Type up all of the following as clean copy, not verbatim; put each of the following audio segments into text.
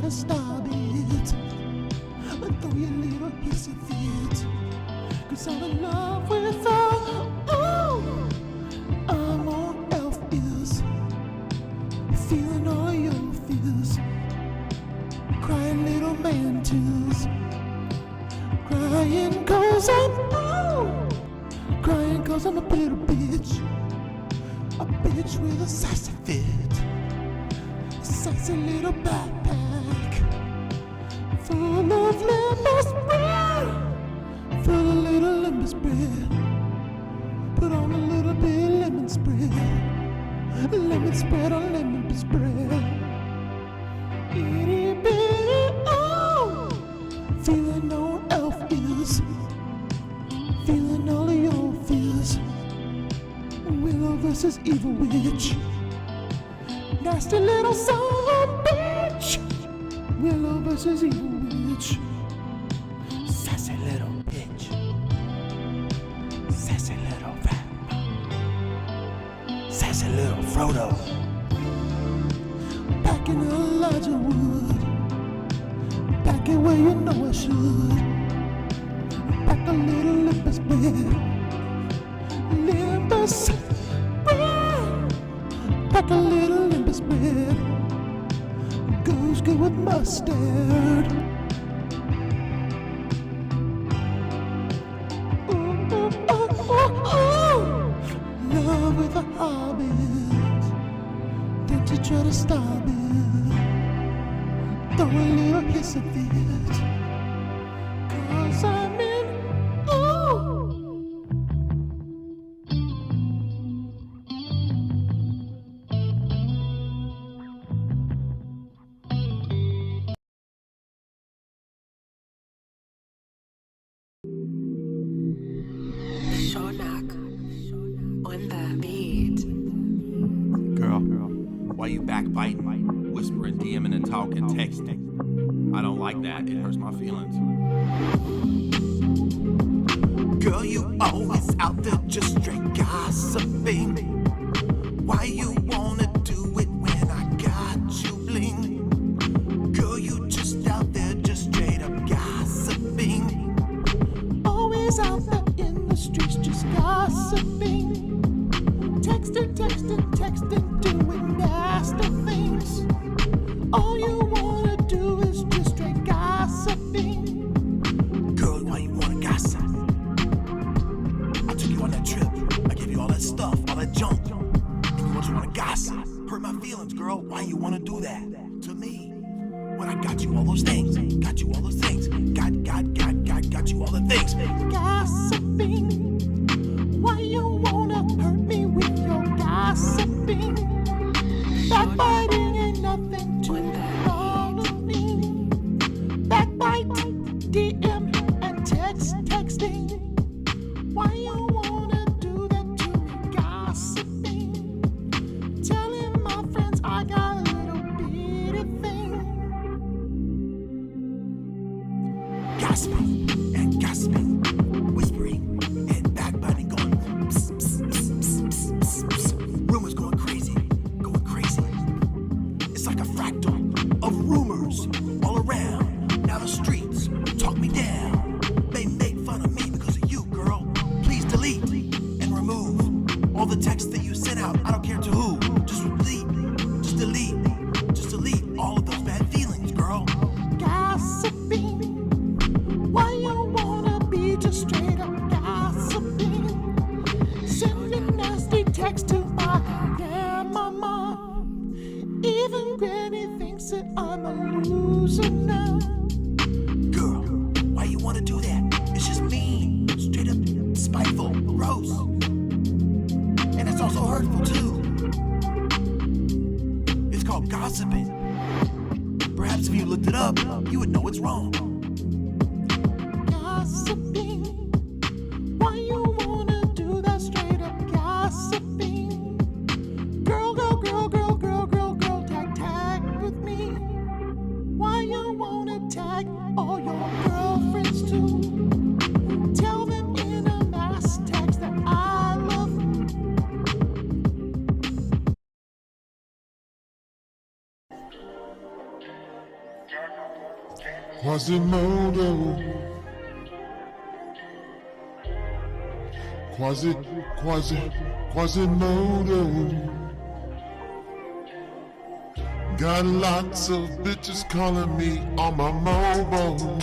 to stop it. Throw your little hissy fit. Cause I'm in love with her. Oh, I'm on elf ears. Feeling all your fears. Crying little man tears. Crying cause I'm a little bitch. A bitch with a sassy fit. A sassy little backpack. Full of lemon spread. Full of little lemon spread. Put on a little bit of lemon spread. Lemon spread on lemon spread. Itty bitty oh. Feeling no elf ears. Feeling all of your fears. Willow versus evil witch. Nasty little son of a bitch. Willow versus evil witch. Sassy little bitch. Sassy little rat. Sassy little Frodo. Back in Elijah Wood. Back in where you know I should. Back a little limbus bed. Limbus bread. Back a little limbus bread. Goes good with mustard. Ooh, ooh, ooh, ooh, ooh. Love with a Hobbit. Don't you try to stop it. Throw a little hiss of it. Cause I'm in. Ooh. On the beat. Girl, why you backbiting, whispering, DMing, and talking, texting? I don't like that. It hurts my feelings. Girl, you always out there just straight gossiping. Why you wanna do it when I got you bling? Girl, you just out there just straight up gossiping. Always out there in the streets just gossiping. Texting, texting, texting, doing nasty things. All you wanna do is just straight gossiping. Girl, why you wanna gossip? I took you on that trip. I gave you all that stuff, all that junk. And you just wanna gossip. Hurt my feelings, girl. Why you wanna do that to me? When I got you all those things. Got you all those things. Got you all the things. Gossiping. Why you wanna hurt me with your gossiping? Backbiting ain't nothing to all of me. Backbite, DM, and texting. Why you wanna do that to me? Gossiping. Telling my friends I got a little bitty thing. Gossiping and gossiping. Whispering and backbiting going pss, pss, pss, pss, pss, pss, pss. Rumors going crazy. It's like a fractal of rumors all around. Now the streets talk me down. They make fun of me because of you, girl. Please delete and remove all the texts that you sent out. I don't care to who. Just delete all of those bad feelings, girl. Gossiping. Why you wanna be just straight up gossiping? Sending nasty text to my grandmama. Even Granny thinks that I'm a loser now. Girl, why you wanna do that? It's just mean, straight up spiteful, gross. And it's also hurtful too. It's called gossiping. Perhaps if you looked it up, you would know it's wrong. Gossiping. Why you wanna do that straight up gossiping? Girl, tag with me. Why you wanna tag all your girlfriends too? Tell them in a mass text that I love. Quasimodo. Quasimodo. Got lots of bitches calling me on my mobile.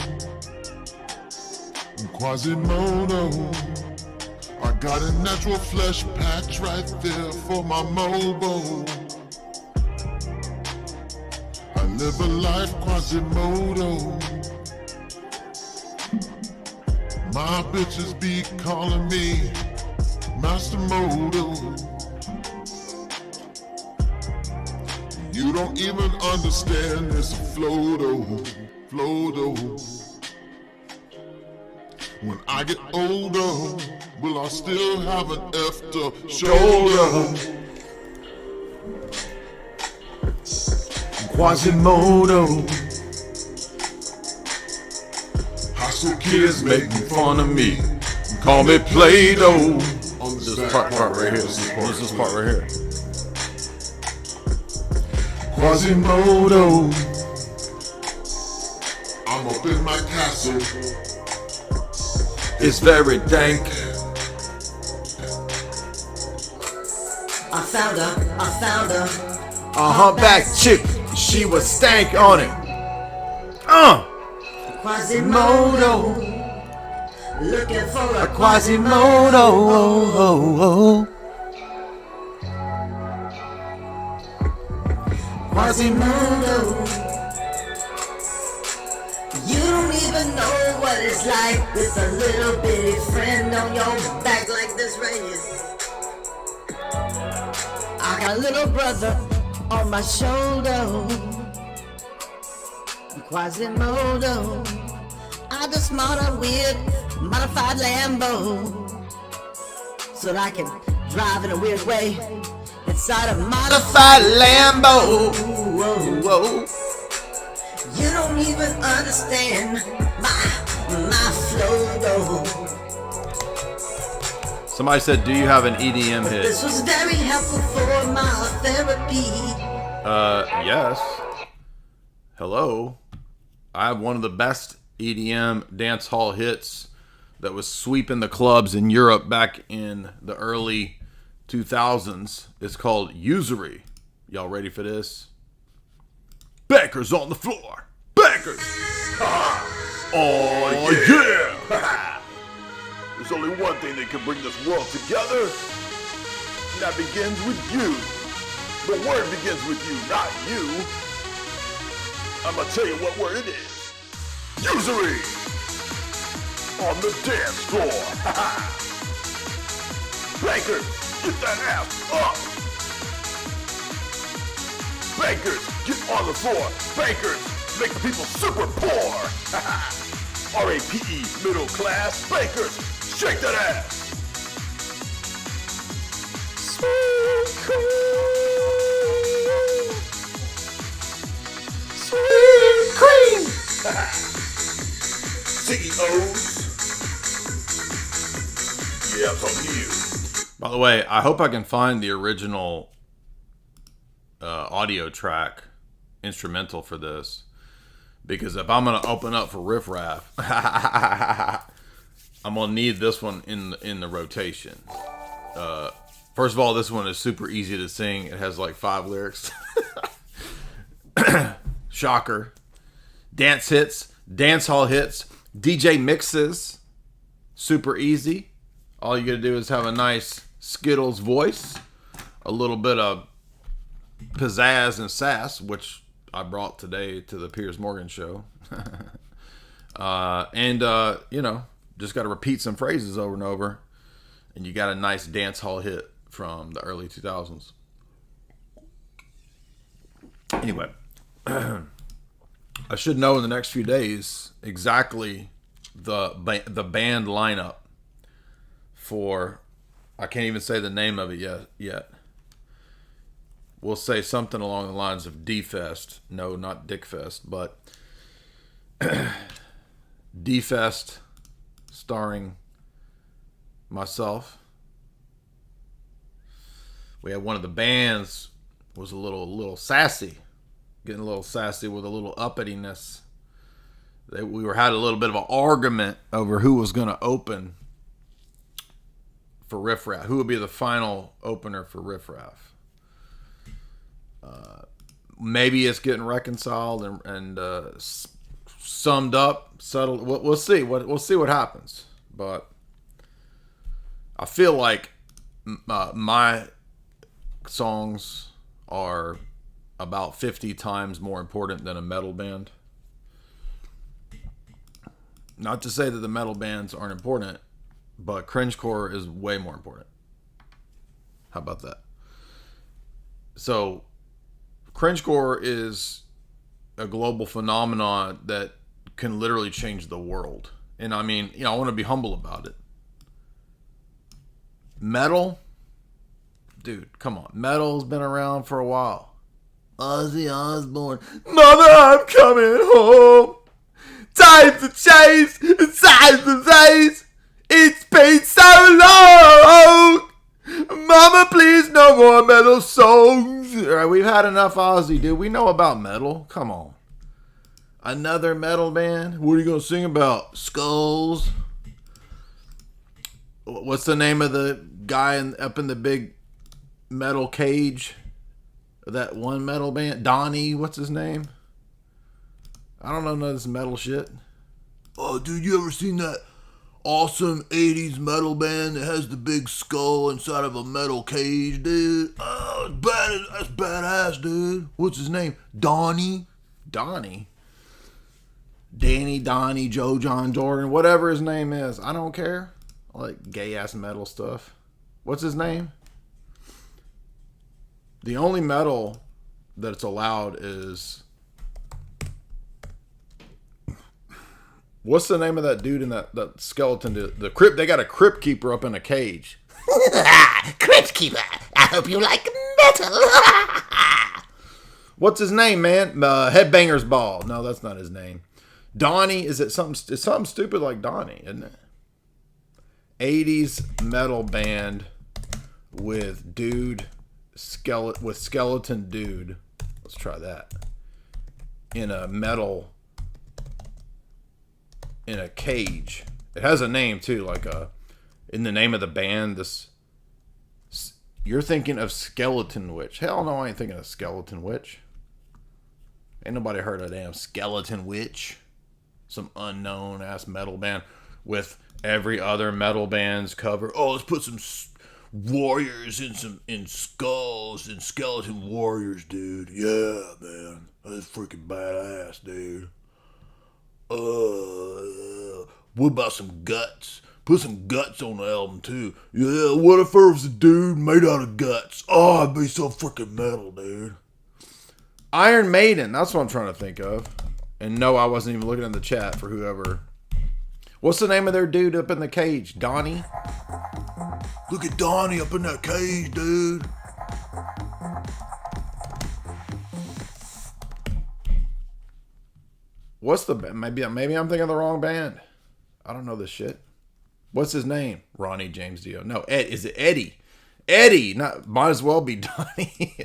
Quasimodo. I got a natural flesh patch right there for my mobile. I live a life Quasimodo. My bitches be calling me Master Modo. You don't even understand this flow though. When I get older, will I still have an after shoulder? Quasimodo. High school kids making fun of me. Call me Play-Doh. On This part right here. This part right here. Quasimodo. I'm up in my castle. It's very dank. I found her. A humpback chick. She was stank on it. Quasimodo. Looking for a Quasimodo. Quasimodo. You don't even know what it's like with a little bitty friend on your back like this right here. I got a little brother on my shoulder. Quasimodo. I just bought a weird modified Lambo so that I can drive in a weird way inside a modified Lambo. Whoa. You don't even understand my flow though. Somebody said, do you have an EDM hit? This was very helpful for my therapy. Yes. Hello. I have one of the best EDM dance hall hits that was sweeping the clubs in Europe back in the early 2000s. It's called Usury. Y'all ready for this? Bankers on the floor. Bankers. Oh yeah. There's only one thing that can bring this world together, and that begins with you. The word begins with you, not you. I'm gonna tell you what word it is. Usury! On the dance floor. Bankers, get that ass up! Bankers, get on the floor. Bankers, make the people super poor. RAPE, middle class. Bankers, shake that ass. Sweet cream. Sweet cream. CEOs. Yeah, I'm talking to you. By the way, I hope I can find the original audio track instrumental for this, because if I'm gonna open up for riff raff, I'm gonna need this one in the rotation. First of all, this one is super easy to sing. It has like 5 lyrics. Shocker. Dance hits, dance hall hits, DJ mixes, super easy. All you gotta do is have a nice Skittles voice, a little bit of pizzazz and sass, which I brought today to the Piers Morgan show. And just got to repeat some phrases over and over, and you got a nice dance hall hit from the early 2000s. Anyway, I should know in the next few days exactly the band lineup for, I can't even say the name of it yet. We'll say something along the lines of D-Fest. No, not Dickfest, but D-Fest, starring myself. We had one of the bands was a little sassy, getting a little sassy with a little uppityness. We had a little bit of an argument over who was going to open for Riff Raff. Who would be the final opener for Riff Raff? Maybe it's getting reconciled and summed up, settled. We'll see. We'll see what happens. But I feel like my songs are about 50 times more important than a metal band. Not to say that the metal bands aren't important, but cringecore is way more important. How about that? So, cringecore is a global phenomenon that can literally change the world. And I mean, I want to be humble about it. Metal, dude, come on. Metal's been around for a while. Ozzy Osbourne, Mother, I'm coming home. Times have changed, and times have changed. It's been so long. Mama, please, no more metal songs. All right, we've had enough Ozzy, dude. We know about metal. Come on. Another metal band? What are you going to sing about? Skulls? What's the name of the guy up in the big metal cage? That one metal band? Donnie, what's his name? I don't know none of this metal shit. Oh, dude, you ever seen that awesome 80s metal band that has the big skull inside of a metal cage, dude? Oh, that's badass, dude. What's his name? Donnie? Donnie? Danny, Donnie, Joe, John, Jordan, whatever his name is. I don't care. I like gay-ass metal stuff. What's his name? The only metal that's allowed is... What's the name of that dude in that skeleton? The crypt. They got a crypt keeper up in a cage. Crypt Keeper, I hope you like metal. What's his name, man? Headbanger's Ball. No, that's not his name. Donnie. Is it something? It's something stupid like Donnie, isn't it? 80s metal band with skeleton dude. Let's try that. In a metal. In a cage. It has a name too, like in the name of the band. You're thinking of Skeleton Witch. Hell no, I ain't thinking of Skeleton Witch. Ain't nobody heard of damn Skeleton Witch. Some unknown ass metal band with every other metal band's cover. Oh, let's put some warriors in skulls and skeleton warriors, dude. Yeah, man, that's freaking badass, dude. What about some guts? Put some guts on the album too. Yeah, what if there was a dude made out of guts? Oh, it'd be so freaking metal, dude. Iron Maiden, that's what I'm trying to think of. And no, I wasn't even looking at the chat for whoever. What's the name of their dude up in the cage? Donnie? Look at Donnie up in that cage, dude. What's the maybe I'm thinking of the wrong band. I don't know this shit. What's his name? Ronnie James Dio. No, Ed. Is it Eddie? Eddie. Not might as well be Donnie.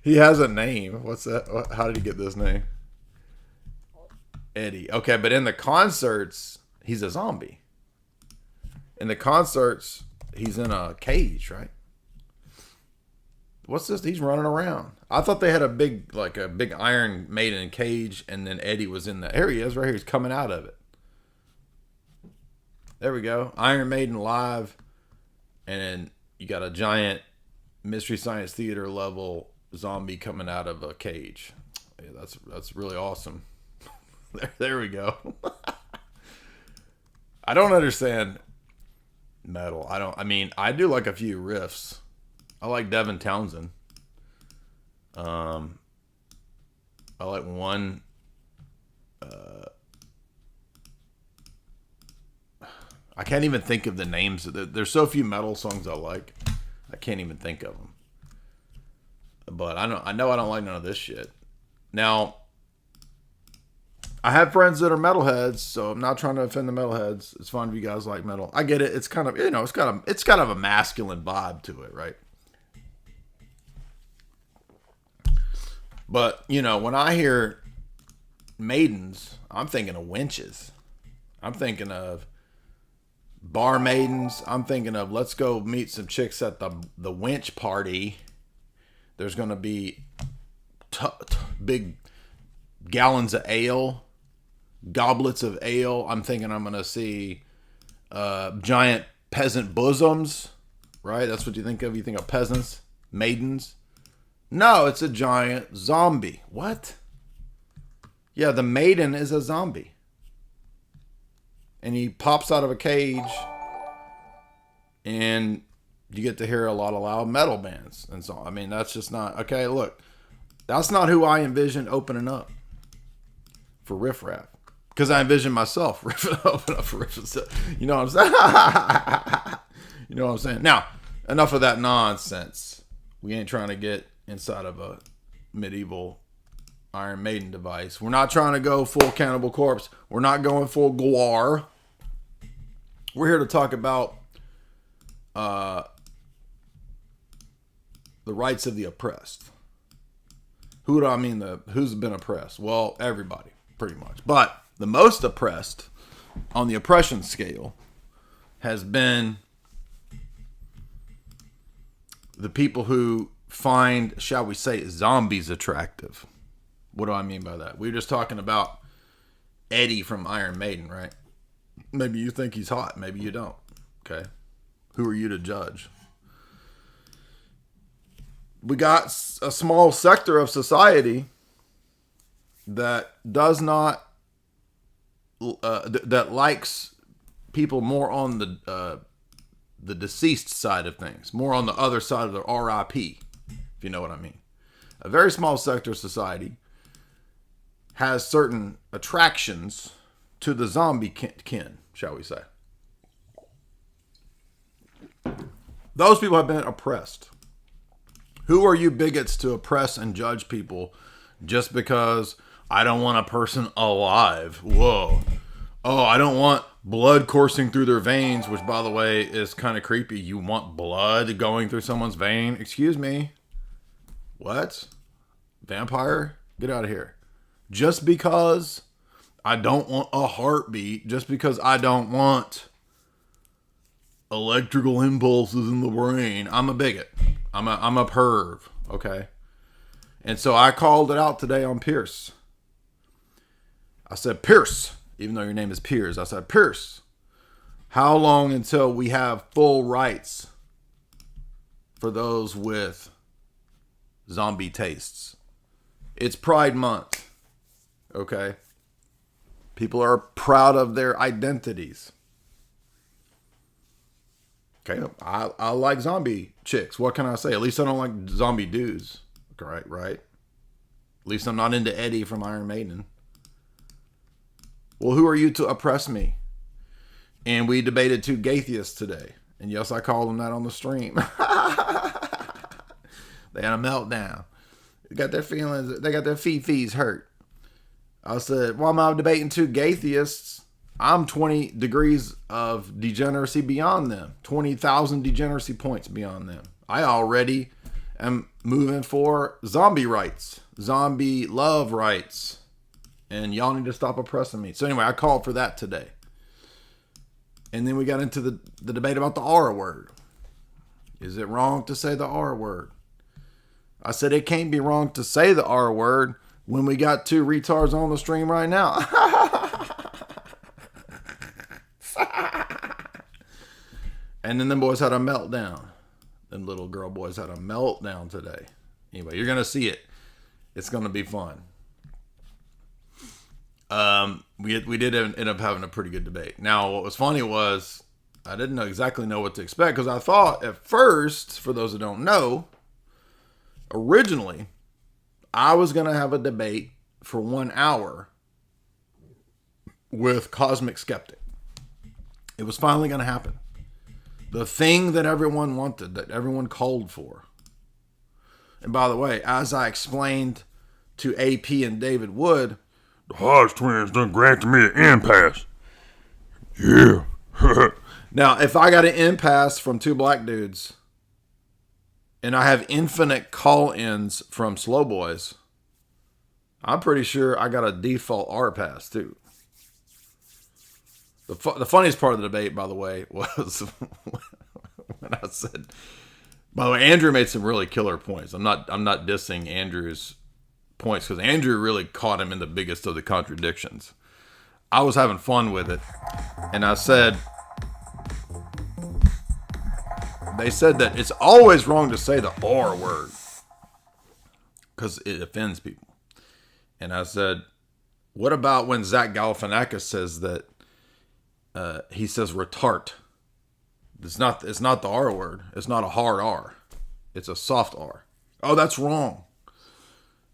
He has a name. What's that? How did he get this name? Eddie. Okay, but in the concerts, he's a zombie. In the concerts, he's in a cage, right? What's this? He's running around. I thought they had a big Iron Maiden cage, and then Eddie was in the area. Right here. He's coming out of it. There we go. Iron Maiden live, and then you got a giant Mystery Science Theater level zombie coming out of a cage. Yeah, that's really awesome. There we go. I don't understand metal. I do like a few riffs. I like Devin Townsend. I like one. I can't even think of the names. There's so few metal songs I like. I can't even think of them. But I know I don't like none of this shit. Now, I have friends that are metalheads, so I'm not trying to offend the metalheads. It's fine if you guys like metal. I get it. It's kind of, it's kind of a masculine vibe to it, right? But, when I hear maidens, I'm thinking of wenches. I'm thinking of bar maidens. I'm thinking of let's go meet some chicks at the wench party. There's going to be big gallons of ale, goblets of ale. I'm thinking I'm going to see giant peasant bosoms, right? That's what you think of. You think of peasants, maidens. No, it's a giant zombie. What? Yeah, the maiden is a zombie. And he pops out of a cage, and you get to hear a lot of loud metal bands. And so, I mean, that's just not, okay, look, that's not who I envisioned opening up for Riff Raff. Because I envision myself opening up for Riff Raff. You know what I'm saying? You know what I'm saying? Now, enough of that nonsense. We ain't trying to get inside of a medieval Iron Maiden device. We're not trying to go full Cannibal Corpse. We're not going full Gwar. We're here to talk about the rights of the oppressed. Who do I mean? Who's been oppressed? Well, everybody, pretty much. But the most oppressed on the oppression scale has been the people who find, shall we say, zombies attractive. What do I mean by that? We were just talking about Eddie from Iron Maiden, right? Maybe you think he's hot. Maybe you don't. Okay. Who are you to judge? We got a small sector of society that does not, that likes people more on the deceased side of things, more on the other side of the RIP, if you know what I mean. A very small sector of society has certain attractions to the zombie kin, shall we say. Those people have been oppressed. Who are you bigots to oppress and judge people just because I don't want a person alive? Whoa. Oh, I don't want blood coursing through their veins, which, by the way, is kind of creepy. You want blood going through someone's vein? Excuse me. What? Vampire? Get out of here. Just because I don't want a heartbeat, just because I don't want electrical impulses in the brain, I'm a bigot. I'm a perv, okay? And so I called it out today on Pierce. I said, Pierce, even though your name is Piers, I said, Pierce, how long until we have full rights for those with zombie tastes? It's Pride Month. Okay. People are proud of their identities. Okay. I like zombie chicks. What can I say? At least I don't like zombie dudes. Right. At least I'm not into Eddie from Iron Maiden. Well, who are you to oppress me? And we debated two Atheists today. And yes, I called them that on the stream. They had a meltdown. They got their feelings. They got their feet hurt. I said, well, I'm out debating two Atheists. I'm 20 degrees of degeneracy beyond them. 20,000 degeneracy points beyond them. I already am moving for zombie rights. Zombie love rights. And y'all need to stop oppressing me. So anyway, I called for that today. And then we got into the debate about the R word. Is it wrong to say the R word? I said it can't be wrong to say the R word when we got two retards on the stream right now. And then them boys had a meltdown. Them little girl boys had a meltdown today. Anyway, you're going to see it. It's going to be fun. We did end up having a pretty good debate. Now, what was funny was I didn't exactly know what to expect because I thought at first, for those who don't know, originally, I was going to have a debate for 1 hour with Cosmic Skeptic. It was finally going to happen. The thing that everyone wanted, that everyone called for. And by the way, as I explained to AP and David Wood, the Hodge twins done granted me an impasse. Yeah. Now, if I got an impasse from two black dudes, and I have infinite call-ins from slow boys, I'm pretty sure I got a default R pass too. The funniest part of the debate, by the way, was when I said, by the way, Andrew made some really killer points. I'm not dissing Andrew's points because Andrew really caught him in the biggest of the contradictions. I was having fun with it, and I said, they said that it's always wrong to say the R word because it offends people. And I said, what about when Zach Galifianakis says that he says retard? It's not the R word. It's not a hard R. It's a soft R. Oh, that's wrong.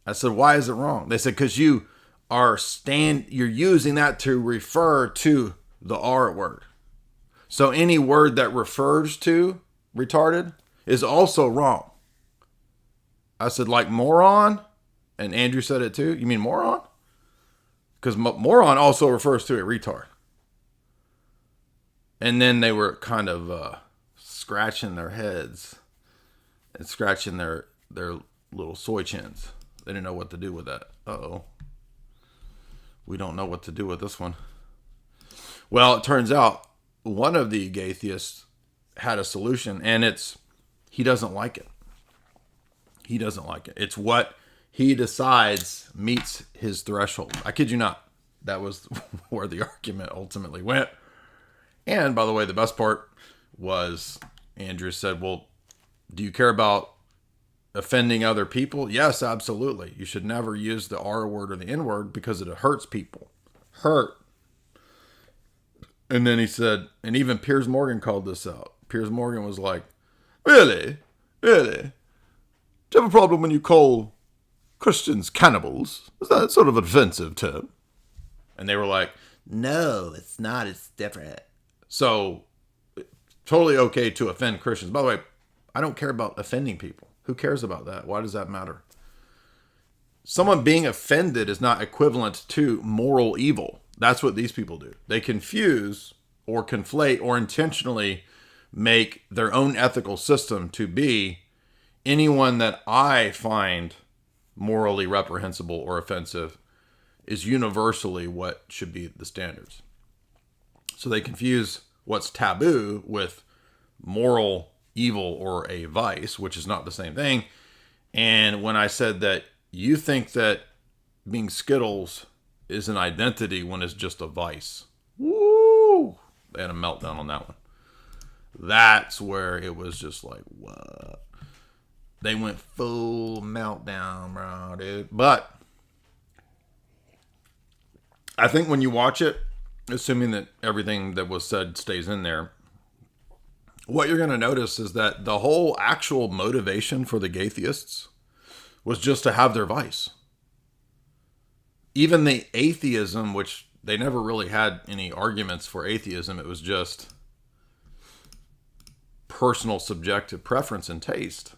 I said, why is it wrong? They said, because you're using that to refer to the R word. So any word that refers to retarded is also wrong. I said, like moron? And Andrew said it too. You mean moron? Because moron also refers to a retard. And then they were kind of scratching their heads and scratching their little soy chins. They didn't know what to do with that. Uh-oh. We don't know what to do with this one. Well, it turns out one of the atheists had a solution, and he doesn't like it. He doesn't like it. It's what he decides meets his threshold. I kid you not. That was where the argument ultimately went. And by the way, the best part was Andrew said, well, do you care about offending other people? Yes, absolutely. You should never use the R word or the N word because it hurts people. Hurt. And then he said, and even Piers Morgan called this out. Piers Morgan was like, really? Really? Do you have a problem when you call Christians cannibals? Is that sort of an offensive term? And they were like, no, it's not. It's different. So, totally okay to offend Christians. By the way, I don't care about offending people. Who cares about that? Why does that matter? Someone being offended is not equivalent to moral evil. That's what these people do. They confuse or conflate or intentionally make their own ethical system to be anyone that I find morally reprehensible or offensive is universally what should be the standards. So they confuse what's taboo with moral evil or a vice, which is not the same thing. And when I said that you think that being Skittles is an identity when it's just a vice, woo! They had a meltdown on that one. That's where it was just like, what? They went full meltdown, bro, dude. But I think when you watch it, assuming that everything that was said stays in there, what you're going to notice is that the whole actual motivation for the atheists was just to have their vice. Even the atheism, which they never really had any arguments for atheism, it was just personal subjective preference and taste.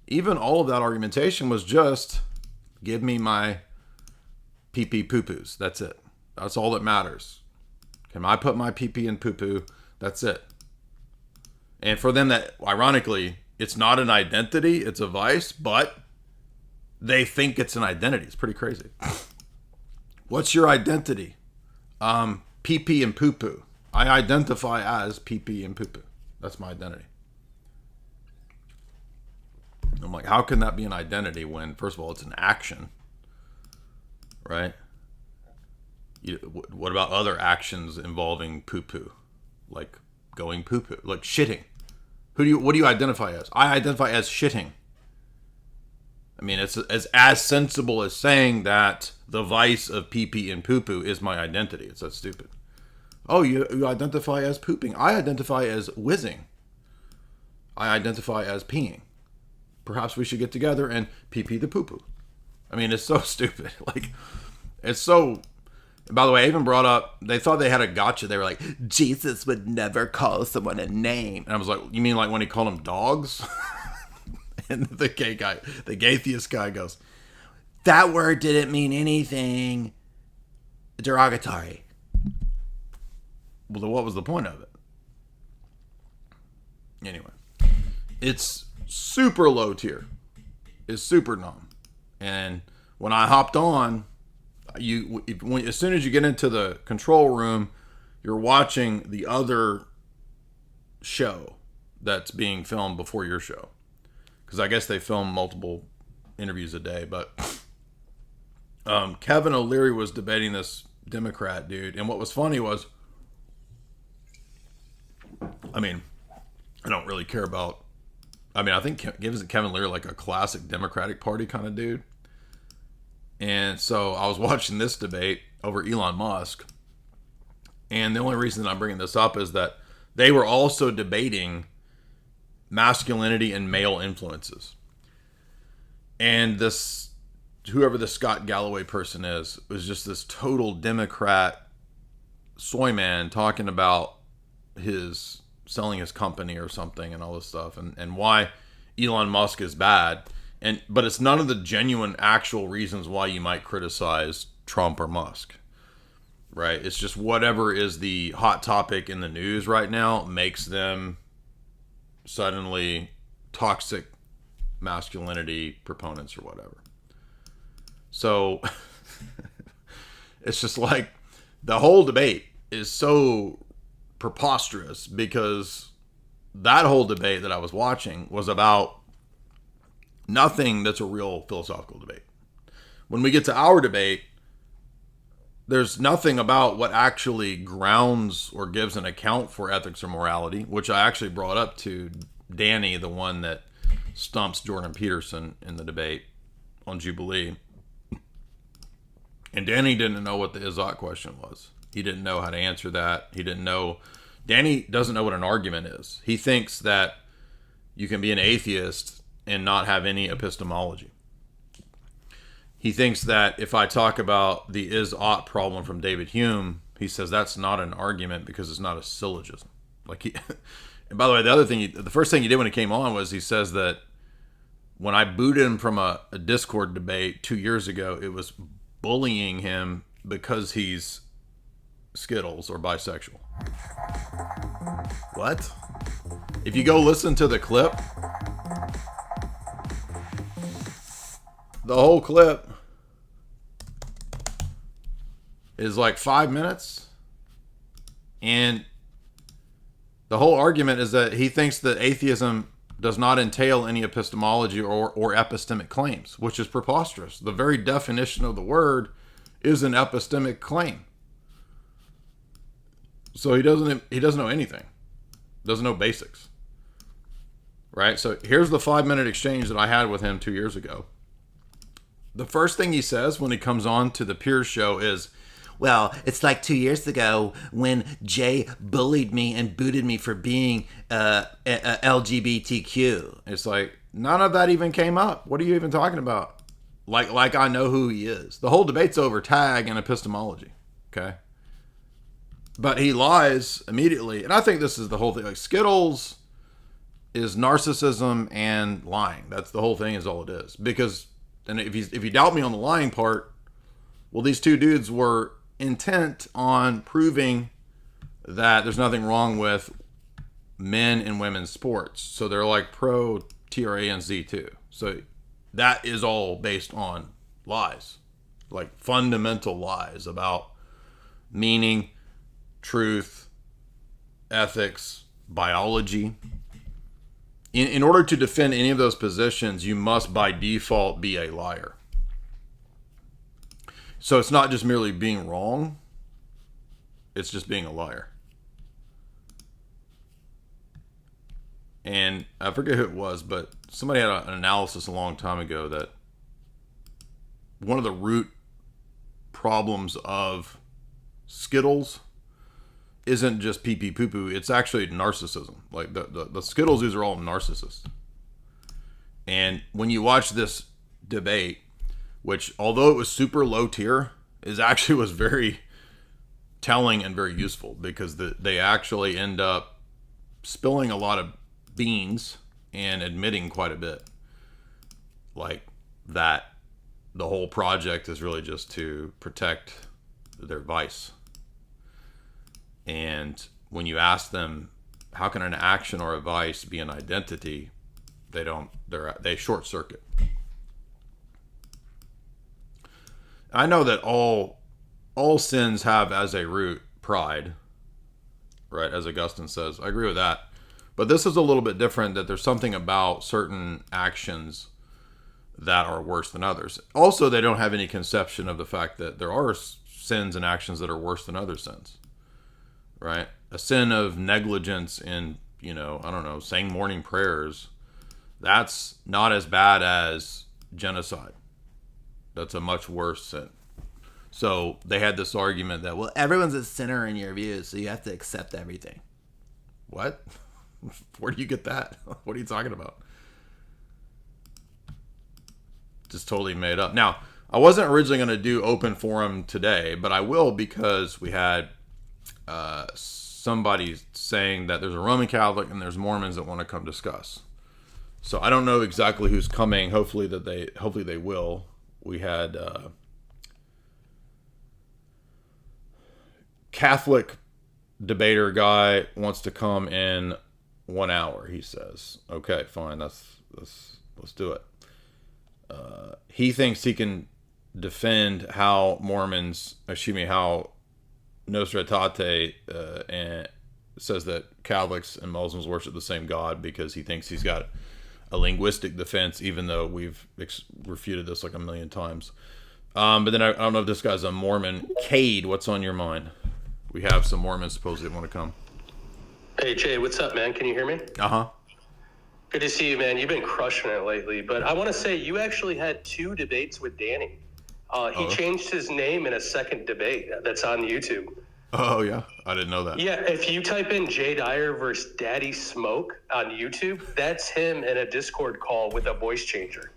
Even all of that argumentation was just, give me my pee-pee poo-poos. That's it. That's all that matters. Can I put my pee-pee in poo-poo? That's it. And for them, that ironically, it's not an identity, it's a vice, but they think it's an identity. It's pretty crazy. What's your identity? Pee-pee and poo-poo. I identify as pee-pee and poo-poo. That's my identity. I'm like, how can that be an identity when, first of all, it's an action, right? What about other actions involving poo-poo? Like going poo-poo, like shitting. What do you identify as? I identify as shitting. I mean, it's as sensible as saying that the vice of pee-pee and poo-poo is my identity. It's that stupid. Oh, you identify as pooping. I identify as whizzing. I identify as peeing. Perhaps we should get together and pee-pee the poo-poo. I mean, it's so stupid. Like, it's so... By the way, I even brought up, they thought they had a gotcha. They were like, Jesus would never call someone a name. And I was like, you mean like when he called them dogs? And the atheist guy goes, that word didn't mean anything derogatory. Well, then what was the point of it? Anyway, it's super low tier. It's super numb. And when I hopped on, as soon as you get into the control room, you're watching the other show that's being filmed before your show. Because I guess they film multiple interviews a day. But Kevin O'Leary was debating this Democrat dude. And what was funny was, I mean, I don't really care about, I think gives Kevin Leary like a classic Democratic Party kind of dude. And so I was watching this debate over Elon Musk. And the only reason that I'm bringing this up is that they were also debating masculinity and male influences. And this, whoever the Scott Galloway person is, was just this total Democrat soy man talking about his selling his company or something and all this stuff and why Elon Musk is bad. But it's none of the genuine actual reasons why you might criticize Trump or Musk. Right? It's just whatever is the hot topic in the news right now makes them suddenly toxic masculinity proponents or whatever. So it's just like the whole debate is so preposterous because that whole debate that I was watching was about nothing that's a real philosophical debate. When we get to our debate, there's nothing about what actually grounds or gives an account for ethics or morality, which I actually brought up to Danny, the one that stumps Jordan Peterson in the debate on Jubilee. And Danny didn't know what the Izot question was. He didn't know how to answer that. He didn't know. Danny doesn't know what an argument is. He thinks that you can be an atheist and not have any epistemology. He thinks that if I talk about the is-ought problem from David Hume, he says that's not an argument because it's not a syllogism. And by the way, the first thing he did when he came on was he says that when I booted him from a Discord debate 2 years ago, it was bullying him because he's Skittles or bisexual. What? If you go listen to the clip, the whole clip is like 5 minutes, and the whole argument is that he thinks that atheism does not entail any epistemology or epistemic claims, which is preposterous. The very definition of the word is an epistemic claim. So he doesn't know anything. Doesn't know basics. Right? So here's the 5-minute exchange that I had with him 2 years ago. The first thing he says when he comes on to the Piers show is, well, it's like 2 years ago when Jay bullied me and booted me for being LGBTQ. It's like, none of that even came up. What are you even talking about? Like I know who he is. The whole debate's over tag and epistemology. Okay? But he lies immediately. And I think this is the whole thing. Like, Skittles is narcissism and lying. That's the whole thing is all it is. Because, and if you doubt me on the lying part, well, these two dudes were intent on proving that there's nothing wrong with men and women's sports. So they're like pro TRANZ too. So that is all based on lies, like fundamental lies about meaning, truth, ethics, biology. In order to defend any of those positions, you must by default be a liar. So it's not just merely being wrong, it's just being a liar. And I forget who it was, but somebody had an analysis a long time ago that one of the root problems of Skittles isn't just pee pee poo poo, it's actually narcissism. Like the Skittles dudes are all narcissists. And when you watch this debate, which although it was super low tier, was very telling and very useful because they actually end up spilling a lot of beans and admitting quite a bit. Like that the whole project is really just to protect their vice. And when you ask them, how can an action or a vice be an identity? They short circuit. I know that all sins have as a root pride, right? As Augustine says. I agree with that. But this is a little bit different, that there's something about certain actions that are worse than others. Also, they don't have any conception of the fact that there are sins and actions that are worse than other sins, right? A sin of negligence in, I don't know, saying morning prayers, that's not as bad as genocide. That's a much worse sin. So they had this argument that, well, everyone's a sinner in your view, so you have to accept everything. What? Where do you get that? What are you talking about? Just totally made up. Now, I wasn't originally going to do open forum today, but I will, because we had somebody saying that there's a Roman Catholic and there's Mormons that want to come discuss. So I don't know exactly who's coming. Hopefully they will. We had Catholic debater guy wants to come in 1 hour, he says. Okay, fine. Let's do it. He thinks he can defend how Nostra Aetate and says that Catholics and Muslims worship the same God, because he thinks he's got a linguistic defense, even though we've refuted this like a million times. But then I don't know if this guy's a Mormon. Cade, what's on your mind? We have some Mormons supposedly want to come. Hey, Jay, what's up, man? Can you hear me? Uh-huh. Good to see you, man. You've been crushing it lately. But I want to say you actually had 2 debates with Danny. He changed his name in a second debate that's on YouTube. Oh, yeah? I didn't know that. Yeah, if you type in Jay Dyer versus Daddy Smoke on YouTube, that's him in a Discord call with a voice changer.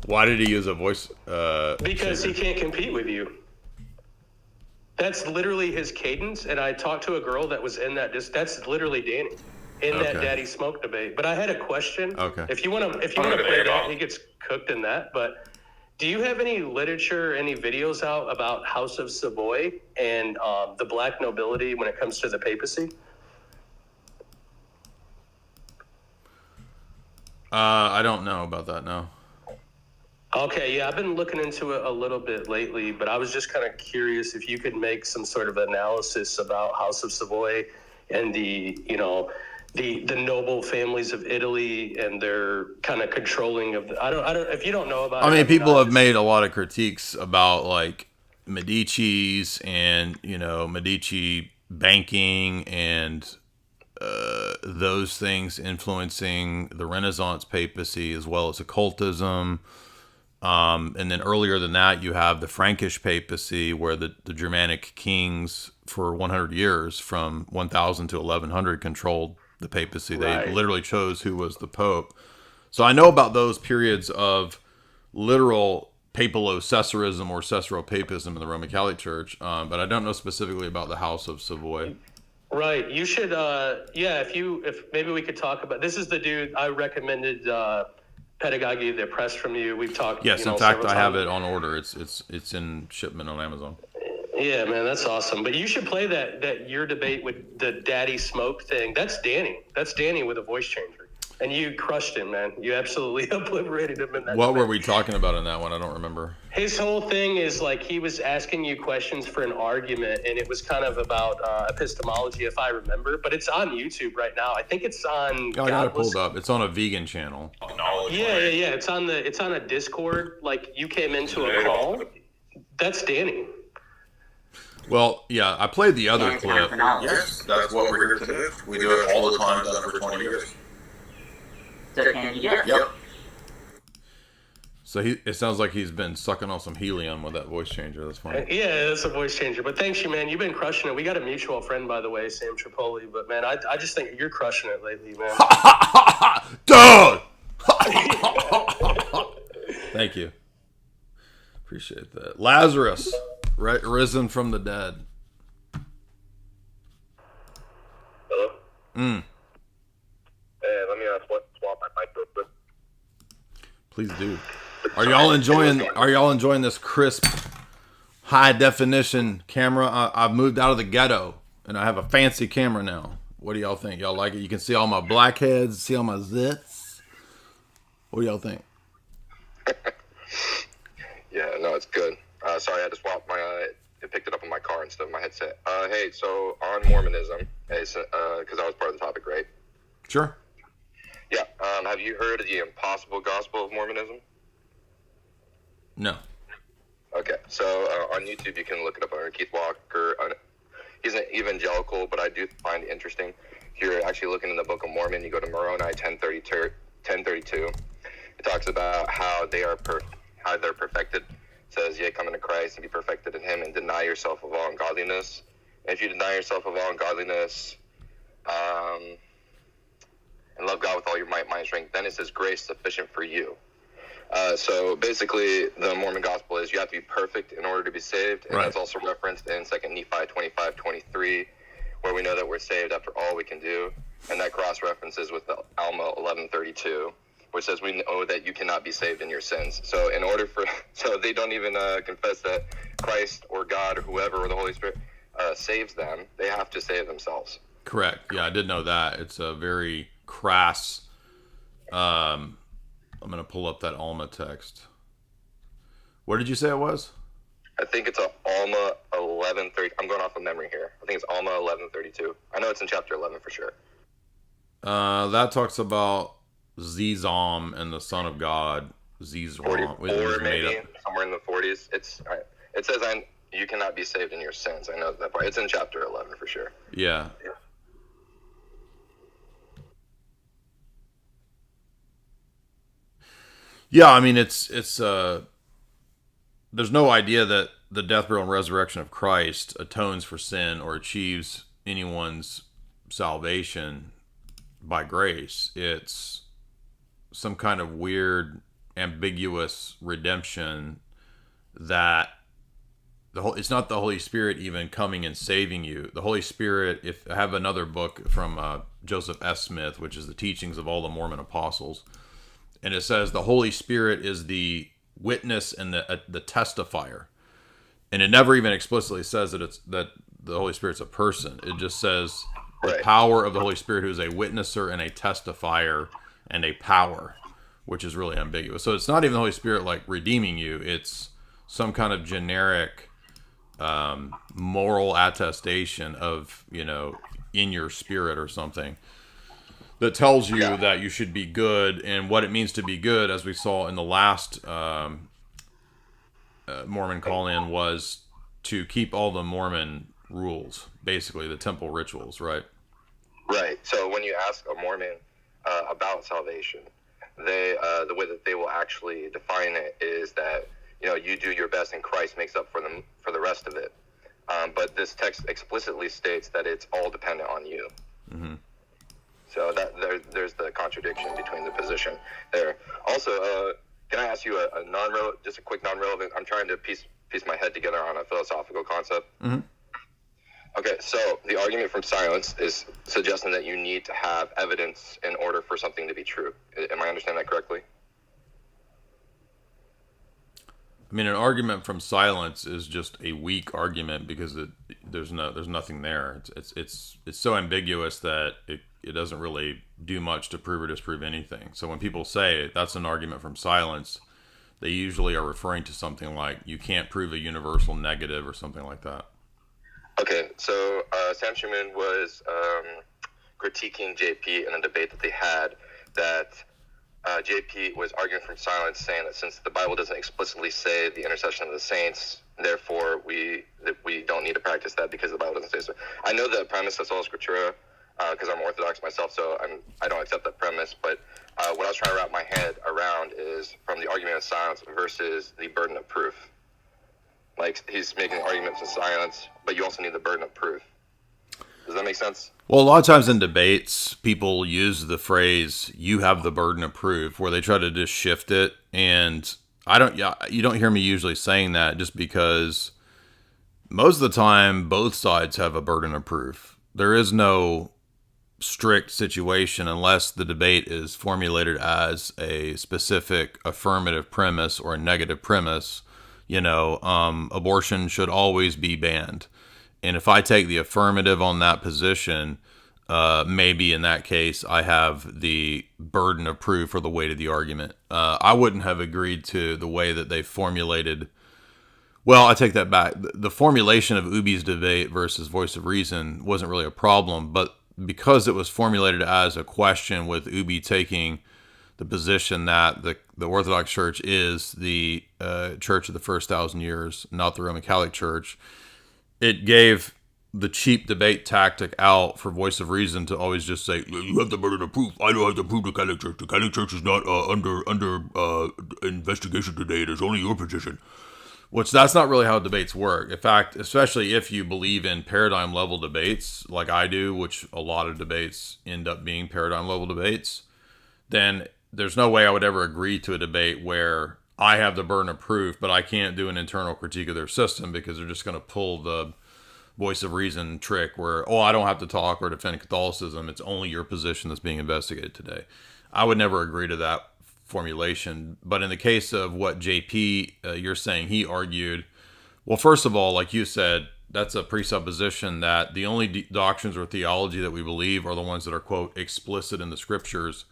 Why did he use a voice Because changer? he can't compete with you. That's literally his cadence, and I talked to a girl that was in that. That's literally Danny in that Daddy Smoke debate. But I had a question. Okay. If you want to play that, he gets cooked in that. But do you have any literature, any videos out about House of Savoy and the black nobility when it comes to the papacy? I don't know about that. No. Okay, yeah, I've been looking into it a little bit lately, but I was just kind of curious if you could make some sort of analysis about House of Savoy and the noble families of Italy and their kind of controlling of I don't if you don't know about I mean, people have just made a lot of critiques about like Medici's and, Medici banking and those things influencing the Renaissance papacy as well as occultism. And then earlier than that, you have the Frankish papacy, where the Germanic kings for 100 years, from 1000 to 1100, controlled the papacy. Right. They literally chose who was the pope. So I know about those periods of literal papalo-Caesarism or Caesaro-papism in the Roman Catholic Church, but I don't know specifically about the House of Savoy. Right. You should if maybe we could talk about this. Is the dude I recommended Pedagogy of the Oppressed from you. We've talked. Yes, in fact, I have it on order. It's in shipment on Amazon. Yeah, man, that's awesome. But you should play that your debate with the Daddy Smoke thing. That's Danny. That's Danny with a voice changer. And you crushed him, man. You absolutely obliterated him in that What debate. were we talking about in that one? I don't remember. His whole thing is like he was asking you questions for an argument, and it was kind of about epistemology, if I remember. But it's on YouTube right now. I think it's on. Oh, I got it pulled up. It's on a vegan channel. Yeah. It's on a Discord. Like you came into a call. That's Danny. Well, yeah, I played the other And clip. Yes, that's what we're here to do. We do it all the time, done it for 20 years. So can you do it? Yep. So it sounds like he's been sucking on some helium with that voice changer. That's funny. Yeah, that's a voice changer. But thanks you, man. You've been crushing it. We got a mutual friend, by the way, Sam Tripoli. But, man, I just think you're crushing it lately, man. Dude! Thank you. Appreciate that. Lazarus, risen from the dead. Hello? Hey, let me swap my mic real quick. Please do. Are y'all enjoying this crisp, high definition camera? I've moved out of the ghetto and I have a fancy camera now. What do y'all think? Y'all like it? You can see all my blackheads, see all my zits. What do y'all think? Yeah, no, it's good. Sorry, I just swapped my. It picked it up in my car instead of my headset. Hey, so on Mormonism, because that was part of the topic, right? Sure. Yeah. Have you heard of the impossible gospel of Mormonism? No. Okay, so on YouTube you can look it up under Keith Walker. He's an evangelical, but I do find it interesting. If you're actually looking in the Book of Mormon, you go to Moroni 1032. It talks about how they are how they're perfected. It says, "Yea, come into Christ and be perfected in Him, and deny yourself of all ungodliness." And if you deny yourself of all ungodliness, and love God with all your might, mind, and strength, then it says, "Grace sufficient for you." So basically, the Mormon gospel is you have to be perfect in order to be saved, and that's also referenced in 2 Nephi 25:23, where we know that we're saved after all we can do, and that cross references with the Alma 11:32, which says we know that you cannot be saved in your sins. So in order for, so they don't even confess that Christ or God or whoever or the Holy Spirit saves them. They have to save themselves. Correct. Yeah, I did know that. It's a very crass. I'm going to pull up that Alma text. What did you say it was? I think it's a Alma 11:30. I'm going off of memory here. I think it's Alma 11:32. I know it's in chapter 11 for sure. That talks about Zizam and the Son of God. Zizram. 44 maybe, somewhere in the 40s. It says you cannot be saved in your sins. I know that part. It's in chapter 11 for sure. Yeah. Yeah, I mean, it's there's no idea that the death, burial, and resurrection of Christ atones for sin or achieves anyone's salvation by grace. It's some kind of weird, ambiguous redemption that it's not the Holy Spirit even coming and saving you. The Holy Spirit, if I have another book from Joseph S. Smith, which is the teachings of all the Mormon apostles, and it says the Holy Spirit is the witness and the testifier, and it never even explicitly says that the Holy Spirit's a person. It just says the power of the Holy Spirit, who is a witnesser and a testifier and a power, which is really ambiguous. So it's not even the Holy Spirit like redeeming you. It's some kind of generic moral attestation of, in your spirit or something that tells you that you should be good, and what it means to be good, as we saw in the last Mormon call-in, was to keep all the Mormon rules, basically the temple rituals, right? Right. So when you ask a Mormon about salvation, they the way that they will actually define it is that you do your best and Christ makes up for the rest of it. But this text explicitly states that it's all dependent on you. Mm-hmm. So that there's the contradiction between the position there. Also, can I ask you just a quick non-relevant? I'm trying to piece my head together on a philosophical concept. Mm-hmm. Okay, so the argument from silence is suggesting that you need to have evidence in order for something to be true. Am I understanding that correctly? I mean, an argument from silence is just a weak argument because there's nothing there. It's so ambiguous that it doesn't really do much to prove or disprove anything. So when people say that's an argument from silence, they usually are referring to something like you can't prove a universal negative or something like that. Okay, so Sam Schumann was critiquing JP in a debate that they had, that JP was arguing from silence, saying that since the Bible doesn't explicitly say the intercession of the saints, therefore we don't need to practice that because the Bible doesn't say so. I know the premise of sola scriptura because I'm Orthodox myself, so I don't accept that premise. But what I was trying to wrap my head around is from the argument of silence versus the burden of proof. Like, he's making arguments of silence, but you also need the burden of proof. Does that make sense? Well, a lot of times in debates, people use the phrase, you have the burden of proof, where they try to just shift it. And you don't hear me usually saying that, just because most of the time, both sides have a burden of proof. There is no strict situation unless the debate is formulated as a specific affirmative premise or a negative premise. Abortion should always be banned. And if I take the affirmative on that position, maybe in that case I have the burden of proof or the weight of the argument. I wouldn't have agreed to the way that they formulated. Well, I take that back. The formulation of Ubi's debate versus Voice of Reason wasn't really a problem, but because it was formulated as a question with Ubi taking the position that the Orthodox Church is the church of the first 1,000 years, not the Roman Catholic Church, it gave the cheap debate tactic out for Voice of Reason to always just say, you have the burden of proof. I don't have to prove the Catholic Church. The Catholic Church is not under investigation today. It is only your position. Which that's not really how debates work. In fact, especially if you believe in paradigm level debates like I do, which a lot of debates end up being paradigm level debates, then there's no way I would ever agree to a debate where I have the burden of proof, but I can't do an internal critique of their system because they're just going to pull the Voice of Reason trick where, oh, I don't have to talk or defend Catholicism. It's only your position that's being investigated today. I would never agree to that formulation. But in the case of what JP, you're saying, he argued, well, first of all, like you said, that's a presupposition that the only doctrines or theology that we believe are the ones that are, quote, explicit in the scriptures.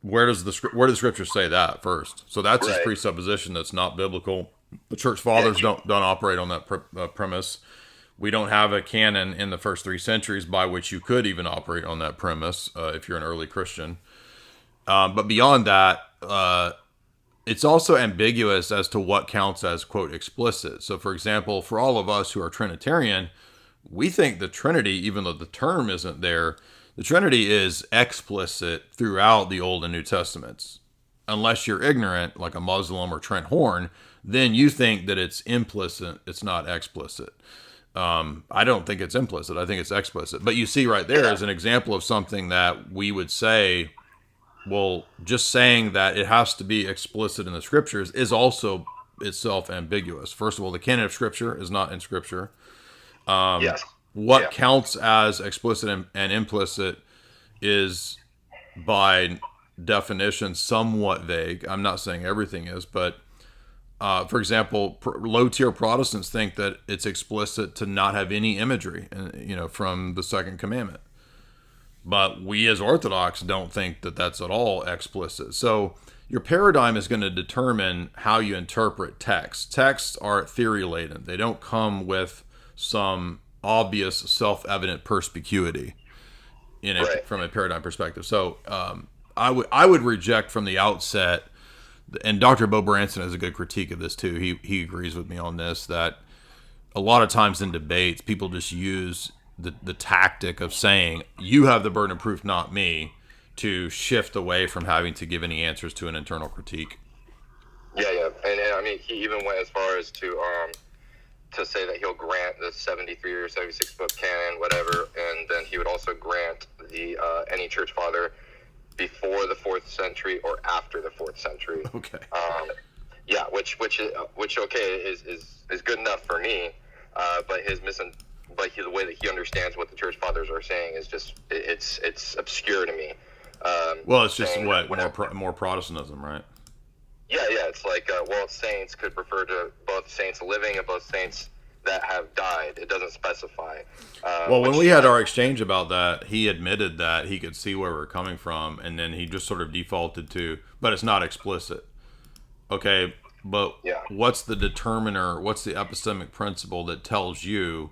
Where does the scriptures say that first? So that's his presupposition that's not biblical. The church fathers don't operate on that premise. We don't have a canon in the first 3 centuries by which you could even operate on that premise if you're an early Christian. But beyond that, it's also ambiguous as to what counts as, quote, explicit. So, for example, for all of us who are Trinitarian, we think the Trinity, even though the term isn't there, the Trinity is explicit throughout the Old and New Testaments. Unless you're ignorant, like a Muslim or Trent Horn, then you think that it's implicit, it's not explicit. I don't think it's implicit. I think it's explicit. But you see right there is an example of something that we would say, well, just saying that it has to be explicit in the scriptures is also itself ambiguous. First of all, the canon of scripture is not in scripture. What counts as explicit and implicit is by definition somewhat vague. I'm not saying everything is, but for example, low-tier Protestants think that it's explicit to not have any imagery, from the second commandment. But we as Orthodox don't think that that's at all explicit. So your paradigm is going to determine how you interpret texts. Texts are theory-laden. They don't come with some obvious self-evident perspicuity from a paradigm perspective. So I would reject from the outset, and Dr. Bo Branson has a good critique of this too. He agrees with me on this, that a lot of times in debates, people just use the tactic of saying, you have the burden of proof, not me, to shift away from having to give any answers to an internal critique. Yeah. And I mean, he even went as far as to say that he'll grant the 73 or 76 book canon, whatever, and then he would also grant the any church father before the 4th century or after the 4th century. Okay. Which is good enough for me, but the way that he understands what the church fathers are saying is just it's obscure to me. Well, it's just more Protestantism, right? Yeah. It's like saints could refer to both saints living and both saints that have died. It doesn't specify. When we had our exchange about that, he admitted that he could see where we're coming from, and then he just sort of defaulted to, but it's not explicit. Okay, but what's the determiner? What's the epistemic principle that tells you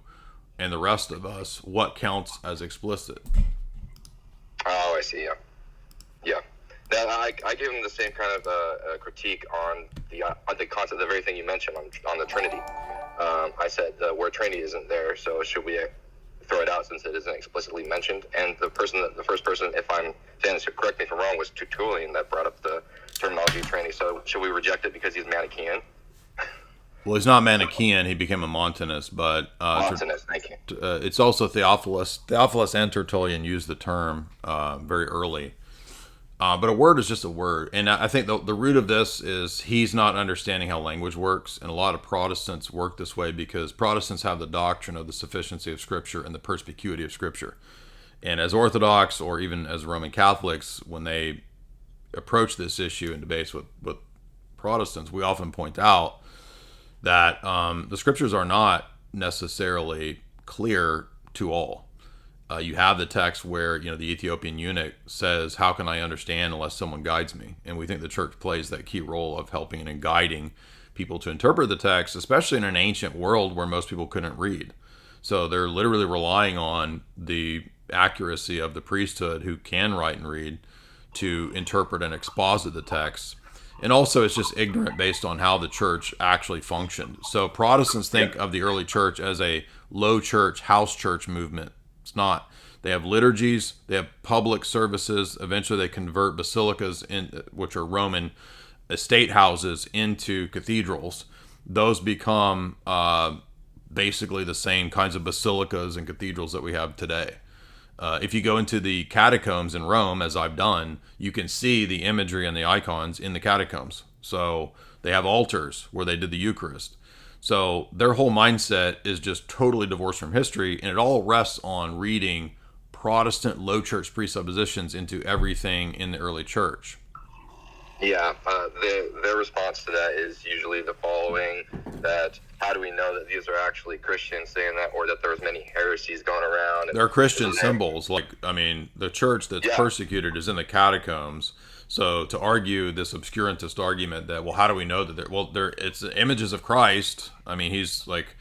and the rest of us what counts as explicit? Oh, I see. Yeah. That I give him the same kind of critique on the concept, the very thing you mentioned on the Trinity. I said the word Trinity isn't there, so should we throw it out since it isn't explicitly mentioned? And the first person, if I'm saying this, correct me if I'm wrong, was Tertullian that brought up the terminology of Trinity. So should we reject it because he's Manichaean? Well, he's not Manichaean. He became a Montanist, but Montanist, thank you. It's also Theophilus. Theophilus and Tertullian used the term very early. But a word is just a word. And I think the root of this is he's not understanding how language works. And a lot of Protestants work this way because Protestants have the doctrine of the sufficiency of Scripture and the perspicuity of Scripture. And as Orthodox or even as Roman Catholics, when they approach this issue in debates with Protestants, we often point out that the Scriptures are not necessarily clear to all. You have the text where, you know, the Ethiopian eunuch says, how can I understand unless someone guides me? And we think the church plays that key role of helping and guiding people to interpret the text, especially in an ancient world where most people couldn't read. So they're literally relying on the accuracy of the priesthood, who can write and read, to interpret and exposit the text. And also it's just ignorant based on how the church actually functioned. So Protestants think of the early church as a low church, house church movement. It's not. They have liturgies, they have public services. Eventually they convert basilicas, which are Roman estate houses, into cathedrals. Those become basically the same kinds of basilicas and cathedrals that we have today. If you go into the catacombs in Rome, as I've done, you can see the imagery and the icons in the catacombs. So they have altars where they did the Eucharist. So their whole mindset is just totally divorced from history, and it all rests on reading Protestant low church presuppositions into everything in the early church. Yeah, their response to that is usually the following, that how do we know that these are actually Christians saying that, or that there's many heresies going around? They're Christian symbols. Like, I mean, the church that's persecuted is in the catacombs. So to argue this obscurantist argument that, well, how do we know that it's images of Christ. I mean, he's like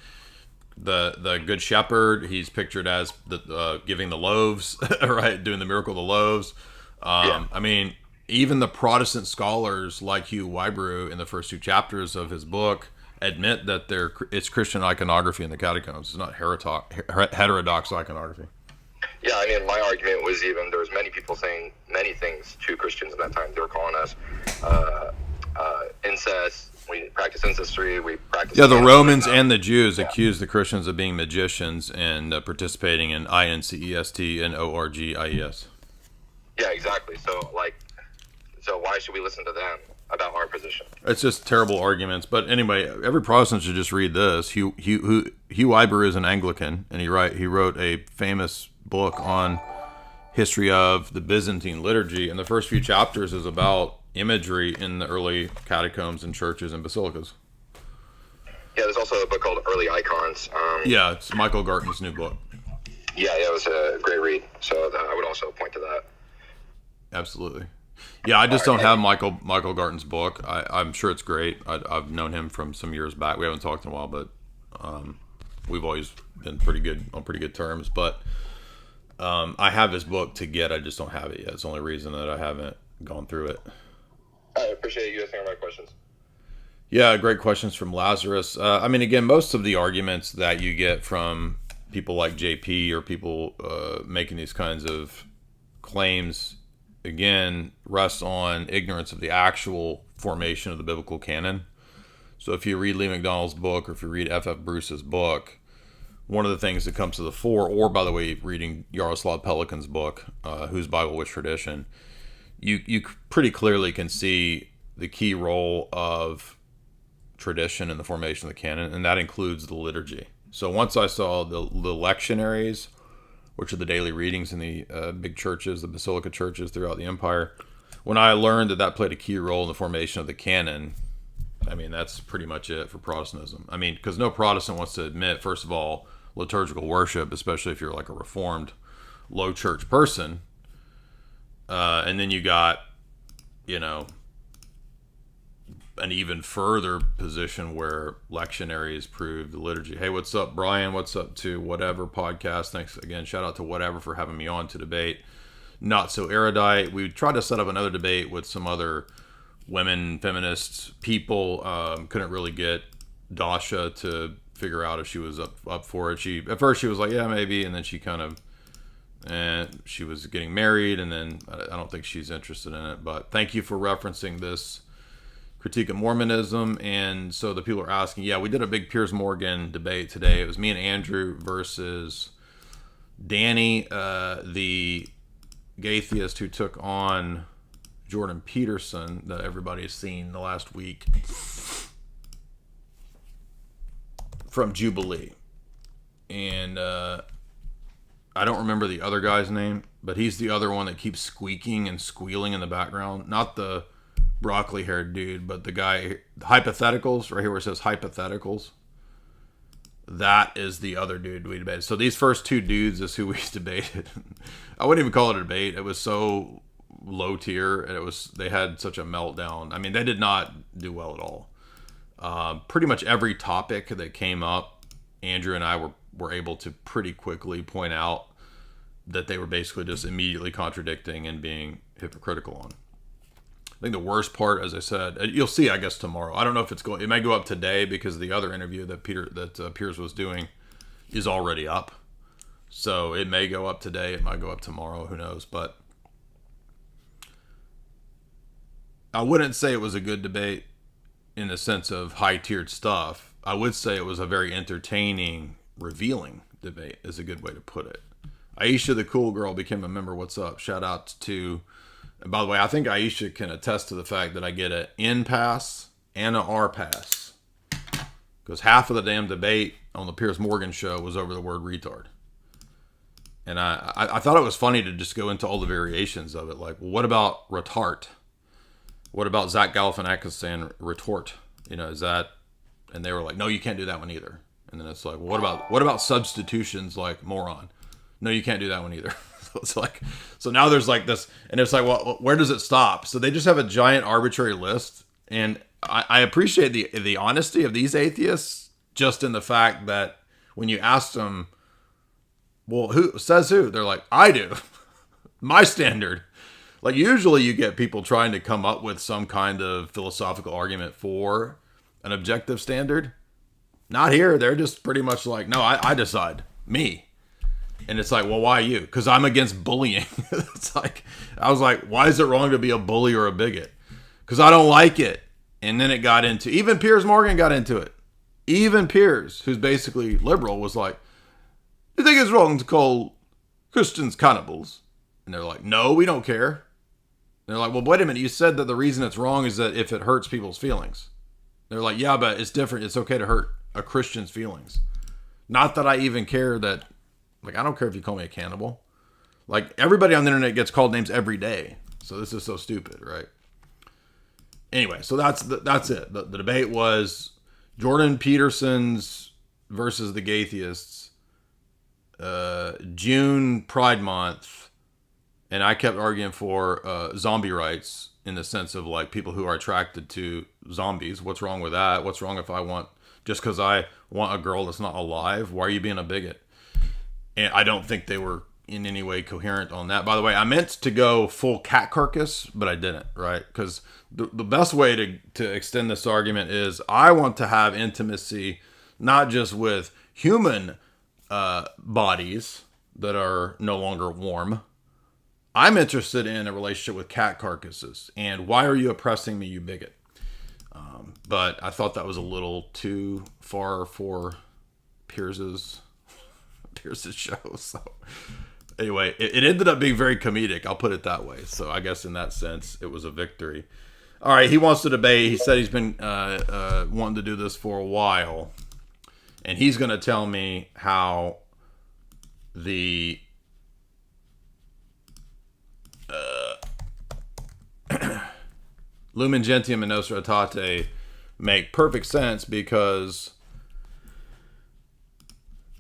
the good shepherd. He's pictured as the giving the loaves, right? Doing the miracle of the loaves. I mean, even the Protestant scholars like Hugh Wybrew in the first 2 chapters of his book admit that it's Christian iconography in the catacombs. It's not heterodox iconography. Yeah, I mean, my argument was even there was many people saying many things to Christians at that time. They were calling us incest. We practice ancestry. We practice. Yeah, the Romans and the Jews accused the Christians of being magicians and participating in incest and orgies. Yeah, exactly. So why should we listen to them about our position? It's just terrible arguments. But anyway, every Protestant should just read this. Hugh Wybrew is an Anglican, and he wrote a famous book on history of the Byzantine liturgy, and the first few chapters is about imagery in the early catacombs and churches and basilicas. Yeah, there's also a book called Early Icons. Yeah, it's Michael Garton's new book. Yeah, it was a great read. So I would also point to that. Absolutely. Yeah, I just don't have Michael Garton's book. I'm sure it's great. I've known him from some years back. We haven't talked in a while, but we've always been pretty good terms. But I have his book to get. I just don't have it yet. It's the only reason that I haven't gone through it. I appreciate you answering my questions. Yeah, great questions from Lazarus. I mean, again, most of the arguments that you get from people like JP or people making these kinds of claims, again, rests on ignorance of the actual formation of the biblical canon. So if you read Lee McDonald's book, or if you read F.F. Bruce's book, one of the things that comes to the fore, or by the way, reading Yaroslav Pelikan's book, Whose Bible Which Tradition, you pretty clearly can see the key role of tradition in the formation of the canon, and that includes the liturgy. So once I saw the lectionaries, which are the daily readings in the big churches, the basilica churches throughout the empire, when I learned that played a key role in the formation of the canon, I mean, that's pretty much it for Protestantism. I mean, because no Protestant wants to admit, first of all, liturgical worship, especially if you're like a Reformed low church person. And then you got, an even further position where lectionaries prove the liturgy. Hey, what's up, Brian? What's up to Whatever podcast? Thanks again. Shout out to Whatever for having me on to debate Not So Erudite. We tried to set up another debate with some other women, feminists, people. Couldn't really get Dasha to figure out if she was up for it. At first she was like, yeah, maybe. And then she she was getting married, and then I don't think she's interested in it. But thank you for referencing this critique of Mormonism. And so the people are asking, yeah, we did a big Piers Morgan debate today. It was me and Andrew versus Danny, the atheist who took on Jordan Peterson that everybody has seen the last week from Jubilee. And I don't remember the other guy's name, but he's the other one that keeps squeaking and squealing in the background. Not the broccoli haired dude, but the guy, hypotheticals, right here where it says hypotheticals. That is the other dude we debated. So these first two dudes is who we debated. I wouldn't even call it a debate. It was so low tier, and they had such a meltdown. I mean, they did not do well at all. Pretty much every topic that came up, Andrew and I were able to pretty quickly point out that they were basically just immediately contradicting and being hypocritical on. I think the worst part, as I said, you'll see, I guess, tomorrow. I don't know if it may go up today because the other interview that Piers was doing is already up. So it may go up today. It might go up tomorrow. Who knows? But I wouldn't say it was a good debate in the sense of high-tiered stuff. I would say it was a very entertaining, revealing debate is a good way to put it. Aisha, the cool girl, became a member. What's up? Shout out to... And by the way, I think Aisha can attest to the fact that I get an N pass and an R pass. Because half of the damn debate on the Piers Morgan show was over the word retard. And I thought it was funny to just go into all the variations of it. Like, well, what about retard? What about Zach Galifianakis saying retort? You know, is that... And they were like, no, you can't do that one either. And then it's like, well, what about substitutions like moron? No, you can't do that one either. It's like, so now there's like this, and it's like, well, where does it stop? So they just have a giant arbitrary list, and I appreciate the honesty of these atheists, just in the fact that when you ask them, well, who says who? They're like, I do. My standard. Like, usually you get people trying to come up with some kind of philosophical argument for an objective standard. Not here. They're just pretty much like, no, I decide. Me. And it's like, well, why you? Because I'm against bullying. It's like, I was like, why is it wrong to be a bully or a bigot? Because I don't like it. And then it got into, even Piers Morgan got into it. Even Piers, who's basically liberal, was like, you think it's wrong to call Christians cannibals? And they're like, no, we don't care. And they're like, well, wait a minute. You said that the reason it's wrong is that if it hurts people's feelings. They're like, yeah, but it's different. It's okay to hurt a Christian's feelings. Not that I even care that, like, I don't care if you call me a cannibal. Like, everybody on the internet gets called names every day. So this is so stupid, right? Anyway, so that's it. The debate was Jordan Peterson's versus the Gatheists, June Pride Month, and I kept arguing for zombie rights in the sense of, like, people who are attracted to zombies. What's wrong with that? What's wrong if just because I want a girl that's not alive? Why are you being a bigot? And I don't think they were in any way coherent on that. By the way, I meant to go full cat carcass, but I didn't, right? Because the best way to extend this argument is I want to have intimacy not just with human bodies that are no longer warm. I'm interested in a relationship with cat carcasses. And why are you oppressing me, you bigot? But I thought that was a little too far for Piers's show. So anyway, it ended up being very comedic. I'll put it that way. So I guess in that sense, it was a victory. All right. He wants to debate. He said he's been wanting to do this for a while, and he's going to tell me how the Lumen Gentium and Nostra Aetate make perfect sense because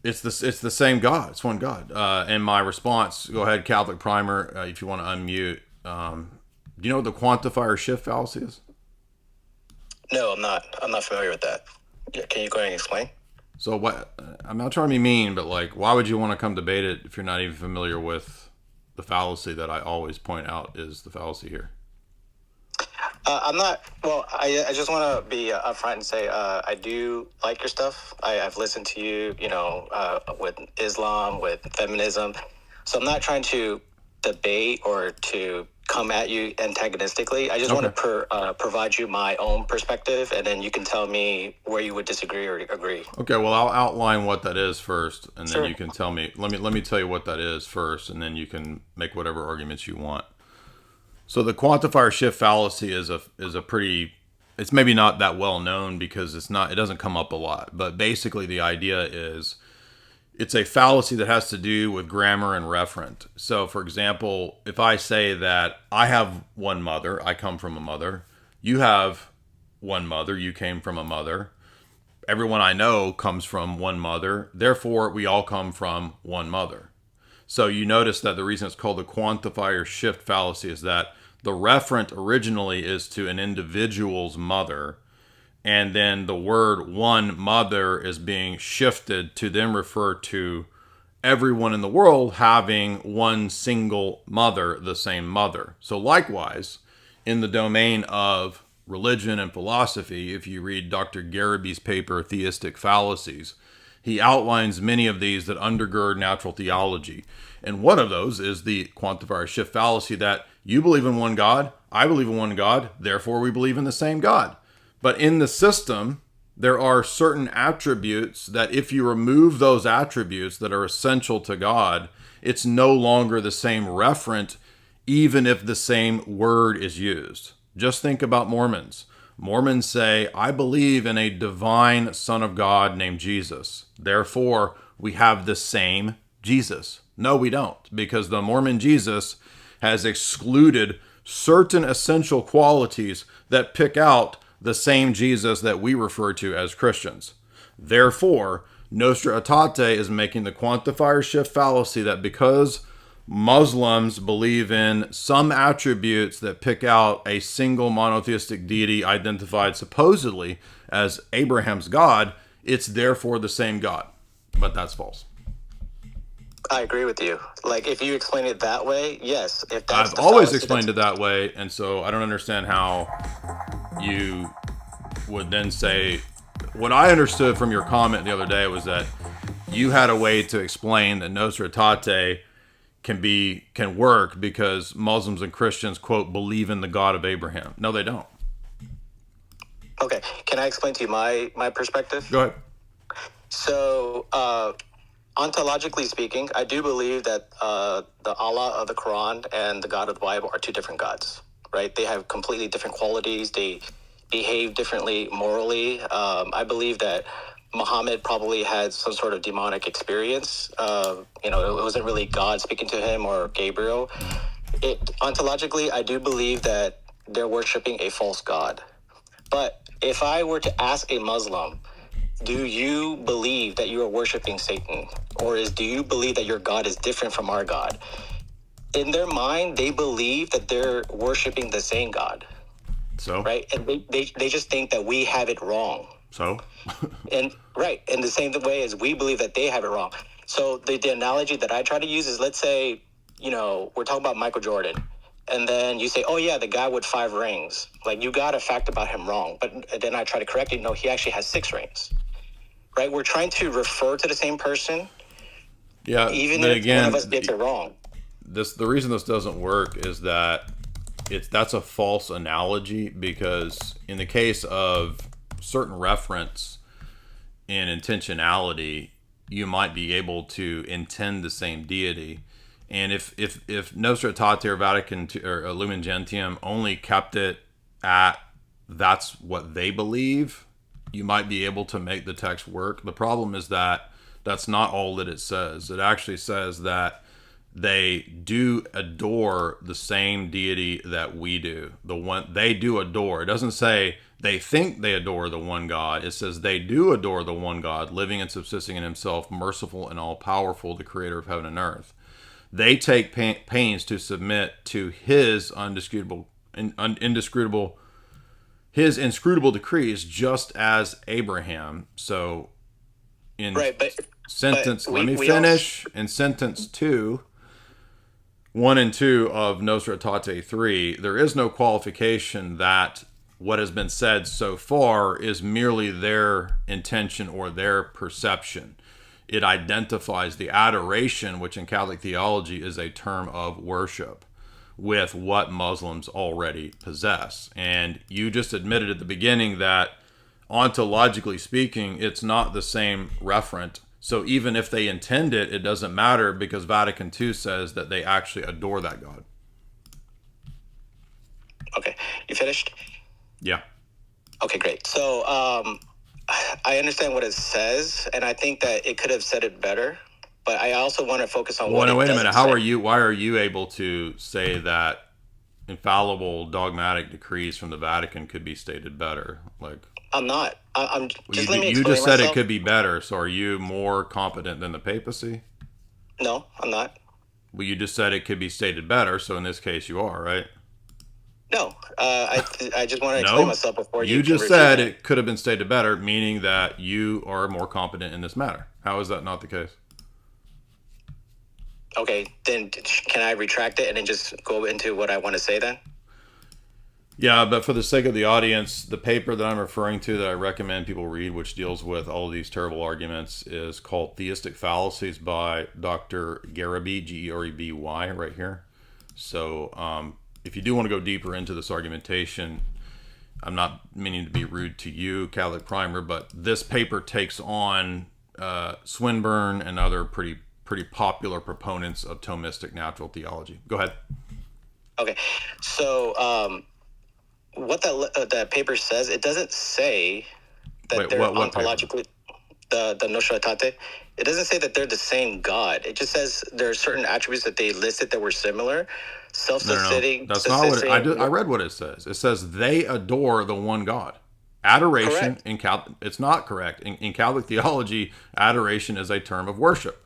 it's the same God. It's one God. And my response, go ahead, Catholic Primer, if you want to unmute. Do you know what the quantifier shift fallacy is? No, I'm not. I'm not familiar with that. Can you go ahead and explain? So what? I'm not trying to be mean, but like, why would you want to come debate it if you're not even familiar with the fallacy that I always point out is the fallacy here? I'm not. Well, I just want to be upfront and say I do like your stuff. I've listened to you, with Islam, with feminism. So I'm not trying to debate or to come at you antagonistically. I just want to provide you my own perspective, and then you can tell me where you would disagree or agree. Okay, well, I'll outline what that is first, and then Sure. you can tell me. Let me tell you what that is first, and then you can make whatever arguments you want. So the quantifier shift fallacy is a pretty. It's maybe not that well known because it doesn't come up a lot. But basically, the idea is it's a fallacy that has to do with grammar and referent. So, for example, if I say that I have one mother, I come from a mother. You have one mother, you came from a mother. everyone I know comes from one mother. Therefore, we all come from one mother. So you notice that the reason it's called the quantifier shift fallacy is that the referent originally is to an individual's mother, and then the word one mother is being shifted to then refer to everyone in the world having one single mother, the same mother. So likewise, in the domain of religion and philosophy, if you read Dr. Garaby's paper, Theistic Fallacies, he outlines many of these that undergird natural theology. And one of those is the quantifier shift fallacy that you believe in one God, I believe in one God, therefore we believe in the same God. But in the system, there are certain attributes that if you remove those attributes that are essential to God, it's no longer the same referent, even if the same word is used. Just think about Mormons. Mormons say, I believe in a divine Son of God named Jesus. Therefore, we have the same Jesus. No, we don't, because the Mormon Jesus has excluded certain essential qualities that pick out the same Jesus that we refer to as Christians. Therefore, Nostra Aetate is making the quantifier shift fallacy that because Muslims believe in some attributes that pick out a single monotheistic deity identified supposedly as Abraham's God, it's therefore the same God. But that's false. I agree with you. Like, if you explain it that way, yes. If that's I've always explained it that way, and so I don't understand how you would then say... What I understood from your comment the other day was that you had a way to explain that Nostra Aetate can work because Muslims and Christians, quote, believe in the God of Abraham. No, they don't. Okay. Can I explain to you my perspective? Go ahead. So, ontologically speaking, I do believe that the Allah of the Quran and the God of the Bible are two different gods, right? They have completely different qualities. They behave differently morally. I believe that Muhammad probably had some sort of demonic experience. It wasn't really God speaking to him or Gabriel. Ontologically, I do believe that they're worshiping a false God. But if I were to ask a Muslim, do you believe that you are worshiping Satan? Or do you believe that your God is different from our God? In their mind, they believe that they're worshiping the same God. So? Right? And they just think that we have it wrong. So? And right. In the same way as we believe that they have it wrong. So the analogy that I try to use is, let's say, we're talking about Michael Jordan. And then you say, oh, yeah, the guy with 5 rings. Like, you got a fact about him wrong. But then I try to correct it. No, he actually has 6 rings. Right? We're trying to refer to the same person. Yeah. Even if one of us gets it wrong. The reason this doesn't work is that that's a false analogy, because in the case of certain reference in intentionality, you might be able to intend the same deity. And if Nostra Aetate or Vatican or Lumen Gentium only kept it at that's what they believe, you might be able to make the text work. The problem is that that's not all that it says. It actually says that they do adore the same deity that we do. The one they do adore. It doesn't say they think they adore the one God. It says they do adore the one God, living and subsisting in himself, merciful and all-powerful, the creator of heaven and earth. They take pains to submit to his his inscrutable decrees, just as Abraham. So in sentence 2, 1 and 2 of Nostra Aetate 3, there is no qualification that what has been said so far is merely their intention or their perception. It identifies the adoration, which in Catholic theology is a term of worship, with what Muslims already possess. And you just admitted at the beginning that ontologically speaking, it's not the same referent. So even if they intend it, it doesn't matter, because Vatican II says that they actually adore that God. Okay. You finished? Yeah. Okay, great. So I understand what it says, and I think that it could have said it better, but I also want to focus on wait a minute. Why are you able to say that infallible dogmatic decrees from the Vatican could be stated better. Like, I'm not. I'm just let me you explain just said myself. it could be better. So are you more competent than the papacy? No, I'm not. Well, you just said it could be stated better. So in this case, you are, right? No, I just want to explain myself before you. You just said it could have been stated better, meaning that you are more competent in this matter. How is that not the case? Okay, then can I retract it and then just go into what I want to say then? Yeah, but for the sake of the audience, the paper that I'm referring to that I recommend people read, which deals with all of these terrible arguments, is called Theistic Fallacies by Dr. Gereby, Gereby, right here. So if you do want to go deeper into this argumentation, I'm not meaning to be rude to you, Catholic Primer, but this paper takes on Swinburne and other pretty popular proponents of Thomistic natural theology. Go ahead. Okay, so what that paper says, it doesn't say that they're ontologically the Nostra Aetate. It doesn't say that they're the same God. It just says there are certain attributes that they listed that were similar. Self-sustaining. No. That's not what I read. What it says. It says they adore the one God. Adoration correct. in Catholic. It's not correct in Catholic theology. Adoration is a term of worship.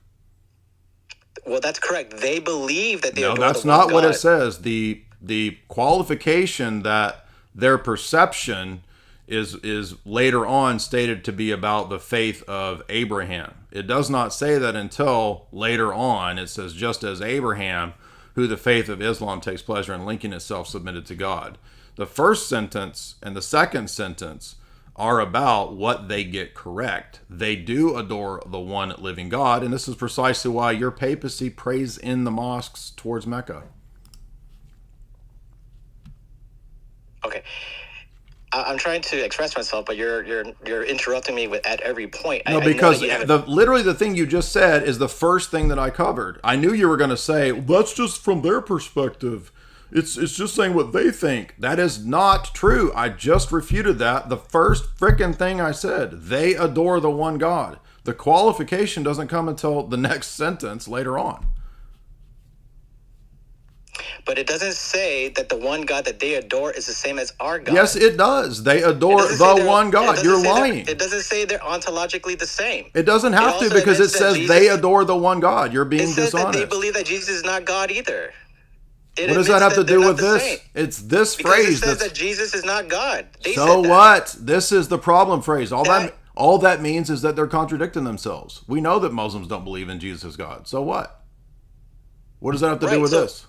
Well, that's correct. They believe that they adore that's the one not what God. it says. The qualification that their perception is later on stated to be about the faith of Abraham. It does not say that until later on. It says, just as Abraham, who the faith of Islam takes pleasure in linking itself, submitted to God. The first sentence and the second sentence are about what they get correct. They do adore the one living God, and this is precisely why your papacy prays in the mosques towards Mecca. Okay, I'm trying to express myself, but you're interrupting me at every point. No, because literally the thing you just said is the first thing that I covered. I knew you were going to say, that's just from their perspective. It's just saying what they think. That is not true. I just refuted that. The first frickin' thing I said, they adore the one God. The qualification doesn't come until the next sentence later on. But it doesn't say that the one God that they adore is the same as our God. Yes, it does. They adore the one God. You're lying. It doesn't say they're ontologically the same. It doesn't have to, because it says they adore the one God. You're being dishonest. It says that they believe that Jesus is not God either. What does that have to do with this? It's this phrase. It says that Jesus is not God. So what? This is the problem phrase. All that means is that they're contradicting themselves. We know that Muslims don't believe in Jesus as God. So what? What does that have to do with this?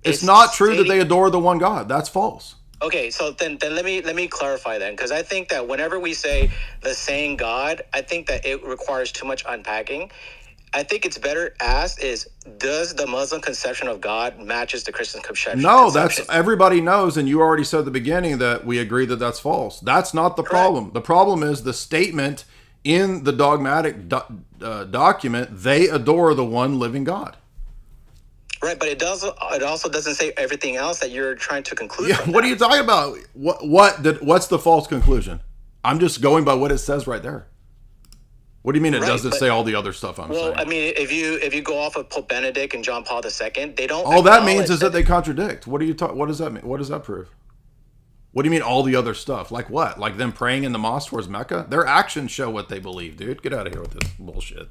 It's not true that they adore the one God. That's false. Okay, so then let me clarify then, because I think that whenever we say the same God, I think that it requires too much unpacking. I think it's better asked is, does the Muslim conception of God matches the Christian conception? No, that's everybody knows, and you already said at the beginning that we agree that that's false. That's not the problem. The problem is the statement in the dogmatic document, they adore the one living God. Right, but it also doesn't say everything else that you're trying to conclude. Yeah, what are you talking about? What's the false conclusion? I'm just going by what it says right there. What do you mean it doesn't say all the other stuff I'm saying? Well, I mean, if you go off of Pope Benedict and John Paul II, they don't. All that means is that they contradict. What does that mean? What does that prove? What do you mean all the other stuff? Like what? Like them praying in the mosque towards Mecca? Their actions show what they believe, dude. Get out of here with this bullshit.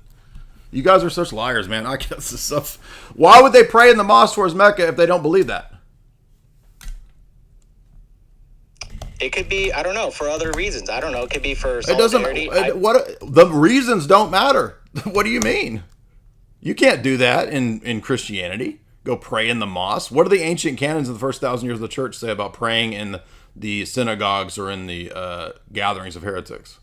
You guys are such liars, man. I guess this stuff. Why would they pray in the mosque towards Mecca if they don't believe that? It could be, I don't know, for other reasons. I don't know. It could be for solidarity. The reasons don't matter. What do you mean? You can't do that in Christianity. Go pray in the mosque. What do the ancient canons of the first 1,000 years of the church say about praying in the synagogues or in the gatherings of heretics?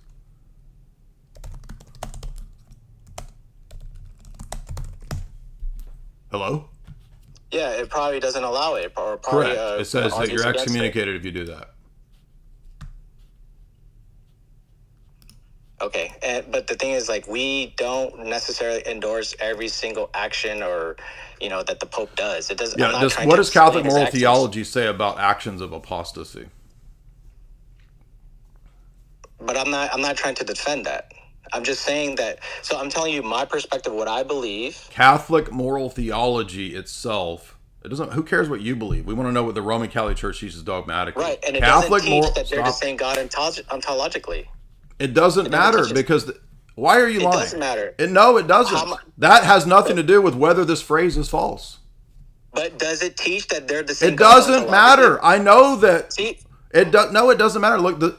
Hello? Yeah, it probably doesn't allow it. Or probably, correct. It says that you're excommunicated if you do that. Okay, but the thing is, like, we don't necessarily endorse every single action or, that the Pope does. It doesn't. Yeah. What does Catholic moral theology say about actions of apostasy? But I'm not trying to defend that. I'm just saying that. So I'm telling you my perspective, what I believe. Catholic moral theology itself It doesn't. Who cares what you believe? We want to know what the Roman Catholic Church teaches dogmatically. Right, and it Catholic doesn't teach that they're the same God ontologically. It doesn't matter because why are you lying? It doesn't matter. No, it doesn't. That has nothing to do with whether this phrase is false. But does it teach that they're the same? It doesn't matter. I know that. See, it does. No, it doesn't matter. Look, do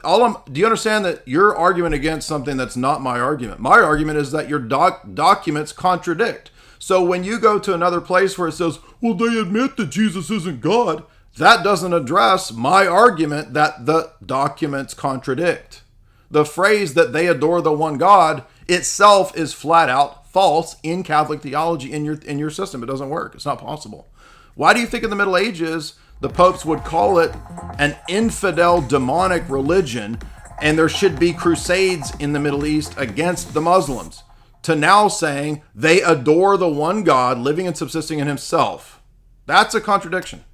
you understand that you're arguing against something that's not my argument? My argument is that your documents contradict. So when you go to another place where it says, well, they admit that Jesus isn't God, that doesn't address my argument that the documents contradict. The phrase that they adore the one God itself is flat out false in Catholic theology in your system. It doesn't work. It's not possible. Why do you think in the Middle Ages the popes would call it an infidel demonic religion and there should be crusades in the Middle East against the Muslims, to now saying they adore the one God living and subsisting in himself? That's a contradiction.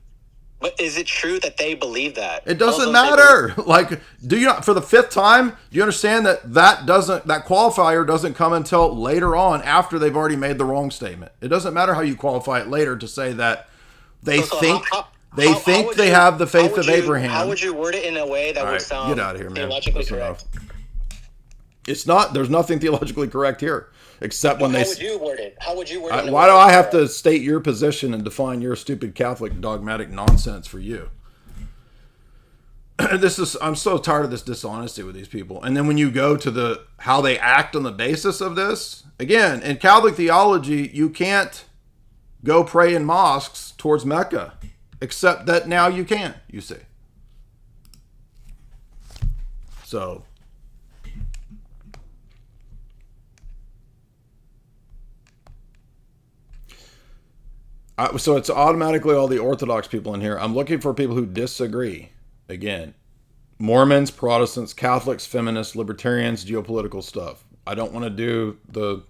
But is it true that they believe that? It doesn't matter. Like, do you not, for the fifth time, do you understand that that qualifier doesn't come until later on after they've already made the wrong statement? It doesn't matter how you qualify it later to say that they think they have the faith of Abraham. How would you word it in a way that would sound get out of here, man. theologically correct? It's not. There's nothing theologically correct here, except when How would you word it? How would you word it? Why do I have to state your position and define your stupid Catholic dogmatic nonsense for you? I'm so tired of this dishonesty with these people. And then when you go to how they act on the basis of this, again, in Catholic theology, you can't go pray in mosques towards Mecca, except that now you can, you see. So it's automatically all the Orthodox people in here. I'm looking for people who disagree. Again, Mormons, Protestants, Catholics, feminists, libertarians, geopolitical stuff. I don't want to do the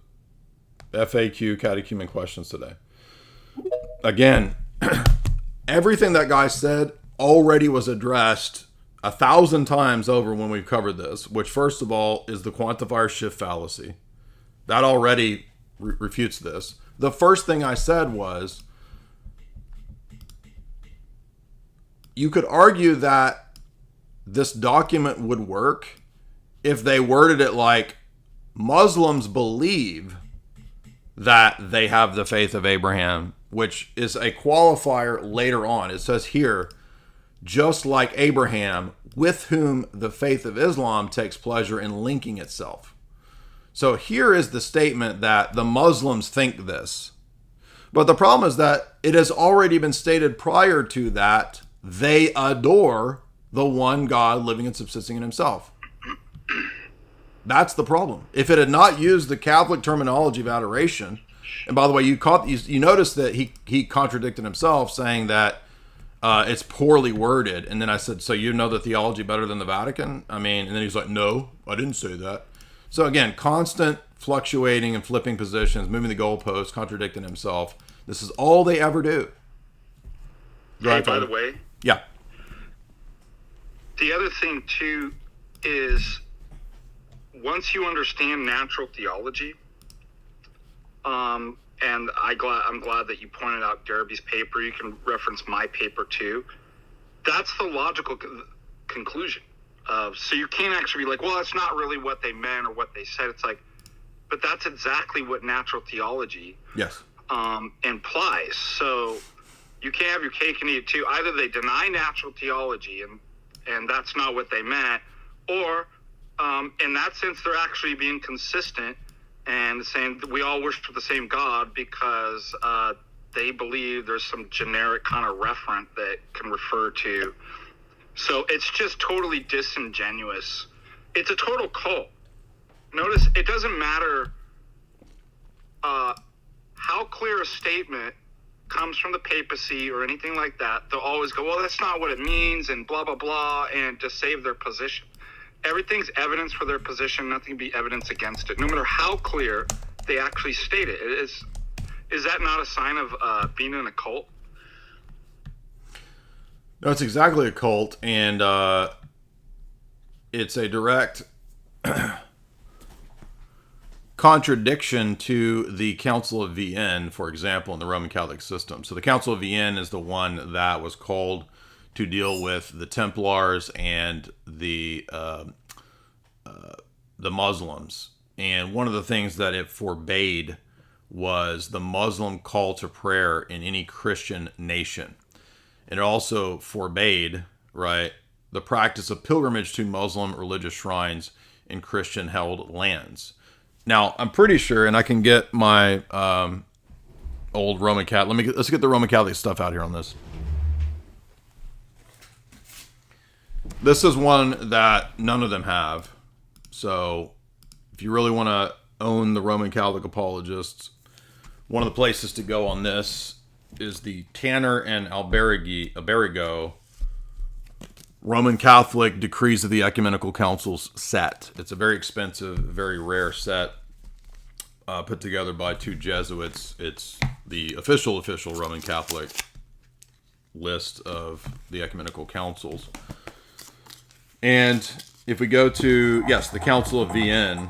FAQ catechumen questions today. Again, everything that guy said already was addressed 1,000 times over when we've covered this, which first of all is the quantifier shift fallacy. That already refutes this. The first thing I said was, you could argue that this document would work if they worded it like Muslims believe that they have the faith of Abraham, which is a qualifier later on. It says here, just like Abraham, with whom the faith of Islam takes pleasure in linking itself. So here is the statement that the Muslims think this. But the problem is that it has already been stated prior to that they adore the one God living and subsisting in himself. That's the problem. If it had not used the Catholic terminology of adoration, and by the way, you notice that he contradicted himself, saying that it's poorly worded. And then I said, so you know the theology better than the Vatican? I mean, and then he's like, no, I didn't say that. So again, constant fluctuating and flipping positions, moving the goalposts, contradicting himself. This is all they ever do. Hey, by the way. Yeah. The other thing, too, is once you understand natural theology, and I'm glad that you pointed out Derby's paper. You can reference my paper, too. That's the logical conclusion. So you can't actually be like, well, that's not really what they meant or what they said. It's like, but that's exactly what natural theology implies. So you can't have your cake and eat it too. Either they deny natural theology and that's not what they meant, or in that sense they're actually being consistent and saying that we all worship the same God because they believe there's some generic kind of referent that can refer to. So it's just totally disingenuous. It's a total cult. Notice it doesn't matter how clear a statement comes from the papacy or anything like that. They'll always go, well, that's not what it means, and blah, blah, blah, and to save their position. Everything's evidence for their position, nothing can be evidence against it, no matter how clear they actually state it. Is that not a sign of being in a cult? No, it's exactly a cult, and it's a direct contradiction to the Council of Vienne, for example, in the Roman Catholic system. So the Council of Vienne is the one that was called to deal with the Templars and the Muslims. And one of the things that it forbade was the Muslim call to prayer in any Christian nation. And it also forbade, right, the practice of pilgrimage to Muslim religious shrines in Christian-held lands. Now, I'm pretty sure, and I can get my old Roman Catholic. Let's get the Roman Catholic stuff out here on this. This is one that none of them have. So, if you really want to own the Roman Catholic apologists, one of the places to go on this is the Tanner and Alberigo Roman Catholic Decrees of the Ecumenical Councils set. It's a very expensive, very rare set put together by two Jesuits. It's the official Roman Catholic list of the Ecumenical Councils. And if we go to, yes, the Council of Vienne.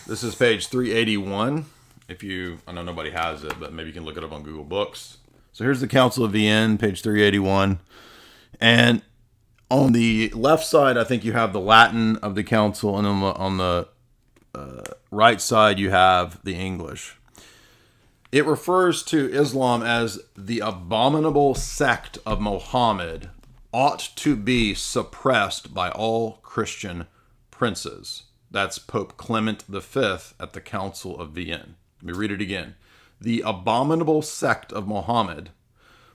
This is page 381. I know nobody has it, but maybe you can look it up on Google Books. So here's the Council of Vienne, page 381. And on the left side, I think you have the Latin of the council, and on the right side, you have the English. It refers to Islam as the abominable sect of Mohammed ought to be suppressed by all Christian princes. That's Pope Clement V at the Council of Vienne. Let me read it again. The abominable sect of Mohammed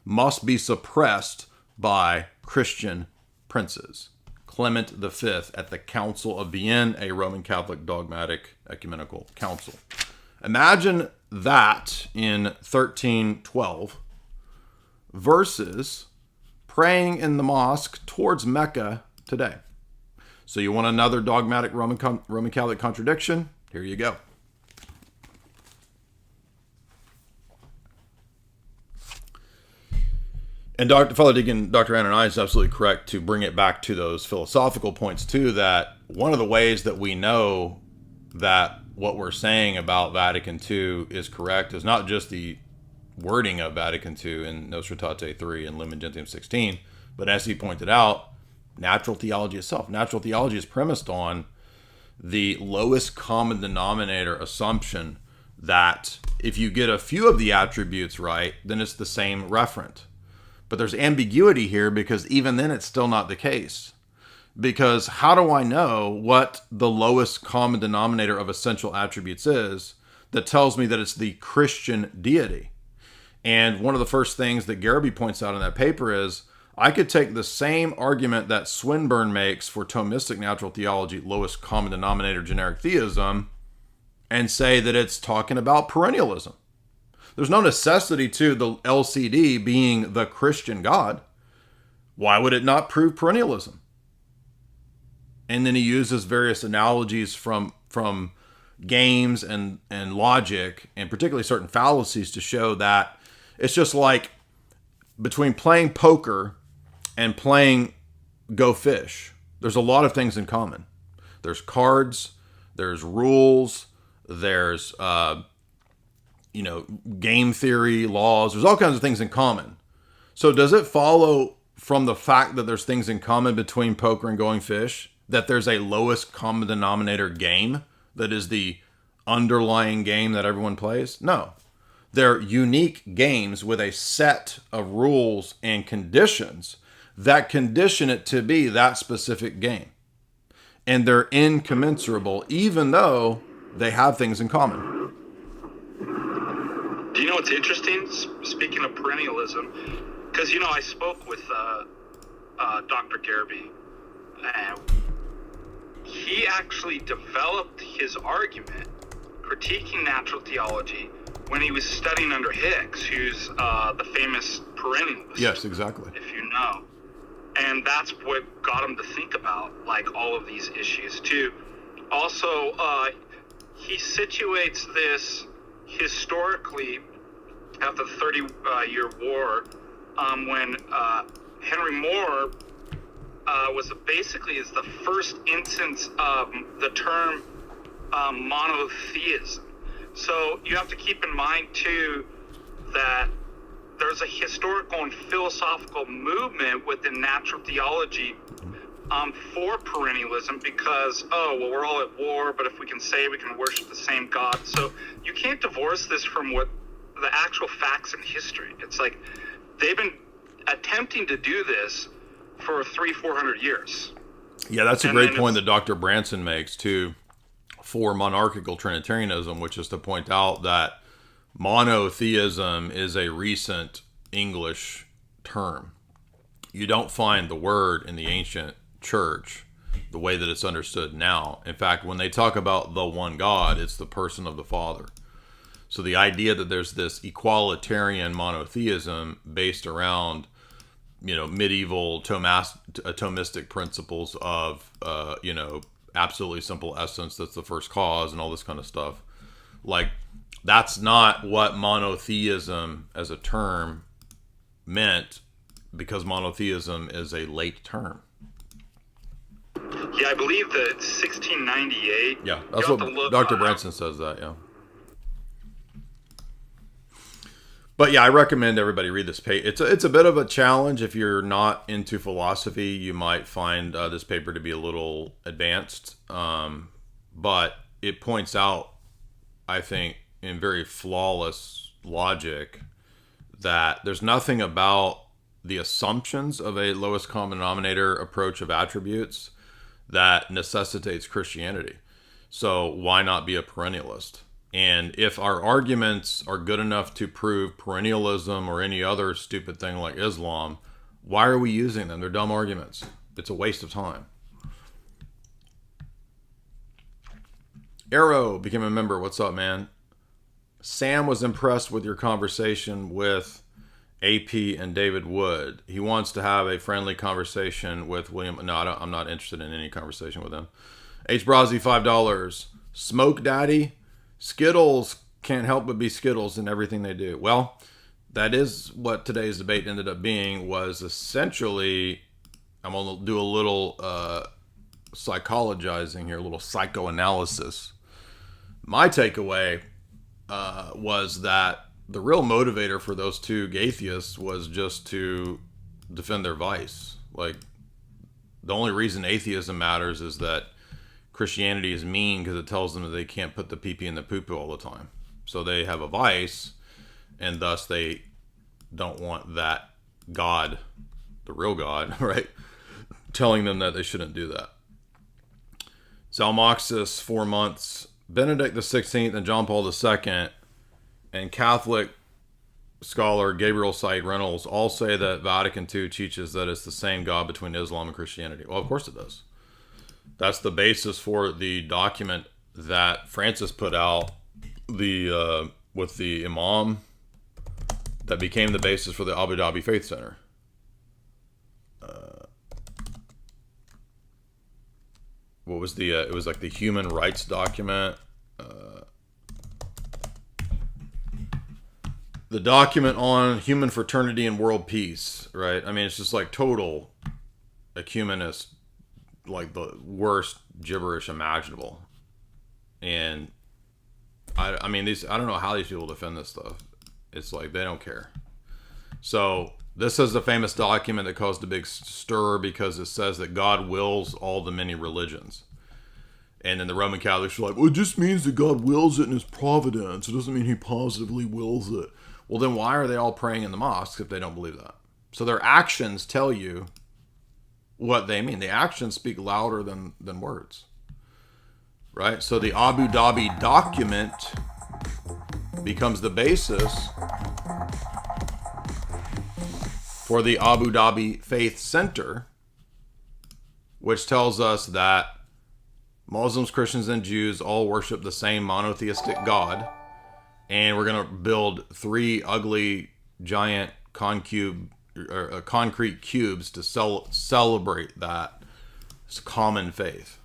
must be suppressed by Christian princes. Clement V at the Council of Vienne, a Roman Catholic dogmatic ecumenical council. Imagine that in 1312 versus praying in the mosque towards Mecca today. So you want another dogmatic Roman Catholic contradiction? Here you go. And Father Deacon Dr. Ananias is absolutely correct to bring it back to those philosophical points too, that one of the ways that we know that what we're saying about Vatican II is correct is not just the wording of Vatican II in Nostra Aetate 3 and Lumen Gentium 16, but as he pointed out, natural theology itself. Natural theology is premised on the lowest common denominator assumption that if you get a few of the attributes right, then it's the same referent. But there's ambiguity here because even then it's still not the case. Because how do I know what the lowest common denominator of essential attributes is that tells me that it's the Christian deity? And one of the first things that Garrity points out in that paper is I could take the same argument that Swinburne makes for Thomistic natural theology, lowest common denominator generic theism, and say that it's talking about perennialism. There's no necessity to the LCD being the Christian God. Why would it not prove perennialism? And then he uses various analogies from games and logic, and particularly certain fallacies, to show that it's just like between playing poker and playing Go Fish. There's a lot of things in common. There's cards, there's rules, there's game theory, laws. There's all kinds of things in common. So does it follow from the fact that there's things in common between poker and going fish that there's a lowest common denominator game that is the underlying game that everyone plays? No. They're unique games with a set of rules and conditions that condition it to be that specific game. And they're incommensurable, even though they have things in common. Do you know what's interesting? Speaking of perennialism, because, I spoke with Dr. Garrity, and he actually developed his argument critiquing natural theology when he was studying under Hicks, who's the famous perennialist. Yes, exactly. If you know. And that's what got him to think about, all of these issues, too. Also, he situates this historically after the 30-year war, when Henry Moore was basically is the first instance of the term monotheism. So you have to keep in mind too that there's a historical and philosophical movement within natural theology for perennialism because, we're all at war, but if we can say we can worship the same God. So you can't divorce this from what the actual facts in history. It's like they've been attempting to do this for 300-400 years. Yeah, that's a great point that Dr. Branson makes too for monarchical Trinitarianism, which is to point out that monotheism is a recent English term. You don't find the word in the ancient church the way that it's understood now. In fact, when they talk about the one God, it's the person of the Father. So the idea that there's this equalitarian monotheism based around, medieval Thomistic principles of, absolutely simple essence, that's the first cause and all this kind of stuff. Like, that's not what monotheism as a term meant, because monotheism is a late term. Yeah, I believe that 1698. Yeah, that's what Dr. Branson says that, yeah. But yeah, I recommend everybody read this paper. It's a bit of a challenge. If you're not into philosophy, you might find this paper to be a little advanced. But it points out, I think, in very flawless logic, that there's nothing about the assumptions of a lowest common denominator approach of attributes that necessitates Christianity. So why not be a perennialist? And if our arguments are good enough to prove perennialism or any other stupid thing like Islam, why are we using them? They're dumb arguments. It's a waste of time. Arrow became a member. What's up, man? Sam was impressed with your conversation with AP and David Wood. He wants to have a friendly conversation with William. No, I'm not interested in any conversation with him. H. Brazzi, $5. Smoke Daddy. Skittles can't help but be Skittles in everything they do. Well, that is what today's debate ended up being, was essentially, I'm going to do a little psychologizing here, a little psychoanalysis. My takeaway was that the real motivator for those two atheists was just to defend their vice. Like, the only reason atheism matters is that Christianity is mean because it tells them that they can't put the pee-pee in the poo-poo all the time. So they have a vice, and thus they don't want that God, the real God, right, telling them that they shouldn't do that. Zalmoxis, 4 months. Benedict XVI and John Paul II and Catholic scholar Gabriel Said Reynolds all say that Vatican II teaches that it's the same God between Islam and Christianity. Well, of course it does. That's the basis for the document that Francis put out with the Imam that became the basis for the Abu Dhabi Faith Center. What was it was like the human rights document. The document on human fraternity and world peace, right? I mean, it's just like total ecumenist, like the worst gibberish imaginable. And I mean, I don't know how these people defend this stuff. It's like they don't care. So this is the famous document that caused a big stir because it says that God wills all the many religions. And then the Roman Catholics are like, well, it just means that God wills it in his providence. It doesn't mean he positively wills it. Well, then why are they all praying in the mosques if they don't believe that? So their actions tell you what they mean. The actions speak louder than words. Right? So the Abu Dhabi document becomes the basis for the Abu Dhabi Faith Center, which tells us that Muslims, Christians, and Jews all worship the same monotheistic God, and we're going to build 3 ugly, giant concrete cubes to celebrate that common faith.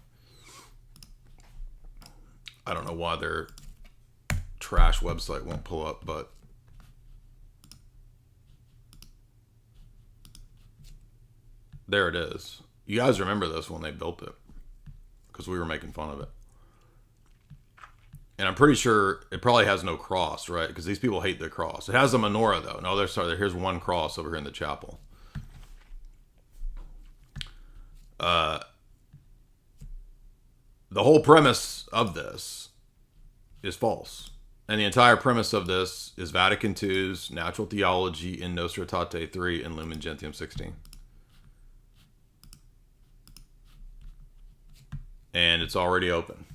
I don't know why their trash website won't pull up, but there it is. You guys remember this when they built it, because we were making fun of it. And I'm pretty sure it probably has no cross, right? Because these people hate the cross. It has a menorah, though. No, here's one cross over here in the chapel. The whole premise of this is false. And the entire premise of this is Vatican II's Natural Theology in Nostra Aetate 3 and Lumen Gentium 16. And it's already open.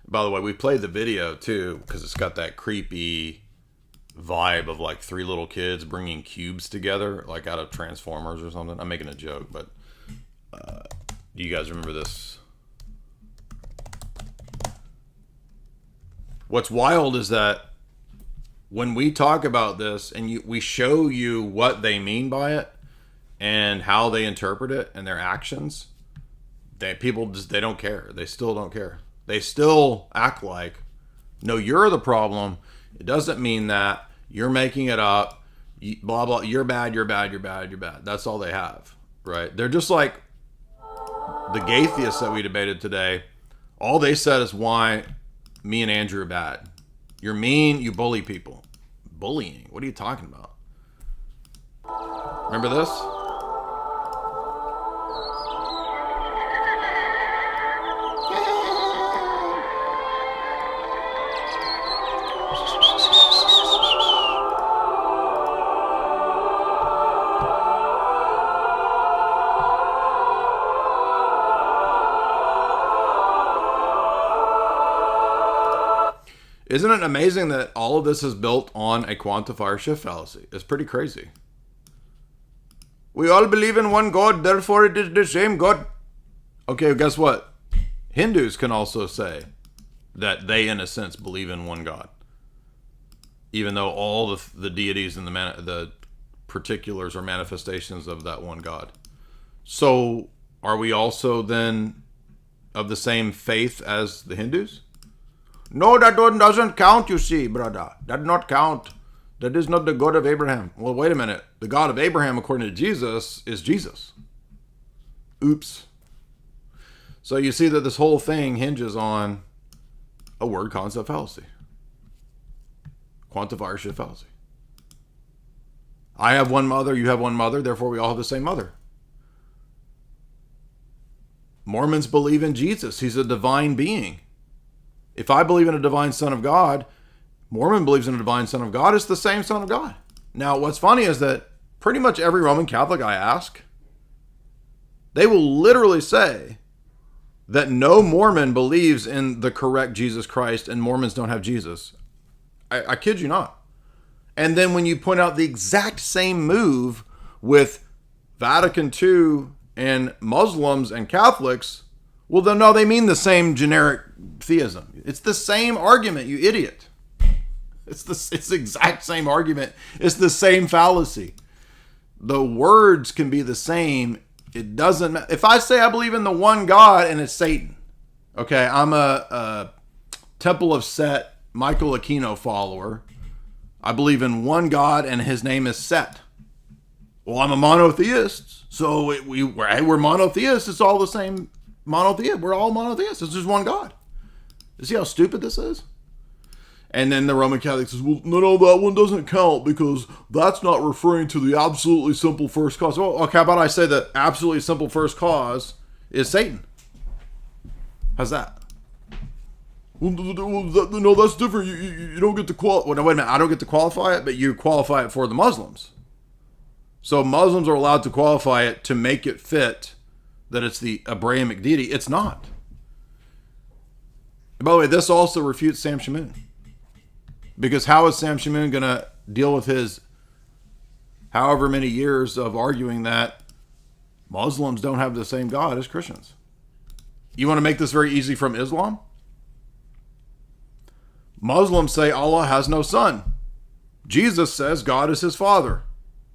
By the way, we played the video too because it's got that creepy vibe of like three little kids bringing cubes together, like out of Transformers or something. I'm making a joke, but do you guys remember this? What's wild is that when we talk about this and we show you what they mean by it and how they interpret it and their actions, people just, they don't care. They still don't care. They still act like, no, you're the problem. It doesn't mean that. You're making it up. Blah, blah. You're bad, you're bad, you're bad, you're bad. That's all they have, right? They're just like the Atheists that we debated today. All they said is why me and Andrew are bad. You're mean, you bully people. Bullying? What are you talking about? Remember this? Isn't it amazing that all of this is built on a quantifier shift fallacy? It's pretty crazy. We all believe in one God, therefore it is the same God. Okay, guess what? Hindus can also say that they, in a sense, believe in one God. Even though all the deities and the particulars are manifestations of that one God. So, are we also then of the same faith as the Hindus? No, that one doesn't count, you see, brother. That does not count. That is not the God of Abraham. Well, wait a minute. The God of Abraham, according to Jesus, is Jesus. Oops. So you see that this whole thing hinges on a word concept fallacy. Quantifier shift fallacy. I have one mother, you have one mother, therefore we all have the same mother. Mormons believe in Jesus. He's a divine being. If I believe in a divine Son of God, Mormon believes in a divine Son of God, it's the same Son of God. Now, what's funny is that pretty much every Roman Catholic I ask, they will literally say that no Mormon believes in the correct Jesus Christ and Mormons don't have Jesus. I kid you not. And then when you point out the exact same move with Vatican II and Muslims and Catholics, well, then no, they mean the same generic theism. It's the same argument, you idiot. It's the exact same argument. It's the same fallacy. The words can be the same. It doesn't matter. If I say I believe in the one God and it's Satan, okay, I'm a Temple of Set, Michael Aquino follower. I believe in one God and his name is Set. Well, I'm a monotheist, so we're monotheists. It's all the same monotheist. We're all monotheists. It's just one God. You see how stupid this is? And then the Roman Catholic says, well, no, that one doesn't count because that's not referring to the absolutely simple first cause. Well, okay, how about I say the absolutely simple first cause is Satan? How's that? Well, no, that's different. You don't get to qualify. Well, no, wait a minute. I don't get to qualify it, but you qualify it for the Muslims. So Muslims are allowed to qualify it to make it fit that it's the Abrahamic deity. It's not. And by the way, this also refutes Sam Shamoun. Because how is Sam Shamoun going to deal with his however many years of arguing that Muslims don't have the same God as Christians? You want to make this very easy from Islam? Muslims say Allah has no son. Jesus says God is his father.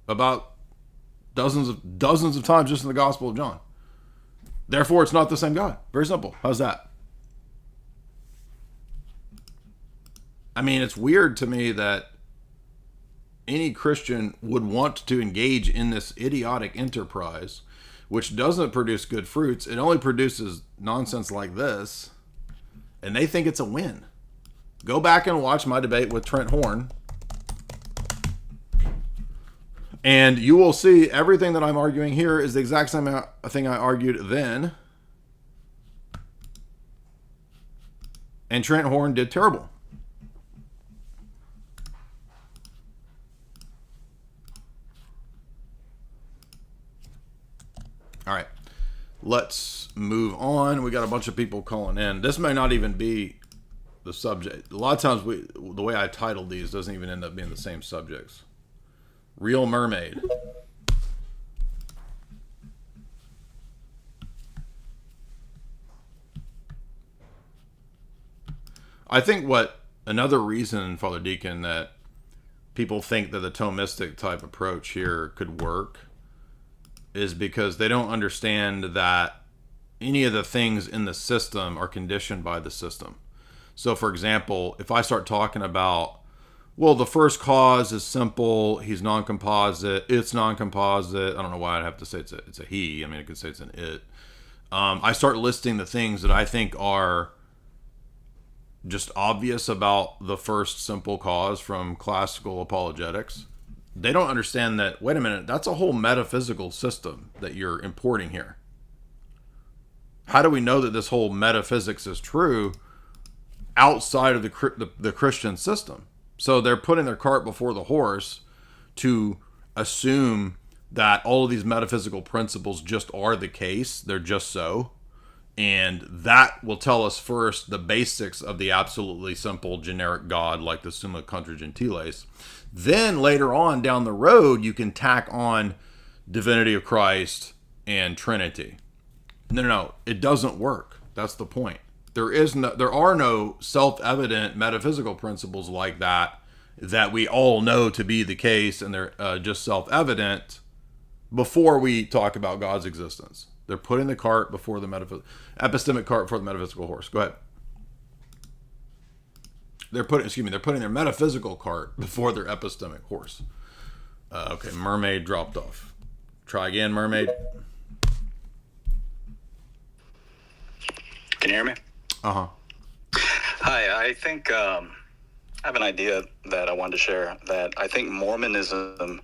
About dozens of times just in the Gospel of John. Therefore, it's not the same God. Very simple. How's that? I mean, it's weird to me that any Christian would want to engage in this idiotic enterprise which doesn't produce good fruits. It only produces nonsense like this, and they think it's a win. Go back and watch my debate with Trent Horn, and you will see everything that I'm arguing here is the exact same thing I argued then. And Trent Horn did terrible. All right, let's move on. We got a bunch of people calling in. This may not even be the subject. A lot of times the way I titled these doesn't even end up being the same subjects. Real Mermaid. I think another reason, Father Deacon, that people think that the Thomistic type approach here could work is because they don't understand that any of the things in the system are conditioned by the system. So, for example, if I start talking about, well, the first cause is simple, he's non-composite, it's non-composite, I don't know why I'd have to say it's a he, I mean, I could say it's an it. I start listing the things that I think are just obvious about the first simple cause from classical apologetics. They don't understand that, wait a minute, that's a whole metaphysical system that you're importing here. How do we know that this whole metaphysics is true outside of the Christian system? So they're putting their cart before the horse to assume that all of these metaphysical principles just are the case. They're just so. And that will tell us first the basics of the absolutely simple generic God, like the Summa Contra Gentiles. Then later on down the road, you can tack on divinity of Christ and Trinity. No, it doesn't work. That's the point. There are no self-evident metaphysical principles like that we all know to be the case, and they're just self-evident before we talk about God's existence. They're putting the cart before the epistemic cart before the metaphysical horse. Go ahead. They're putting their metaphysical cart before their epistemic horse. Okay, Mermaid dropped off. Try again, Mermaid. Can you hear me? Uh-huh. Hi, I think I have an idea that I wanted to share, that I think Mormonism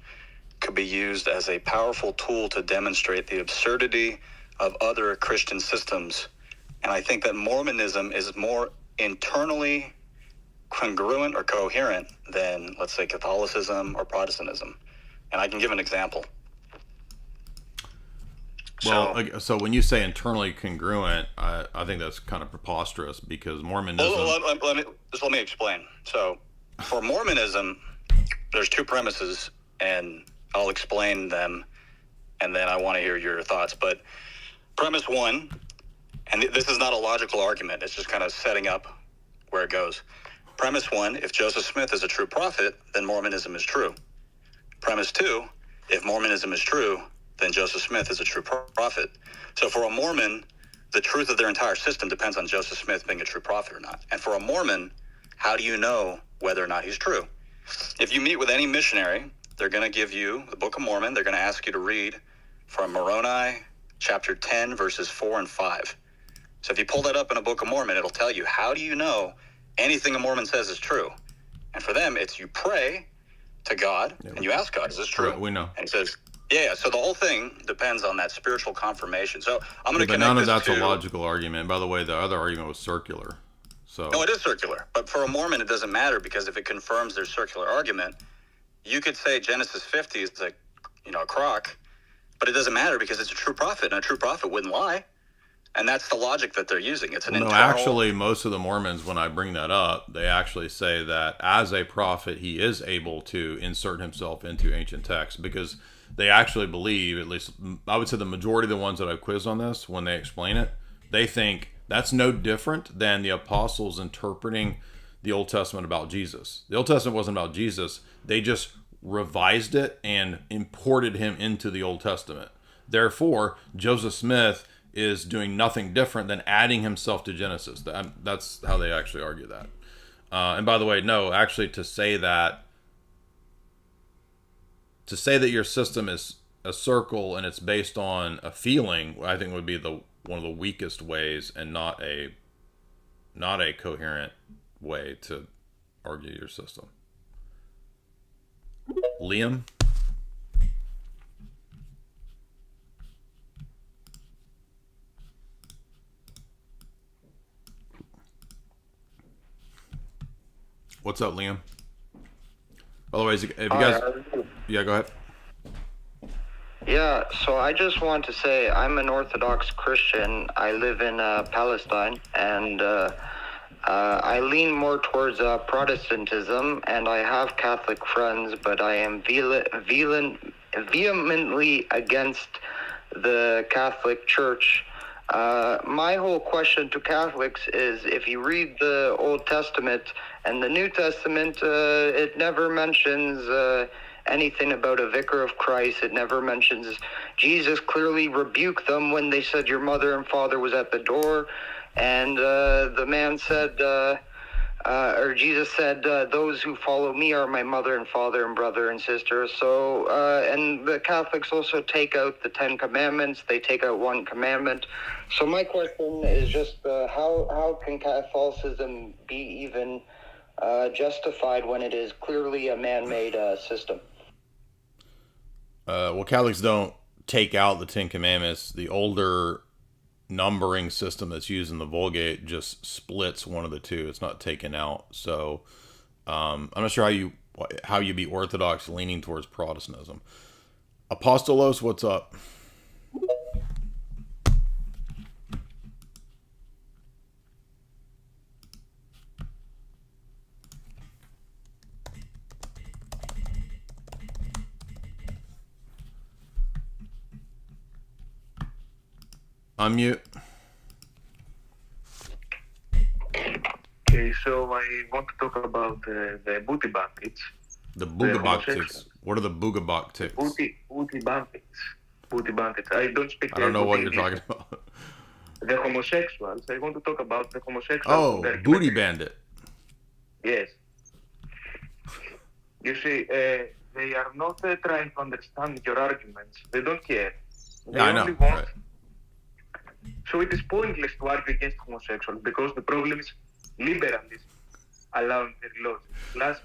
could be used as a powerful tool to demonstrate the absurdity of other Christian systems. And I think that Mormonism is more internally congruent or coherent than, let's say, Catholicism or Protestantism. And I can give an example. Well, so when you say internally congruent, I think that's kind of preposterous, because Mormonism... Let me explain. So for Mormonism, there's two premises, and I'll explain them, and then I want to hear your thoughts. But premise one, and this is not a logical argument, it's just kind of setting up where it goes. Premise one, if Joseph Smith is a true prophet, then Mormonism is true. Premise two, if Mormonism is true, then Joseph Smith is a true prophet. So for a Mormon, the truth of their entire system depends on Joseph Smith being a true prophet or not. And for a Mormon, how do you know whether or not he's true? If you meet with any missionary, they're going to give you the Book of Mormon. They're going to ask you to read from Moroni chapter 10, verses 4 and 5. So if you pull that up in a Book of Mormon, it'll tell you, how do you know anything a Mormon says is true? And for them, it's you pray to God, and you ask God, is this true? We know. And he says, yeah, so the whole thing depends on that spiritual confirmation. So I'm going to connect none of that's a logical argument. By the way, the other argument was circular. So no, it is circular. But for a Mormon, it doesn't matter, because if it confirms their circular argument, you could say Genesis 50 is a crock, but it doesn't matter because it's a true prophet, and a true prophet wouldn't lie. And that's the logic that they're using. It's an internal... No, actually, most of the Mormons, when I bring that up, they actually say that as a prophet, he is able to insert himself into ancient texts, because they actually believe, at least I would say the majority of the ones that I've quizzed on this, when they explain it, they think that's no different than the apostles interpreting the Old Testament about Jesus. The Old Testament wasn't about Jesus. They just revised it and imported him into the Old Testament. Therefore, Joseph Smith is doing nothing different than adding himself to Genesis. That's how they actually argue that. And by the way, no, actually to say that your system is a circle and it's based on a feeling, I think would be one of the weakest ways, and not a coherent way to argue your system. Liam? What's up, Liam? Otherwise, if you guys... Yeah, go ahead. Yeah, so I just want to say I'm an Orthodox Christian. I live in Palestine, and I lean more towards Protestantism, and I have Catholic friends, but I am vehemently against the Catholic Church. My whole question to Catholics is, if you read the Old Testament and the New Testament, it never mentions anything about a vicar of Christ. It never mentions Jesus clearly rebuked them when they said your mother and father was at the door, and the man said, or Jesus said, those who follow me are my mother and father and brother and sister. So, and the Catholics also take out the 10 Commandments. They take out one commandment. So my question is just, how can Catholicism be even justified when it is clearly a man-made system? Well, Catholics don't take out the 10 Commandments. The older numbering system that's used in the Vulgate just splits one of the two. It's not taken out. So I'm not sure how you be Orthodox leaning towards Protestantism. Apostolos, what's up? Unmute. Okay, so I want to talk about the booty bandits. The boogabocks. What are the boogabocks? Booty bandits. Booty bandits. I don't speak. I don't know what you're talking about. The homosexuals. I want to talk about the homosexuals. Oh, booty bandit. Yes. You see, they are not trying to understand your arguments. They don't care. They I know. only want. Right. So it is pointless to argue against homosexuals because the problem is liberalism allowing their laws.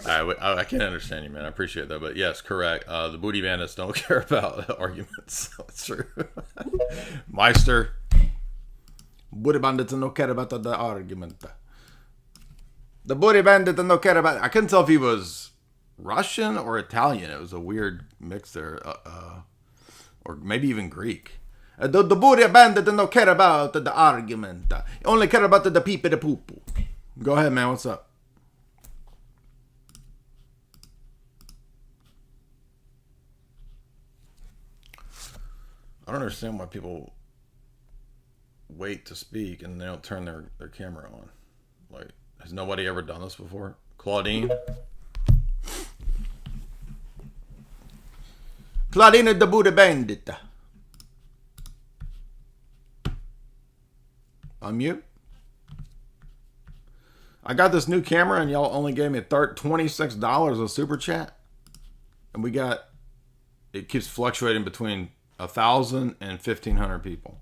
I can't understand you, man. I appreciate that, but yes, correct. The booty bandits don't care about arguments. That's true. Meister, booty bandits don't care about the argument. The booty bandit don't care about. I couldn't tell if he was Russian or Italian. It was a weird mix there, or maybe even Greek. The booty bandit don't care about the argument. Only care about the peep the poo poo. Go ahead, man. What's up? I don't understand why people wait to speak and they don't turn their camera on. Like, has nobody ever done this before? Claudine? Claudine the booty bandit. Unmute. I got this new camera and y'all only gave me $26 of super chat. And it keeps fluctuating between 1,000 and 1,500 people.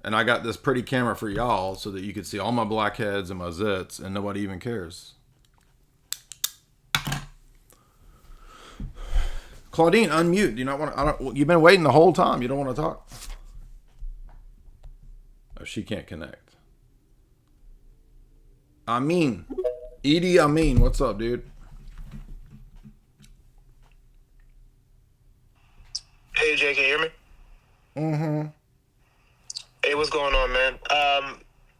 And I got this pretty camera for y'all so that you could see all my blackheads and my zits and nobody even cares. Claudine, unmute. Do you not want to? You've been waiting the whole time. You don't want to talk? Oh, she can't connect. Amin. Edie Amin. What's up, dude? Hey, Jay, can you hear me? Mm-hmm. Hey, what's going on, man?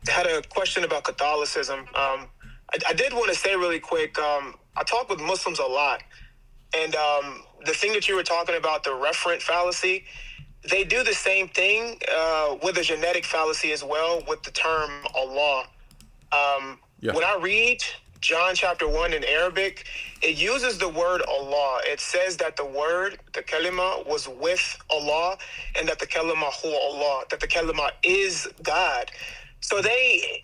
Had a question about Catholicism. I did want to say really quick, I talk with Muslims a lot. And the thing that you were talking about, the referent fallacy, they do the same thing with a genetic fallacy as well with the term Allah. When I read John chapter 1 in Arabic, it uses the word Allah. It says that the word, the kalima, was with Allah, and that the kalima huwa Allah, that the kalima is God. So they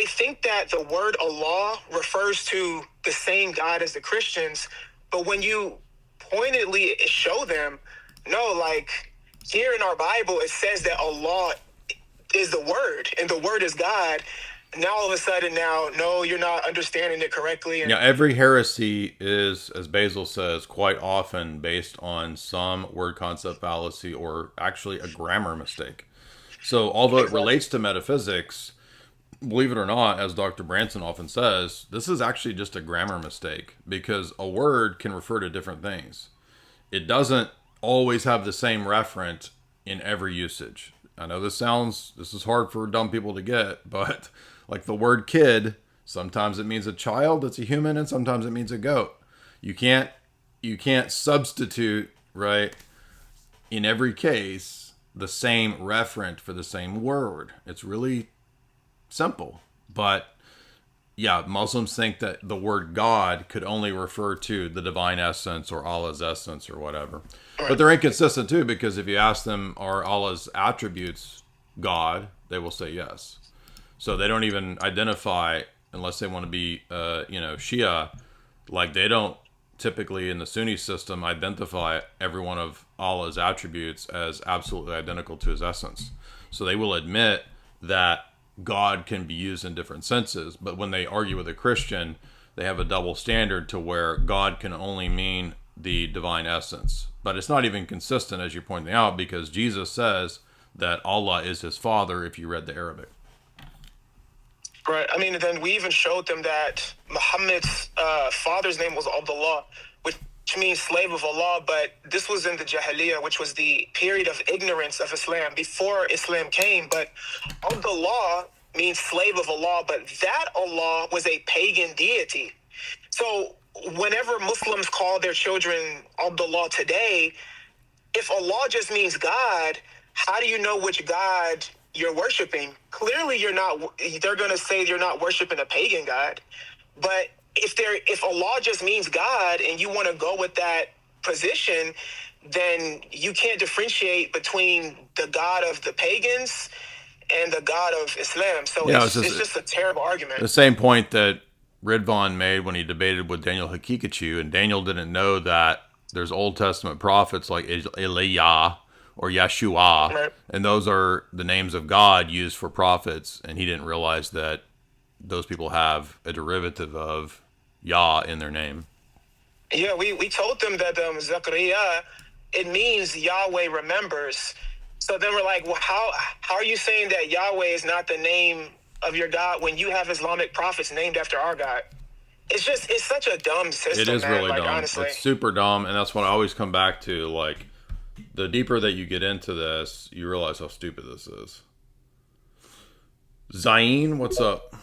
think that the word Allah refers to the same God as the Christians, but when you pointedly show them, no, like here in our Bible, it says that Allah is the Word and the Word is God. Now all of a sudden, no, you're not understanding it correctly. And every heresy is, as Basil says, quite often based on some word concept fallacy or actually a grammar mistake. So although it relates to metaphysics, believe it or not, as Dr. Branson often says, this is actually just a grammar mistake, because a word can refer to different things. It doesn't always have the same referent in every usage. I know this is hard for dumb people to get, but like the word kid, sometimes it means a child that's a human, and sometimes it means a goat. You can't substitute, right, in every case, the same referent for the same word. It's really simple. But yeah, Muslims think that the word God could only refer to the divine essence or Allah's essence or whatever. But they're inconsistent too, because if you ask them, are Allah's attributes God, they will say yes. So they don't even identify, unless they want to be, Shia, like they don't typically in the Sunni system identify every one of Allah's attributes as absolutely identical to his essence. So they will admit that God can be used in different senses, but when they argue with a Christian, they have a double standard to where God can only mean the divine essence. But it's not even consistent, as you're pointing out, because Jesus says that Allah is his father if you read the Arabic. Right. I mean, then we even showed them that Muhammad's father's name was Abdullah, which means slave of Allah. But this was in the Jahiliyyah, which was the period of ignorance of Islam before Islam came. But Abdullah means slave of Allah, but that Allah was a pagan deity. So whenever Muslims call their children Abdullah today, if Allah just means God, how do you know which God you're worshiping? Clearly you're not. They're going to say you're not worshiping a pagan God. But if Allah just means God and you want to go with that position, then you can't differentiate between the God of the pagans and the God of Islam. So it's just a terrible argument. The same point that Ridvan made when he debated with Daniel Hakikachu, and Daniel didn't know that there's Old Testament prophets like Elijah or Yeshua, right, and those are the names of God used for prophets, and he didn't realize that those people have a derivative of Yah in their name. Yeah, we told them that Zechariah, it means Yahweh remembers. So then we're like, well, how are you saying that Yahweh is not the name of your God when you have Islamic prophets named after our God? It's such a dumb system. It is really dumb. Honestly. It's super dumb, and that's what I always come back to. Like, the deeper that you get into this, you realize how stupid this is. Zayn, what's up?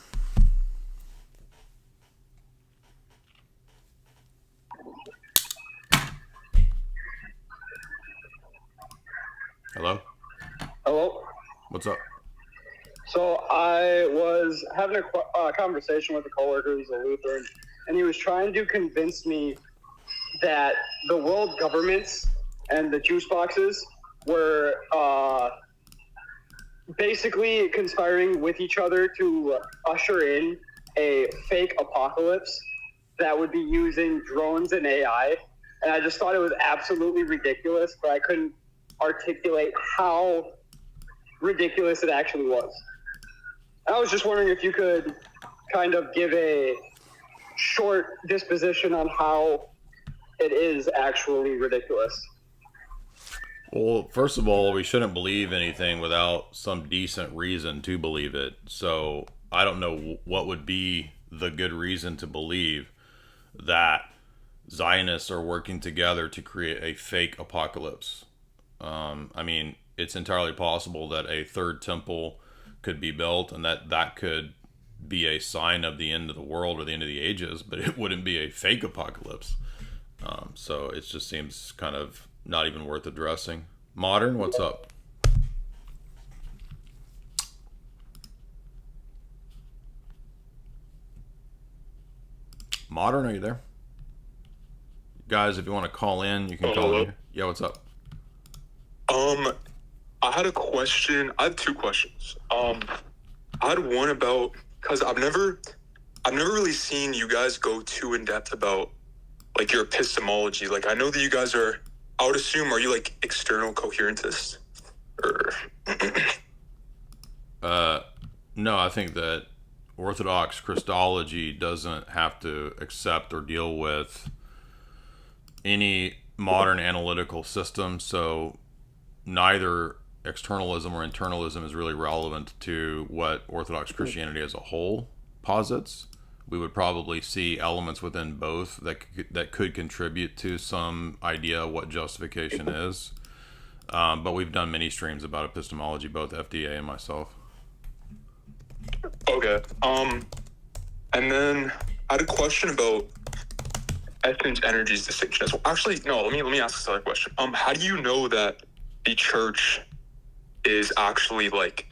Hello? Hello? What's up? So I was having a conversation with a coworker who's a Lutheran, and he was trying to convince me that the world governments and the juice boxes were basically conspiring with each other to usher in a fake apocalypse that would be using drones and AI. And I just thought it was absolutely ridiculous, but I couldn't articulate how ridiculous it actually was. I was just wondering if you could kind of give a short disposition on how it is actually ridiculous. Well, first of all, we shouldn't believe anything without some decent reason to believe it. So I don't know what would be the good reason to believe that Zionists are working together to create a fake apocalypse. I mean, it's entirely possible that a third temple could be built and that could be a sign of the end of the world or the end of the ages, but it wouldn't be a fake apocalypse. So it just seems kind of not even worth addressing. Modern, what's up? Modern, are you there? Guys, if you want to call in, you can call in. Yeah, what's up? I had a question. I have two questions. I had one about, because I've never really seen you guys go too in depth about like your epistemology. Like, I know that you guys are I would assume, are you like external coherentist? Or no, I think that Orthodox Christology doesn't have to accept or deal with any modern analytical system, so neither externalism or internalism is really relevant to what Orthodox Christianity as a whole posits. We would probably see elements within both that could contribute to some idea of what justification is. But we've done many streams about epistemology, both FDA and myself. Okay. And then I had a question about essence energies distinction. So actually, no. Let me ask this other question. How do you know that the church is actually like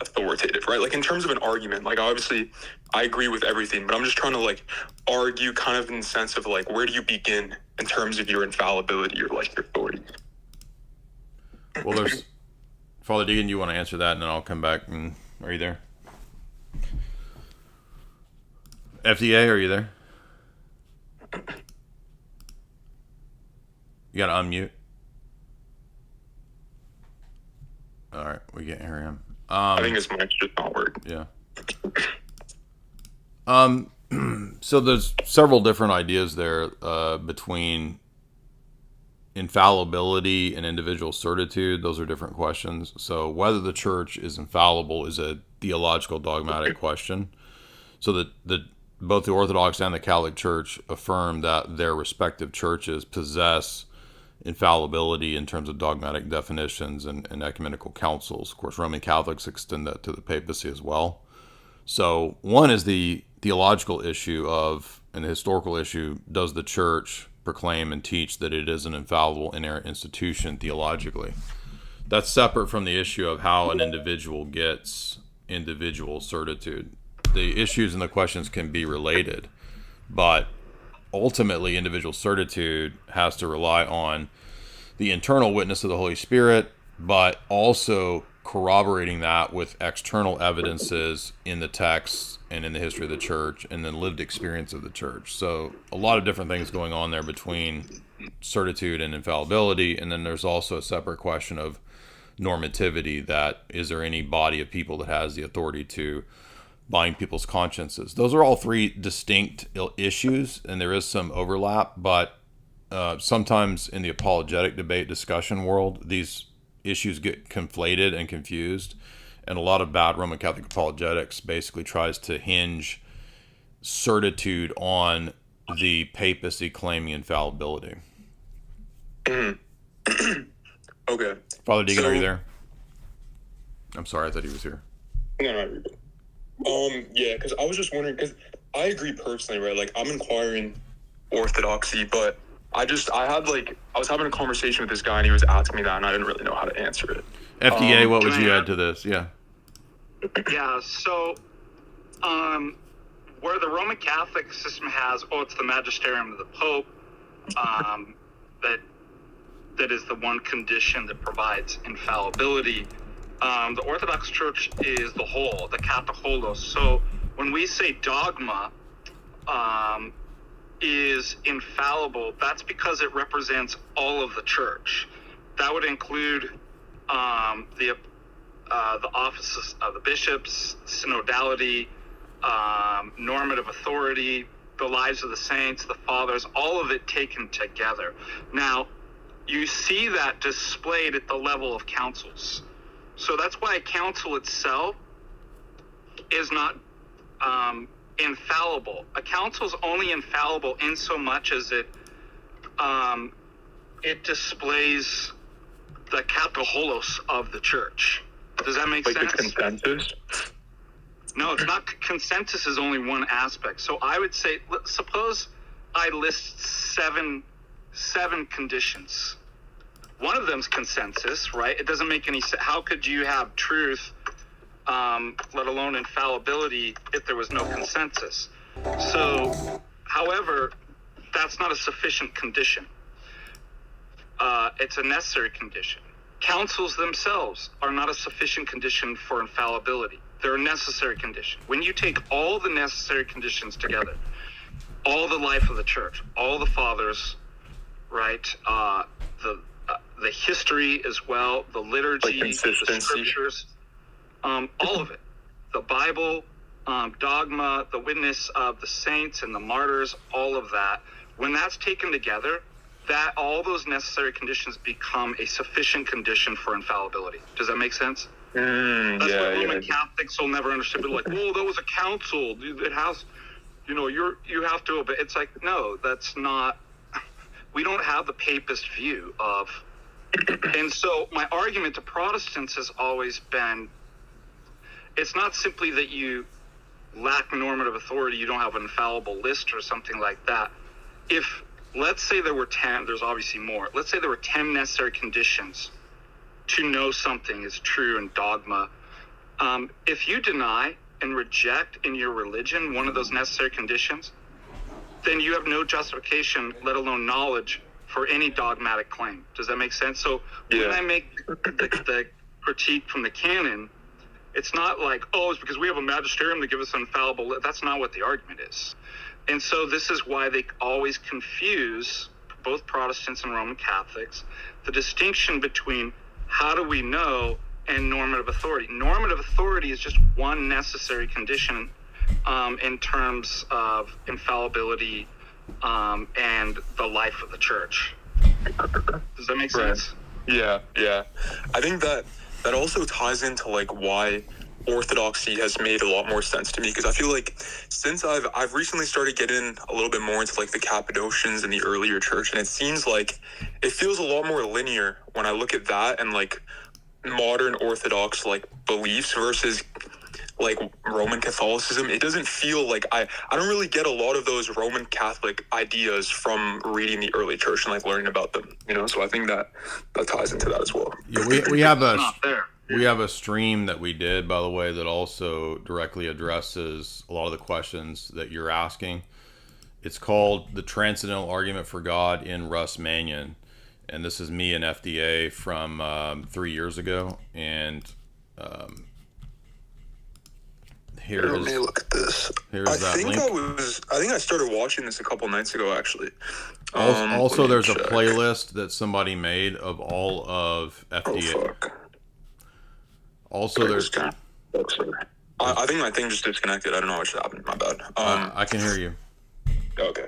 authoritative, right? Like in terms of an argument, like obviously I agree with everything, but I'm just trying to like argue kind of in the sense of like, where do you begin in terms of your infallibility or like your authority? Well, there's Father Deegan, you want to answer that, and then I'll come back. And are you there? FDA, are you there? You got to unmute. All right, we can't hear him. I think his mic's just not working. Yeah. So there's several different ideas there between infallibility and individual certitude. Those are different questions. So whether the church is infallible is a theological dogmatic question. So that both the Orthodox and the Catholic Church affirm that their respective churches possess infallibility in terms of dogmatic definitions and ecumenical councils. Of course, Roman Catholics extend that to the papacy as well. So one is the theological issue of, and the historical issue, does the church proclaim and teach that it is an infallible inerrant institution theologically? That's separate from the issue of how an individual gets individual certitude. The issues and the questions can be related, but ultimately individual certitude has to rely on the internal witness of the Holy Spirit, but also corroborating that with external evidences in the text and in the history of the church and the lived experience of the church. So a lot of different things going on there between certitude and infallibility. And then there's also a separate question of normativity, that is there any body of people that has the authority to bind people's consciences? Those are all three distinct issues, and there is some overlap, but sometimes in the apologetic debate discussion world, these issues get conflated and confused, and a lot of bad Roman Catholic apologetics basically tries to hinge certitude on the papacy claiming infallibility. Okay. Father Deegan, are you there? I'm sorry, I thought he was here. No, yeah, because I was just wondering, because I agree personally, right? Like, I'm inquiring orthodoxy, but I was having a conversation with this guy, and he was asking me that, and I didn't really know how to answer it. FDA, what would you add to this? Yeah. Yeah, so, where the Roman Catholic system has, it's the magisterium of the Pope, that is the one condition that provides infallibility. The Orthodox Church is the whole, the kataholos. So when we say dogma is infallible, that's because it represents all of the church. That would include the offices of the bishops, synodality, normative authority, the lives of the saints, the fathers, all of it taken together. Now, you see that displayed at the level of councils. So that's why a council itself is not infallible. A council is only infallible in so much as it displays the kataholos of the church. Does that make sense? Like the consensus? No, it's not. Consensus is only one aspect. So I would say, suppose I list seven conditions. One of them's consensus, right? It doesn't make any sense. How could you have truth, let alone infallibility, if there was no consensus? So, however, that's not a sufficient condition. It's a necessary condition. Councils themselves are not a sufficient condition for infallibility. They're a necessary condition. When you take all the necessary conditions together, all the life of the church, all the fathers, right? The history as well, the liturgy, the scriptures, all of it. The Bible, dogma, the witness of the saints and the martyrs, all of that. When that's taken together, that all those necessary conditions become a sufficient condition for infallibility. Does that make sense? That's what Roman Catholics will never understand. They're like, "Well, that was a council. It has, you have to obey." It's like, no, that's not. We don't have the papist view of. And so my argument to Protestants has always been, it's not simply that you lack normative authority, you don't have an infallible list or something like that. If, let's say there were 10, there's obviously more, let's say there were 10 necessary conditions to know something is true in dogma. If you deny and reject in your religion one of those necessary conditions, then you have no justification, let alone knowledge, for any dogmatic claim. Does that make sense? So when I make the critique from the canon, it's not like, oh, it's because we have a magisterium to give us an infallible. That's not what the argument is. And so this is why they always confuse, both Protestants and Roman Catholics, the distinction between how do we know and normative authority. Normative authority is just one necessary condition in terms of infallibility and the life of the church. Does that make sense? Yeah. I think that also ties into like why Orthodoxy has made a lot more sense to me, because I feel like since I've recently started getting a little bit more into like the Cappadocians and the earlier church, and it seems like it feels a lot more linear when I look at that and like modern Orthodox like beliefs versus like Roman Catholicism. It doesn't feel like I don't really get a lot of those Roman Catholic ideas from reading the early church and like learning about them, so I think that ties into that as well. Yeah, we have a stream that we did, by the way, that also directly addresses a lot of the questions that you're asking. It's called The Transcendental Argument for God in Russ Mannion, and this is me and FDA from 3 years ago, and let me look at this. Here's that link. I think I started watching this a couple nights ago, actually. Also, there's a playlist that somebody made of all of FDA. Oh, fuck. Also, there's. I think my thing just disconnected. I don't know what should happen. My bad. I can hear you. Okay.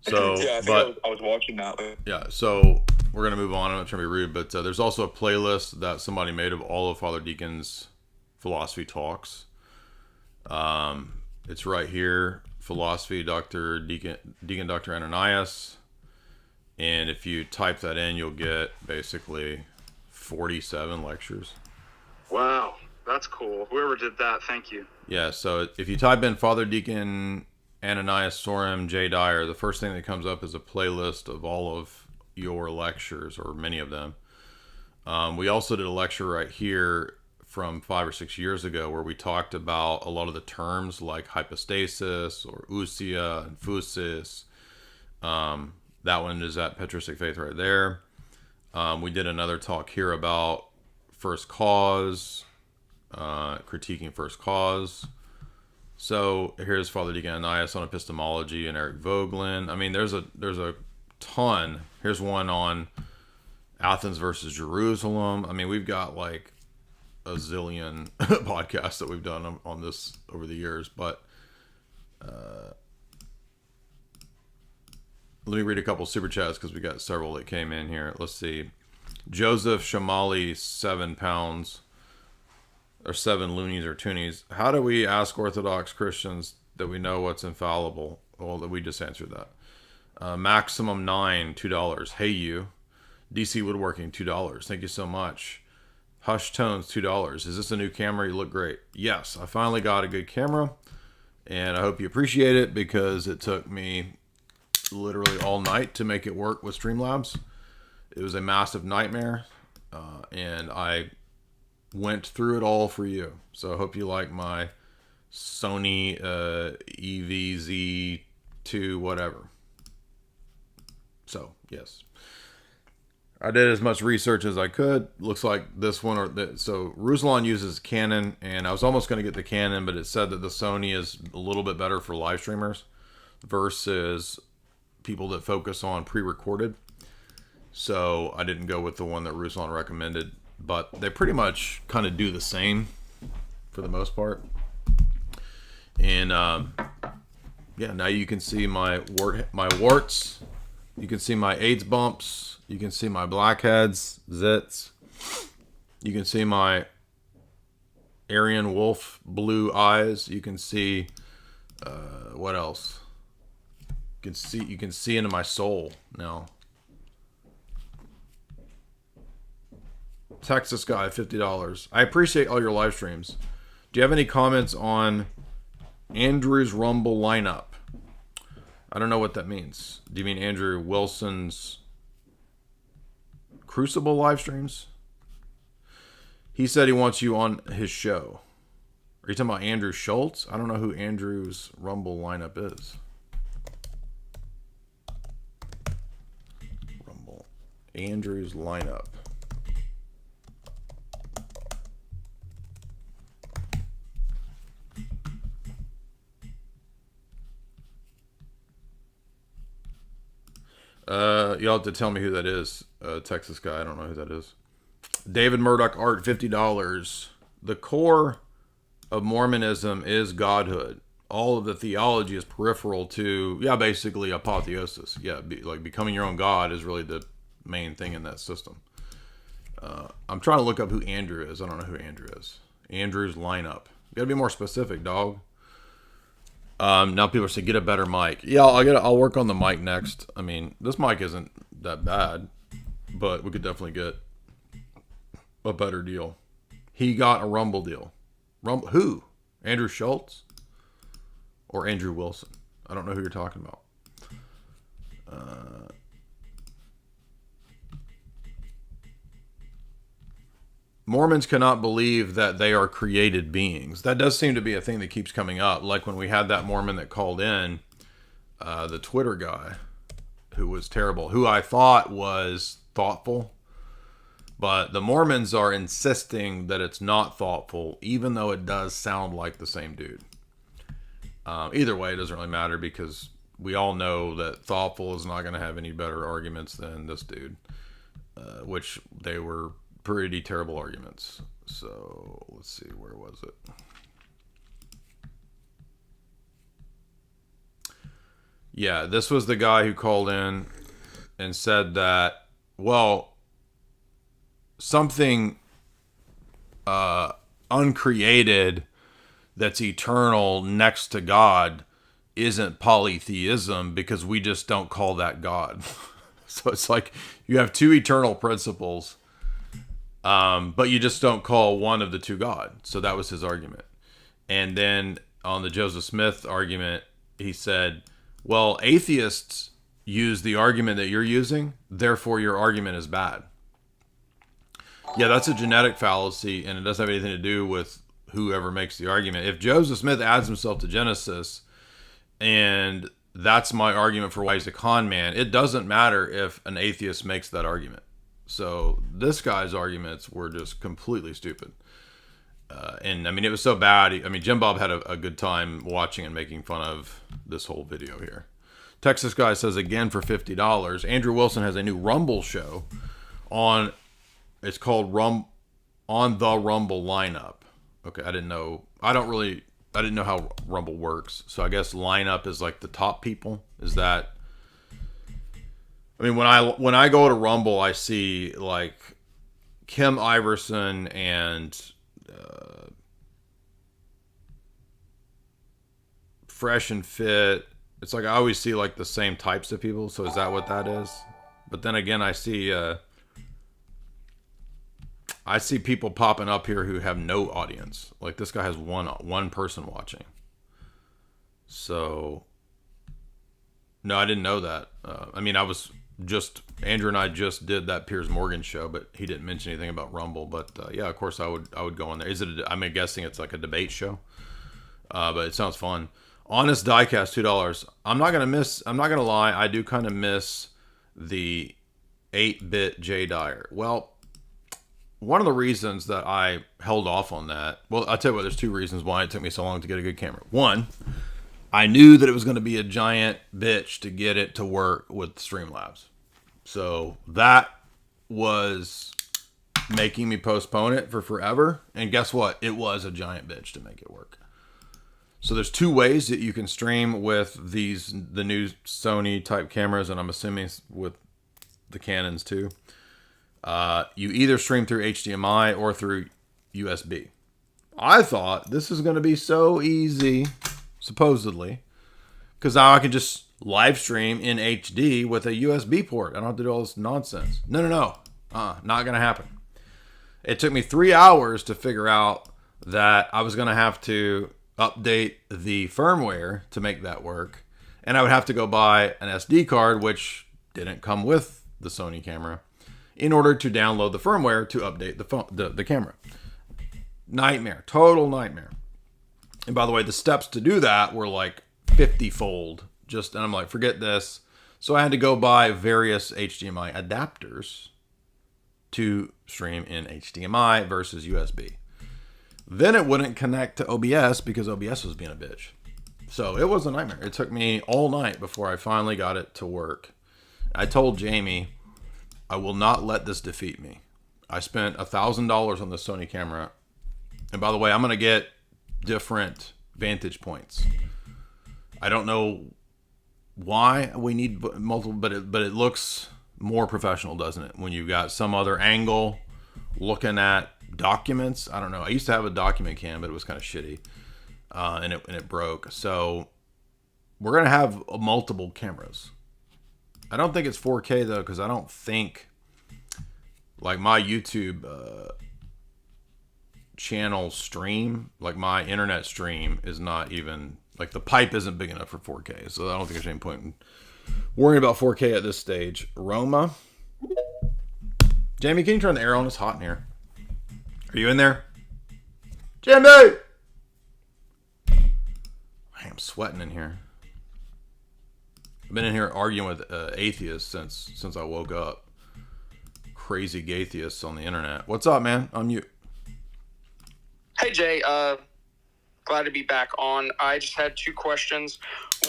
So, yeah, I was watching that. Yeah, so we're gonna move on. I'm not trying to be rude, but there's also a playlist that somebody made of all of Father Deacon's philosophy talks. It's right here, philosophy, Deacon Dr. Ananias, and if you type that in, you'll get basically 47 lectures. Wow, that's cool. Whoever did that, thank you. Yeah, so if you type in Father Deacon Ananias Sorum J. Dyer, the first thing that comes up is a playlist of all of your lectures, or many of them. We also did a lecture right here from 5 or 6 years ago where we talked about a lot of the terms like hypostasis or ousia and phusis. That one is at Patristic Faith right there. We did another talk here about first cause, critiquing first cause. So here's Father Deacon Ananias on epistemology and Eric Vogelin. I mean, there's a ton. Here's one on Athens versus Jerusalem. I mean, we've got like a zillion podcasts that we've done on this over the years, but let me read a couple super chats because we got several that came in here. Let's see. Joseph Shamali, 7 pounds or 7 loonies or toonies. How do we ask Orthodox Christians that we know what's infallible? Well, we just answered that. Maximum 9, $2. Hey you. DC Woodworking, $2. Thank you so much. Hush Tones, $2. Is this a new camera? You look great. Yes, I finally got a good camera, and I hope you appreciate it because it took me literally all night to make it work with Streamlabs. It was a massive nightmare, and I went through it all for you. So I hope you like my Sony EVZ2 whatever. So, yes. I did as much research as I could. Looks like this one, so Ruslan uses Canon, and I was almost going to get the Canon, but it said that the Sony is a little bit better for live streamers versus people that focus on pre-recorded. So I didn't go with the one that Ruslan recommended, but they pretty much kind of do the same for the most part. And yeah, now you can see my warts. You can see my AIDS bumps. You can see my blackheads, zits. You can see my Aryan wolf blue eyes. You can see what else? You can see into my soul now. Texas guy, $50. I appreciate all your live streams. Do you have any comments on Andrew's Rumble lineup? I don't know what that means. Do you mean Andrew Wilson's Crucible live streams? He said he wants you on his show. Are you talking about Andrew Schultz? I don't know who Andrew's Rumble lineup is. Rumble. Andrew's lineup. You'll have to tell me who that is. Texas guy, I don't know who that is. David Murdoch Art, $50. The core of Mormonism is godhood. All of the theology is peripheral to, basically apotheosis. Like becoming your own God is really the main thing in that system. I'm trying to look up who Andrew is. I don't know who Andrew is. Andrew's lineup. You gotta be more specific, dog. Now people say, get a better mic. Yeah, I'll work on the mic next. I mean, this mic isn't that bad, but we could definitely get a better deal. He got a Rumble deal. Who? Andrew Schultz? Or Andrew Wilson? I don't know who you're talking about. Mormons cannot believe that they are created beings. That does seem to be a thing that keeps coming up. Like when we had that Mormon that called in, the Twitter guy, who was terrible, who I thought was thoughtful. But the Mormons are insisting that it's not thoughtful, even though it does sound like the same dude. Either way, it doesn't really matter because we all know that thoughtful is not going to have any better arguments than this dude, which they were pretty terrible arguments. So let's see, where was it? Yeah, this was the guy who called in and said that, well, something uncreated that's eternal next to God isn't polytheism because we just don't call that God. So it's like you have two eternal principles, but you just don't call one of the two God. So that was his argument. And then on the Joseph Smith argument, he said, well, atheists use the argument that you're using, therefore your argument is bad. Yeah, that's a genetic fallacy, and it doesn't have anything to do with whoever makes the argument. If Joseph Smith adds himself to Genesis, and that's my argument for why he's a con man, it doesn't matter if an atheist makes that argument. So this guy's arguments were just completely stupid. And I mean, it was so bad. I mean, Jim Bob had a good time watching and making fun of this whole video here. Texas guy says again for $50. Andrew Wilson has a new Rumble show on. It's called on the Rumble lineup. Okay, I didn't know how Rumble works. So I guess lineup is like the top people. Is that? I mean, when I go to Rumble, I see like Kim Iverson and Fresh and Fit. It's like I always see like the same types of people. So is that what that is? But then again, I see people popping up here who have no audience. Like this guy has one person watching. So no, I didn't know that. I mean, Andrew and I just did that Piers Morgan show, but he didn't mention anything about Rumble. But yeah, of course I would go on there. I'm guessing it's like a debate show, but it sounds fun. Honest Diecast, $2. I'm not gonna lie. I do kind of miss the 8-bit J Dyer. Well, one of the reasons that I held off on that, well, I'll tell you what, there's two reasons why it took me so long to get a good camera. One, I knew that it was going to be a giant bitch to get it to work with Streamlabs. So that was making me postpone it for forever. And guess what? It was a giant bitch to make it work. So there's two ways that you can stream with the new Sony type cameras, and I'm assuming with the Canons too. You either stream through HDMI or through USB. I thought this is going to be so easy, supposedly, because now I can just live stream in HD with a USB port. I don't have to do all this nonsense. No. Not going to happen. It took me 3 hours to figure out that I was going to have to update the firmware to make that work. And I would have to go buy an SD card, which didn't come with the Sony camera, in order to download the firmware to update the camera. Nightmare. Total nightmare. And by the way, the steps to do that were like 50-fold. And I'm like, forget this. So I had to go buy various HDMI adapters to stream in HDMI versus USB. Then it wouldn't connect to OBS because OBS was being a bitch. So it was a nightmare. It took me all night before I finally got it to work. I told Jamie, I will not let this defeat me. I spent $1,000 on the Sony camera. And by the way, I'm going to get different vantage points. I don't know why we need multiple, but it looks more professional, doesn't it? When you've got some other angle looking at documents. I don't know. I used to have a document cam, but it was kind of shitty. And it broke. So we're going to have multiple cameras. I don't think it's 4K though, because I don't think like my YouTube channel stream, like my internet stream is not even, like the pipe isn't big enough for 4K. So I don't think there's any point in worrying about 4K at this stage. Roma. Jamie, can you turn the air on? It's hot in here. Are you in there? Jamie! I'm sweating in here. I've been in here arguing with atheists since I woke up. Crazy atheists on the internet. What's up, man? I'm you. Hey, Jay. Glad to be back on. I just had two questions.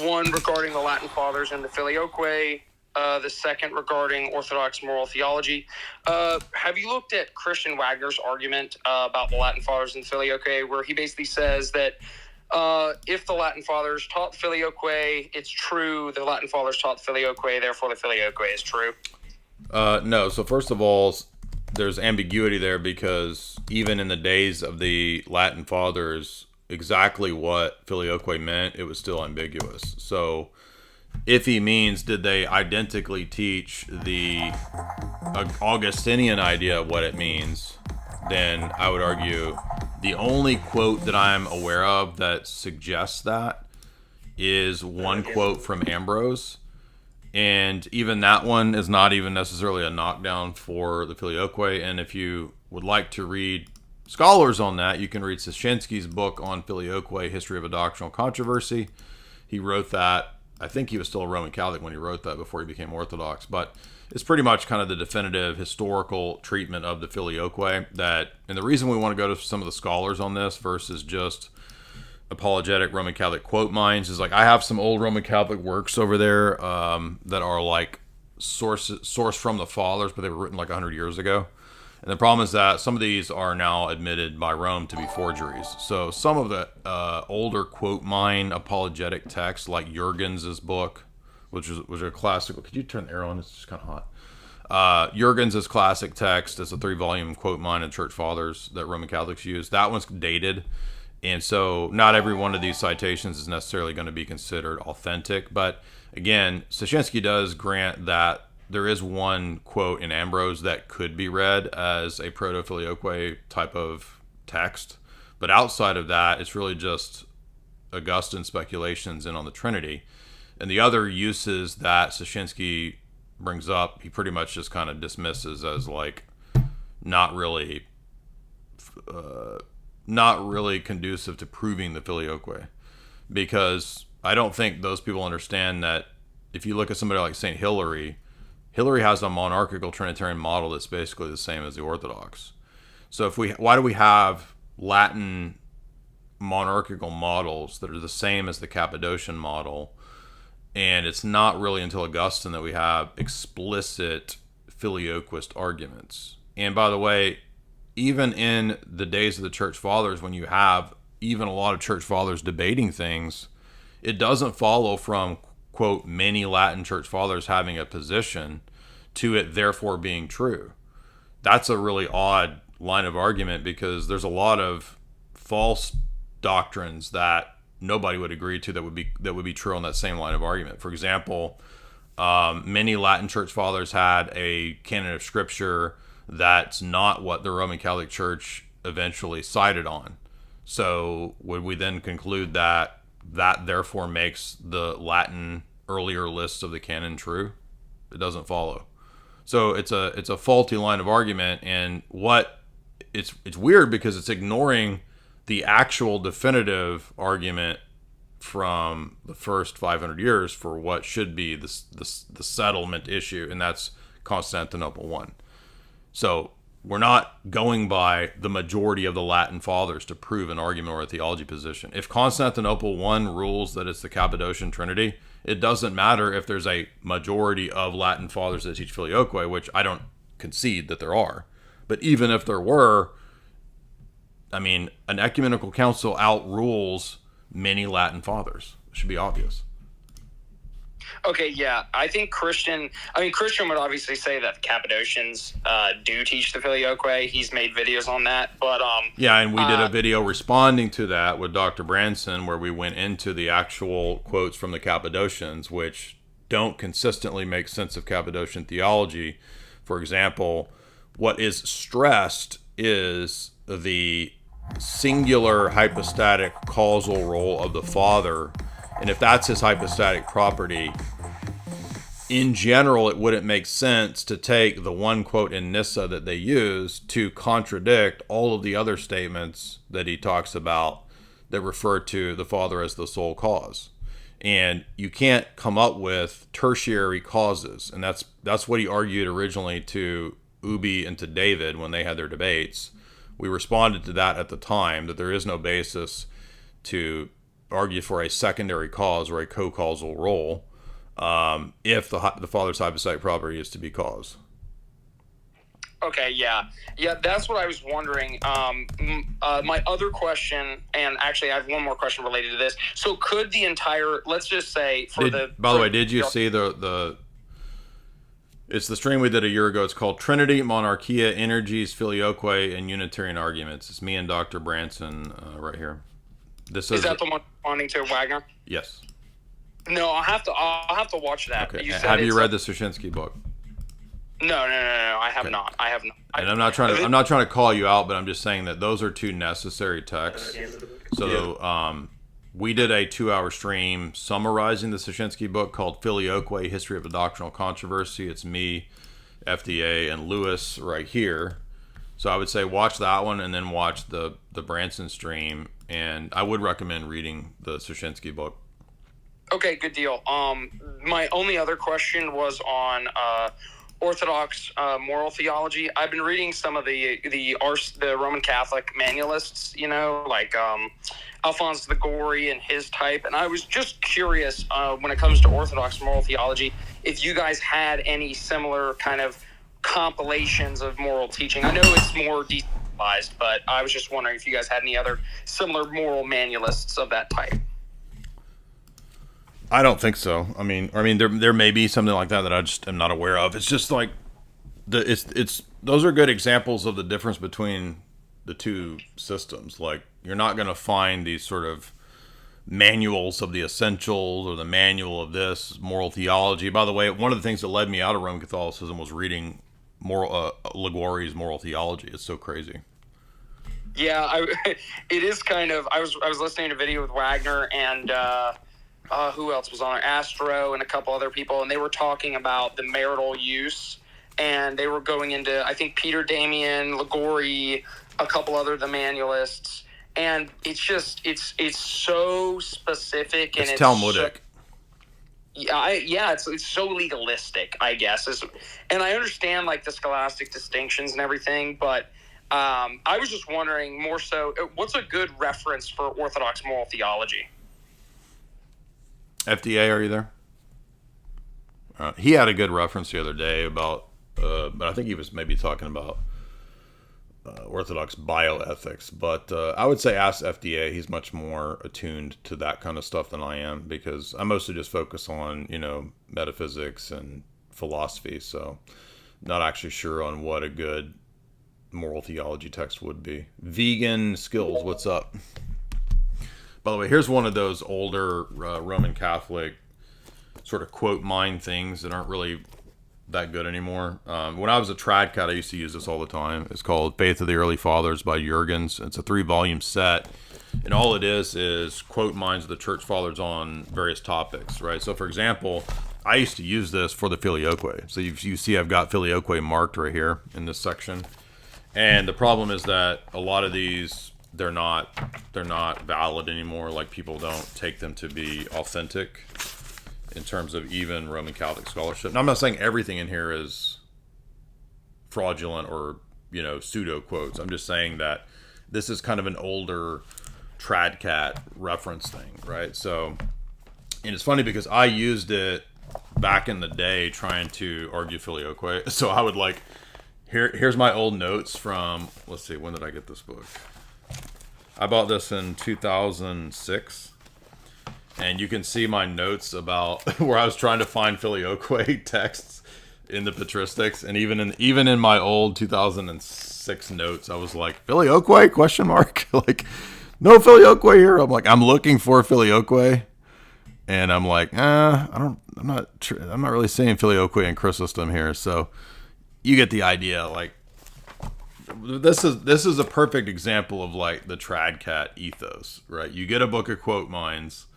One regarding the Latin Fathers and the Filioque. The second regarding Orthodox moral theology. Have you looked at Christian Wagner's argument about the Latin Fathers and the Filioque, where he basically says that if the Latin Fathers taught the Filioque, it's true. The Latin Fathers taught the Filioque, therefore the Filioque is true. No. So first of all, there's ambiguity there because even in the days of the Latin Fathers, exactly what Filioque meant, it was still ambiguous. So if he means, did they identically teach the Augustinian idea of what it means, then I would argue the only quote that I'm aware of that suggests that is one quote from Ambrose. And even that one is not even necessarily a knockdown for the Filioque. And if you would like to read scholars on that, you can read Szyszynski's book on Filioque, History of a Doctrinal Controversy. He wrote that. I think he was still a Roman Catholic when he wrote that before he became Orthodox. But it's pretty much kind of the definitive historical treatment of the Filioque. That, and the reason we want to go to some of the scholars on this versus just apologetic Roman Catholic quote minds is like I have some old Roman Catholic works over there that are like sourced from the fathers, but they were written like 100 years ago. And the problem is that some of these are now admitted by Rome to be forgeries. So some of the older quote mine apologetic texts, like Jurgens' book, which was a classical. Could you turn the air on? It's just kind of hot. Jurgens' classic text is a 3-volume quote mine of Church Fathers that Roman Catholics use. That one's dated. And so not every one of these citations is necessarily going to be considered authentic. But again, Szyszynski does grant that there is one quote in Ambrose that could be read as a proto-Filioque type of text. But outside of that, it's really just Augustine speculations in on the Trinity. And the other uses that Szyszynski brings up, he pretty much just kind of dismisses as like not really conducive to proving the Filioque. Because I don't think those people understand that if you look at somebody like St. Hilary has a monarchical Trinitarian model that's basically the same as the Orthodox. So why do we have Latin monarchical models that are the same as the Cappadocian model And it's not really until Augustine that we have explicit filioquist arguments. And by the way, even in the days of the church fathers, when you have even a lot of church fathers debating things, it doesn't follow from, quote, many Latin church fathers having a position to it therefore being true. That's a really odd line of argument, because there's a lot of false doctrines that nobody would agree to that would be true on that same line of argument. For example, many Latin church fathers had a canon of scripture that's not what the Roman Catholic Church eventually sided on. So would we then conclude that therefore makes the Latin earlier lists of the canon true? It doesn't follow. So it's a faulty line of argument, and it's weird because it's ignoring the actual definitive argument from the first 500 years for what should be the settlement issue, and that's Constantinople I. So we're not going by the majority of the Latin fathers to prove an argument or a theology position. If Constantinople I rules that it's the Cappadocian Trinity, it doesn't matter if there's a majority of Latin fathers that teach Filioque, which I don't concede that there are. But even if there were, I mean, an ecumenical council outrules many Latin fathers. It should be obvious. Okay, yeah. I think Christian would obviously say that the Cappadocians do teach the Filioque. He's made videos on that. But yeah, and we did a video responding to that with Dr. Branson, where we went into the actual quotes from the Cappadocians, which don't consistently make sense of Cappadocian theology. For example, what is stressed is the singular hypostatic causal role of the Father. And if that's his hypostatic property, in general, it wouldn't make sense to take the one quote in Nyssa that they use to contradict all of the other statements that he talks about that refer to the Father as the sole cause. And you can't come up with tertiary causes. And that's what he argued originally to Ubi and to David when they had their debates. We responded to that at the time, that there is no basis to argue for a secondary cause or a co-causal role if the Father's hypostatic property is to be cause. Okay, yeah, that's what I was wondering. My other question, and actually I have one more question related to this. So could the entire, let's just say by the way, did you see the it's the stream we did a year ago. It's called Trinity, Monarchia, Energies, Filioque, and Unitarian Arguments. It's me and Dr. Branson right here. This is that the one responding to Wagner? Yes. No, I'll have to watch that. Okay. Have you read the Sushinsky book? No, I have not. I have not. And I'm not trying to call you out, but I'm just saying that those are two necessary texts. So we did a 2-hour stream summarizing the Sushinsky book called Filioque, History of a Doctrinal Controversy. It's me, FDA, and Lewis right here. So I would say watch that one and then watch the Branson stream. And I would recommend reading the Sushinsky book. Okay, good deal. My only other question was on Orthodox moral theology. I've been reading some of the Roman Catholic manualists, like Alphonse the Gory and his type, and I was just curious when it comes to Orthodox moral theology, if you guys had any similar kind of compilations of moral teaching. I know it's more decentralized, but I was just wondering if you guys had any other similar moral manualists of that type. I don't think so. I mean, there may be something like that I just am not aware of. It's just like it's those are good examples of the difference between the two systems. Like, you're not going to find these sort of manuals of the essentials or the manual of this moral theology. By the way, one of the things that led me out of Roman Catholicism was reading Liguori's Moral Theology. It's so crazy. Yeah, it is kind of. I was listening to a video with Wagner and. Who else was on there? Astro and a couple other people, and they were talking about the marital use, and they were going into, I think, Peter Damian, Liguori, a couple other the manualists, and it's just it's so specific and it's Talmudic. It's so legalistic, I guess, and I understand like the scholastic distinctions and everything, but I was just wondering more so, what's a good reference for Orthodox moral theology? FDA, are you there? He had a good reference the other day about, but I think he was maybe talking about Orthodox bioethics. But I would say ask FDA. He's much more attuned to that kind of stuff than I am, because I mostly just focus on, metaphysics and philosophy. So not actually sure on what a good moral theology text would be. Vegan Skills, what's up? By the way, here's one of those older Roman Catholic sort of quote mine things that aren't really that good anymore. When I was a trad cat, I used to use this all the time. It's called Faith of the Early Fathers by Jurgens. It's a 3-volume set, and all it is quote mines of the church fathers on various topics, right? So, for example, I used to use this for the Filioque. So you see I've got Filioque marked right here in this section. And the problem is that a lot of these, they're not valid anymore. Like, people don't take them to be authentic in terms of even Roman Catholic scholarship. Now, I'm not saying everything in here is fraudulent or, pseudo quotes. I'm just saying that this is kind of an older tradcat reference thing, right? So, and it's funny because I used it back in the day trying to argue Filioque. So I would here's my old notes from, let's see, when did I get this book? I bought this in 2006. And you can see my notes about where I was trying to find Filioque texts in the patristics. And even in my old 2006 notes, I was like, Filioque? Question mark? No Filioque here. I'm looking for Filioque. And I'm like, I'm not really seeing Filioque and Chrysostom here. So you get the idea. This is a perfect example of the tradcat ethos, right? You get a book of quote mines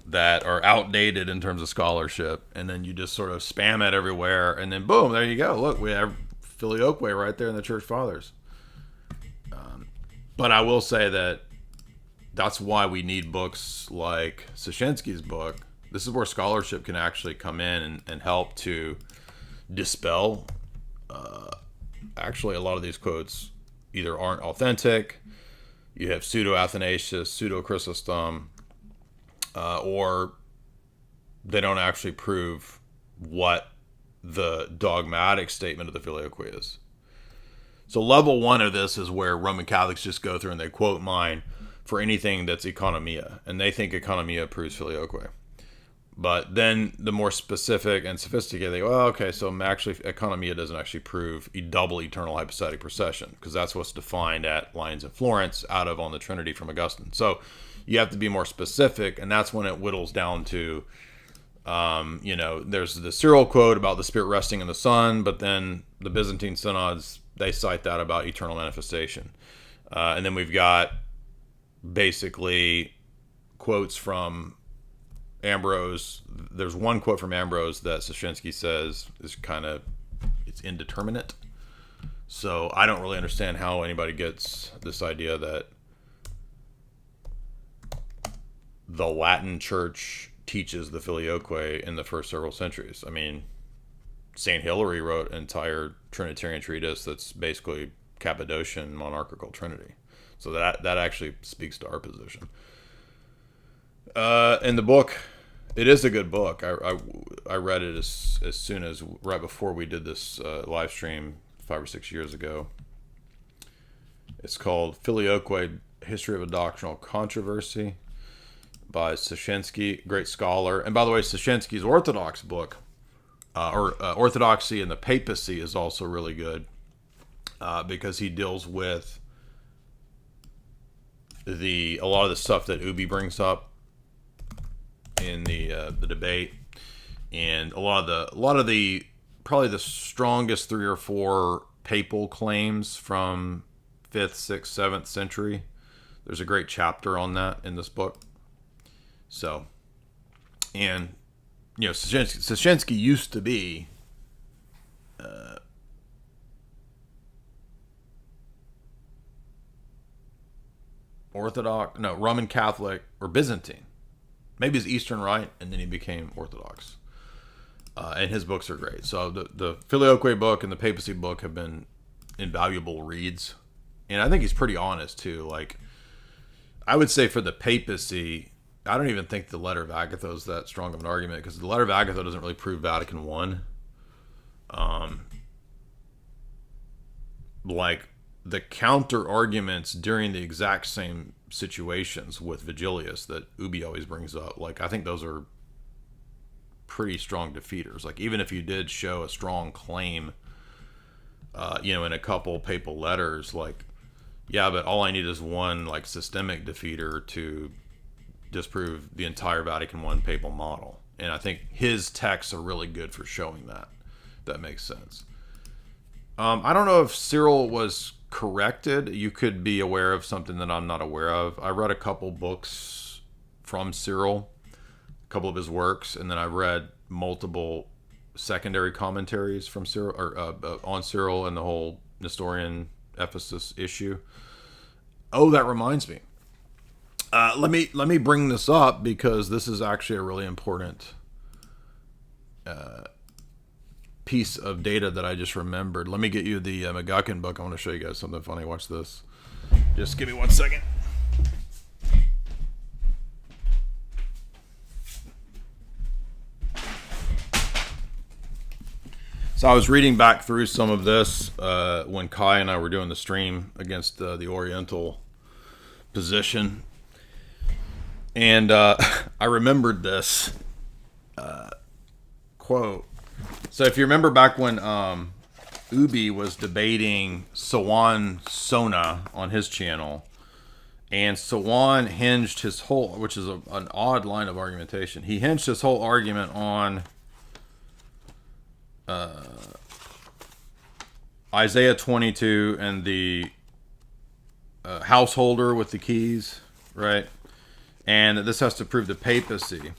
that are outdated in terms of scholarship, and then you just sort of spam it everywhere, and then boom, there you go. Look, we have Filioque right there in the Church Fathers. But I will say that's why we need books like Szyszynski's book. This is where scholarship can actually come in and help to dispel. Actually, a lot of these quotes either aren't authentic, you have pseudo-Athanasius, pseudo-Chrysostom, or they don't actually prove what the dogmatic statement of the Filioque is. So level 1 of this is where Roman Catholics just go through and they quote mine for anything that's economia, and they think economia proves Filioque. But then the more specific and sophisticated, they go, well, okay, so actually economia doesn't actually prove a double eternal hypostatic procession, because that's what's defined at Lyons and Florence out of On the Trinity from Augustine. So you have to be more specific, and that's when it whittles down to, there's the Cyril quote about the Spirit resting in the Son, but then the Byzantine synods, they cite that about eternal manifestation. And then we've got basically quotes from Ambrose. There's one quote from Ambrose that Szyszynski says is it's indeterminate. So I don't really understand how anybody gets this idea that the Latin Church teaches the Filioque in the first several centuries. I mean, St. Hilary wrote an entire Trinitarian treatise that's basically Cappadocian monarchical Trinity. So that actually speaks to our position. In the book, it is a good book. I read it as soon as right before we did this live stream 5 or 6 years ago. It's called Filioque, History of a Doctrinal Controversy by Szyszynski, great scholar. And by the way, Szyszynski's Orthodox book, Orthodoxy and the Papacy, is also really good because he deals with a lot of the stuff that Ubi brings up in the debate, and a lot of the probably the strongest 3 or 4 papal claims from 5th, 6th, 7th century. There's a great chapter on that in this book. So, and Szyszynski used to be Roman Catholic or Byzantine. Maybe his Eastern Rite, and then he became Orthodox. And his books are great. So the Filioque book and the Papacy book have been invaluable reads. And I think he's pretty honest too. I would say for the Papacy, I don't even think the letter of Agatha is that strong of an argument, because the letter of Agatha doesn't really prove Vatican I. Like the counter arguments during the exact same situations with Vigilius that Ubi always brings up, like I think those are pretty strong defeaters. Like even if you did show a strong claim, in a couple papal letters, like, yeah, but all I need is one like systemic defeater to disprove the entire Vatican I papal model. And I think his texts are really good for showing that. That makes sense. I don't know if Cyril was corrected. You could be aware of something that I'm not aware of. I read a couple books from Cyril, a couple of his works, and then I read multiple secondary commentaries from Cyril, or on Cyril and the whole Nestorian Ephesus issue. Oh, that reminds me. Let me bring this up, because this is actually a really important piece of data that I just remembered. Let me get you the McGuckin book. I want to show you guys something funny. Watch this. Just give me 1 second. So I was reading back through some of this when Kai and I were doing the stream against the Oriental position. And I remembered this quote. So if you remember back when Ubi was debating Sawan Sona on his channel, and Sawan hinged his whole, which is an odd line of argumentation, he hinged his whole argument on Isaiah 22 and the householder with the keys, right? And this has to prove the papacy.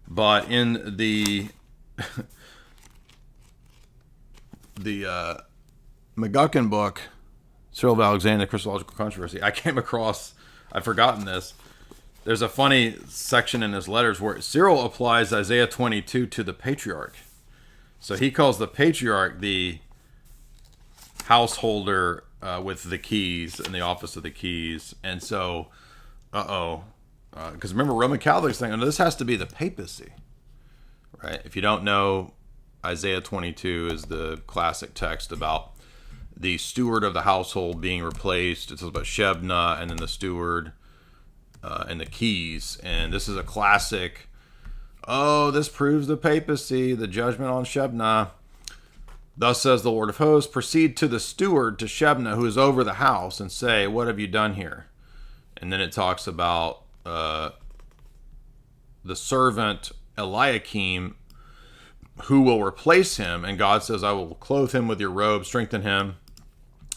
But in the McGuckin book, Cyril of Alexandria, Christological Controversy, I came across, I've forgotten this, there's a funny section in his letters where Cyril applies Isaiah 22 to the patriarch. So he calls the patriarch the householder with the keys and the office of the keys. And so, because remember, Roman Catholics think, this has to be the papacy, right? If you don't know, Isaiah 22 is the classic text about the steward of the household being replaced. It says about Shebna and then the steward and the keys. And this is a classic, this proves the papacy, the judgment on Shebna. Thus says the Lord of hosts, proceed to the steward, to Shebna, who is over the house, and say, what have you done here? And then it talks about the servant Eliakim, who will replace him. And God says, I will clothe him with your robe, strengthen him.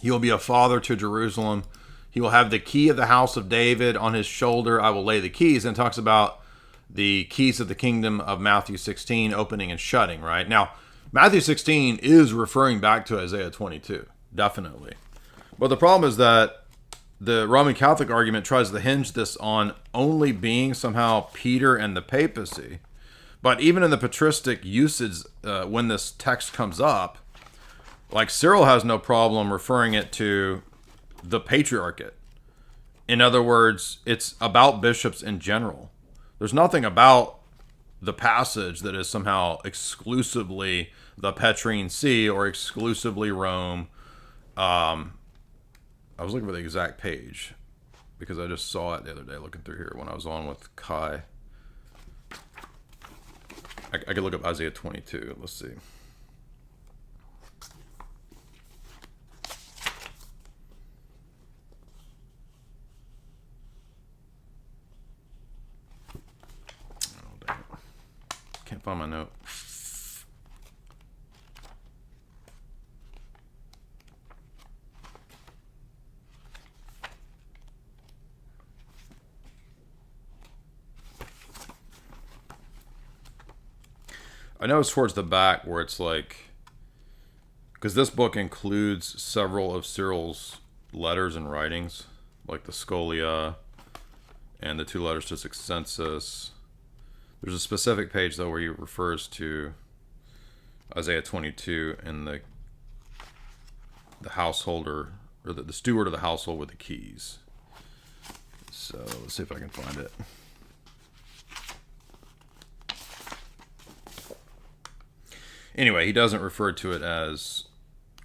He will be a father to Jerusalem. He will have the key of the house of David on his shoulder. I will lay the keys. And it talks about the keys of the kingdom of Matthew 16, opening and shutting, right? Now, Matthew 16 is referring back to Isaiah 22, definitely. But the problem is that the Roman Catholic argument tries to hinge this on only being somehow Peter and the papacy. But even in the patristic usage, when this text comes up, like Cyril has no problem referring it to the patriarchate. In other words, it's about bishops in general. There's nothing about the passage that is somehow exclusively the Petrine See or exclusively Rome. I was looking for the exact page because I just saw it the other day looking through here when I was on with Kai. I could look up Isaiah 22. Let's see. Oh, dang it. Can't find my note. I know it's towards the back where it's like, because this book includes several of Cyril's letters and writings, like the Scholia and the two letters to Sexensis. There's a specific page though where he refers to Isaiah 22 and the householder, or the steward of the household with the keys. So let's see if I can find it. Anyway, he doesn't refer to it as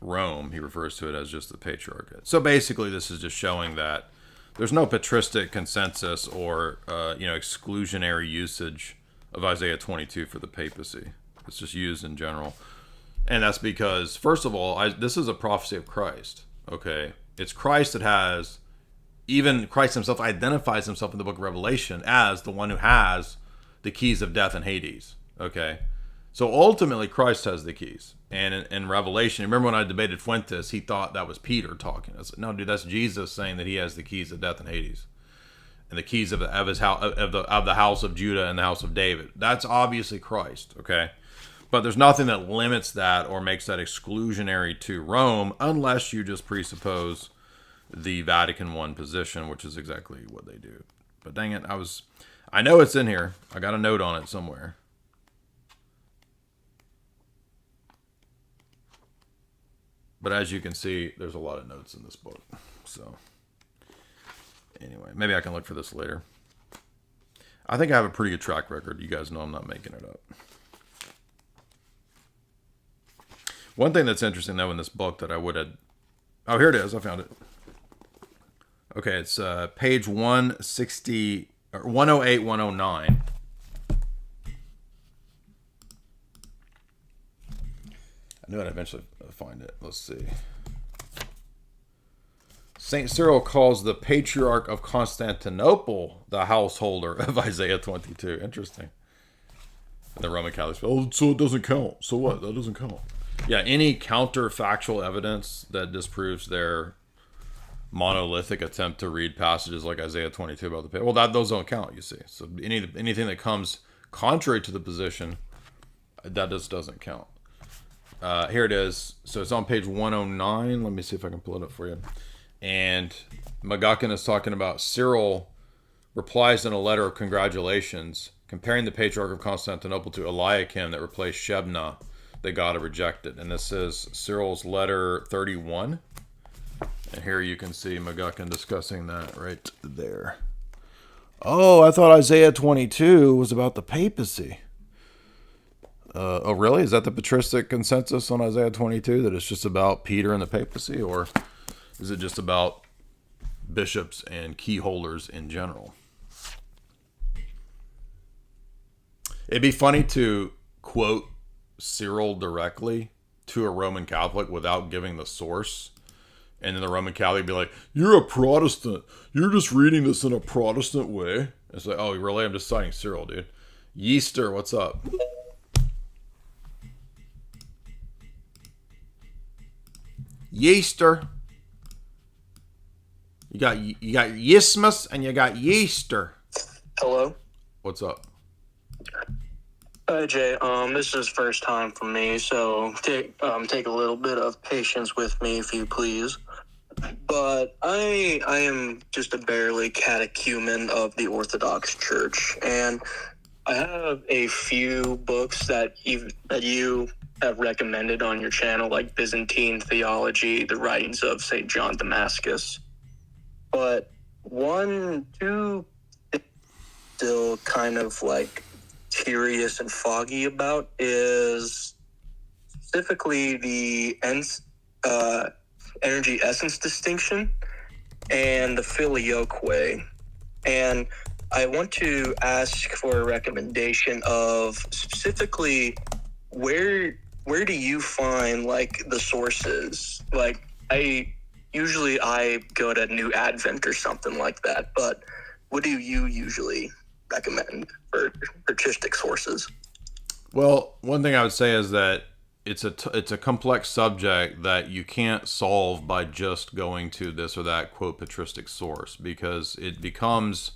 Rome. He refers to it as just the Patriarchate. So basically, this is just showing that there's no patristic consensus or exclusionary usage of Isaiah 22 for the papacy. It's just used in general. And that's because, first of all, this is a prophecy of Christ. Okay? It's Christ that has, even Christ himself identifies himself in the book of Revelation as the one who has the keys of death and Hades. Okay? So ultimately, Christ has the keys. And in Revelation, remember when I debated Fuentes, he thought that was Peter talking. I said, no, dude, that's Jesus saying that he has the keys of death and Hades, and the keys of his house, of the house of Judah and the house of David. That's obviously Christ, okay? But there's nothing that limits that or makes that exclusionary to Rome, unless you just presuppose the Vatican I position, which is exactly what they do. But dang it, I know it's in here. I got a note on it somewhere. But as you can see, there's a lot of notes in this book. So, anyway, maybe I can look for this later. I think I have a pretty good track record. You guys know I'm not making it up. One thing that's interesting, though, in this book that I would have... Oh, here it is. I found it. Okay, it's page 160... or 108, 109. I knew I'd eventually find it. Let's see. St. Cyril calls the Patriarch of Constantinople the householder of Isaiah 22. Interesting. And the Roman Catholics, so it doesn't count. So what? That doesn't count. Yeah, any counterfactual evidence that disproves their monolithic attempt to read passages like Isaiah 22 about the Patriarch, well, those don't count, you see. So anything that comes contrary to the position, that just doesn't count. Here it is. So it's on page 109. Let me see if I can pull it up for you. And McGuckin is talking about Cyril replies in a letter of congratulations, comparing the Patriarch of Constantinople to Eliakim that replaced Shebna that God had rejected. And this is Cyril's letter 31. And here you can see McGuckin discussing that right there. Oh, I thought Isaiah 22 was about the papacy. Oh, really? Is that the patristic consensus on Isaiah 22, that it's just about Peter and the papacy? Or is it just about bishops and key holders in general? It'd be funny to quote Cyril directly to a Roman Catholic without giving the source. And then the Roman Catholic would be like, you're a Protestant. You're just reading this in a Protestant way. It's like, oh, really? I'm just citing Cyril, dude. Yeaster, what's up? Yeaster. You got Yismus and you got Yeaster. Hello. What's up? Hi Jay. This is first time for me, so take a little bit of patience with me, if you please. But I am just a barely catechumen of the Orthodox Church, and I have a few books that you have recommended on your channel, like Byzantine Theology, the writings of St. John Damascus. But two still kind of like curious and foggy about is specifically the energy essence distinction and the Filioque. And I want to ask for a recommendation of specifically where do you find like the sources? Like I go to New Advent or something like that, but what do you usually recommend for patristic sources? Well, one thing I would say is that it's a complex subject that you can't solve by just going to this or that quote patristic source, because it becomes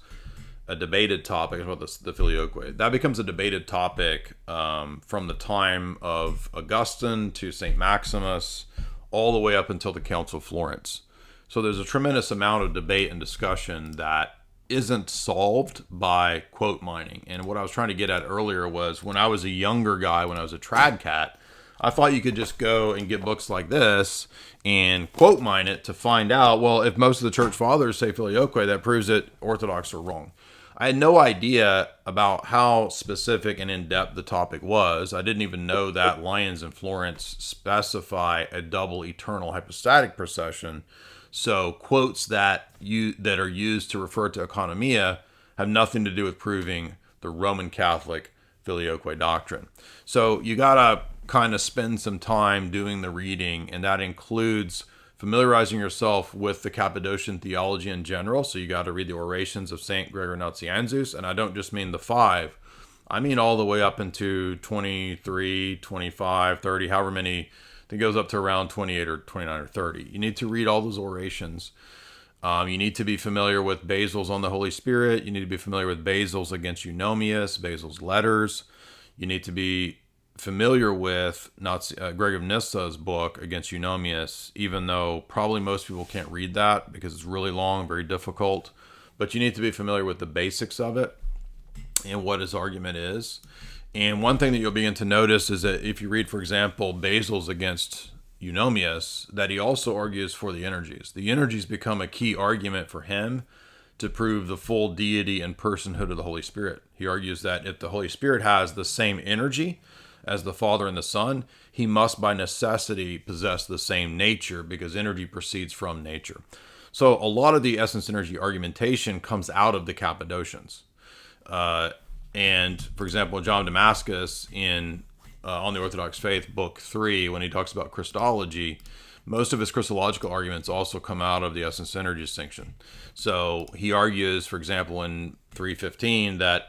a debated topic about the Filioque. That becomes a debated topic from the time of Augustine to St. Maximus, all the way up until the Council of Florence. So there's a tremendous amount of debate and discussion that isn't solved by quote mining. And what I was trying to get at earlier was, when I was a younger guy, when I was a trad cat, I thought you could just go and get books like this and quote mine it to find out, well, if most of the church fathers say Filioque, that proves that Orthodox are wrong. I had no idea about how specific and in-depth the topic was. I didn't even know that Lyons and Florence specify a double eternal hypostatic procession. So quotes that are used to refer to economia have nothing to do with proving the Roman Catholic Filioque doctrine. So you gotta kind of spend some time doing the reading, and that includes familiarizing yourself with the Cappadocian theology in general. So you got to read the orations of Saint Gregor Nazianzus, and I don't just mean the 5. I mean all the way up into 23, 25, 30, however many. I think it goes up to around 28 or 29 or 30. You need to read all those orations. You need to be familiar with Basil's on the Holy Spirit. You need to be familiar with Basil's against Eunomius, Basil's letters. You need to be familiar with Greg of Nyssa's book against Eunomius, even though probably most people can't read that because it's really long, very difficult. But you need to be familiar with the basics of it and what his argument is. And one thing that you'll begin to notice is that if you read, for example, Basil's against Eunomius, that he also argues for the energies. The energies become a key argument for him to prove the full deity and personhood of the Holy Spirit. He argues that if the Holy Spirit has the same energy as the Father and the Son, he must by necessity possess the same nature because energy proceeds from nature. So a lot of the essence energy argumentation comes out of the Cappadocians. And for example, John Damascus in On the Orthodox Faith, Book 3, when he talks about Christology, most of his Christological arguments also come out of the essence energy distinction. So he argues, for example, in 3:15, that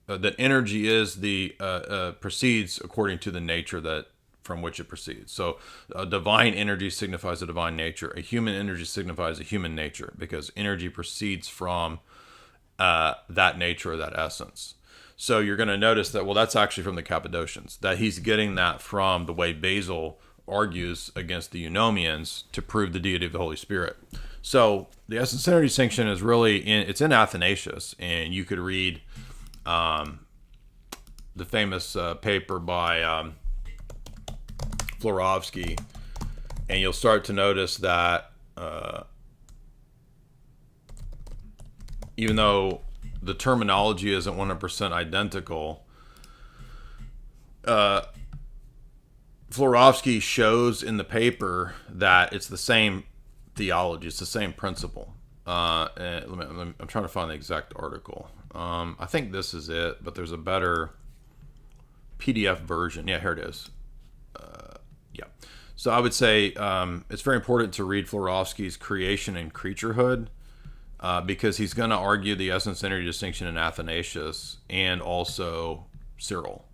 that energy is proceeds according to the nature that from which it proceeds. So a divine energy signifies a divine nature. A human energy signifies a human nature because energy proceeds from that nature or that essence. So you're going to notice that, well, that's actually from the Cappadocians, that he's getting that from the way Basil argues against the Eunomians to prove the deity of the Holy Spirit. So the essence energy distinction is really it's in Athanasius, and you could read the famous paper by Florovsky, and you'll start to notice that even though the terminology isn't 100% identical, Florovsky shows in the paper that it's the same theology, it's the same principle. I'm trying to find the exact article. I think this is it, but there's a better PDF version. Yeah, here it is. Yeah. So I would say it's very important to read Florovsky's Creation and Creaturehood because he's going to argue the essence energy distinction in Athanasius and also Cyril.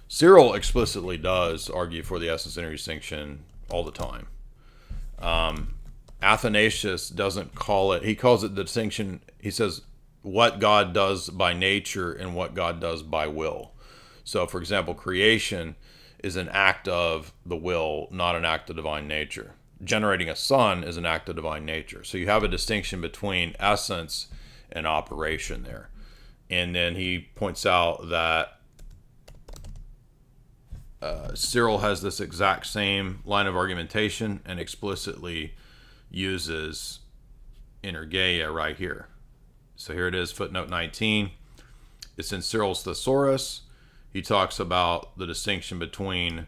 Cyril explicitly does argue for the essence energy distinction all the time. Athanasius doesn't call it, he calls it the distinction, he says what God does by nature and what God does by will. So, for example, creation is an act of the will, not an act of divine nature. Generating a son is an act of divine nature. So you have a distinction between essence and operation there. And then he points out that Cyril has this exact same line of argumentation and explicitly uses energeia right here. So here it is, footnote 19. It's in Cyril's Thesaurus. He talks about the distinction between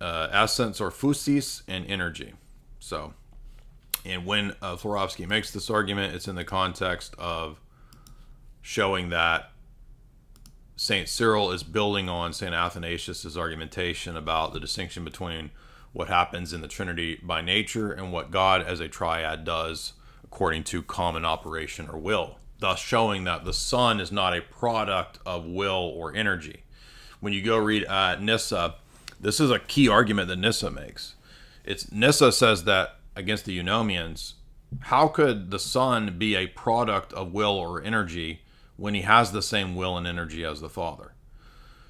essence or physis and energy. So, and when Florovsky makes this argument, it's in the context of showing that Saint Cyril is building on Saint Athanasius' argumentation about the distinction between what happens in the Trinity by nature and what God as a triad does according to common operation or will, thus showing that the Son is not a product of will or energy. When you go read Nyssa, this is a key argument that Nyssa makes. Nyssa says that against the Eunomians, how could the Son be a product of will or energy when he has the same will and energy as the Father?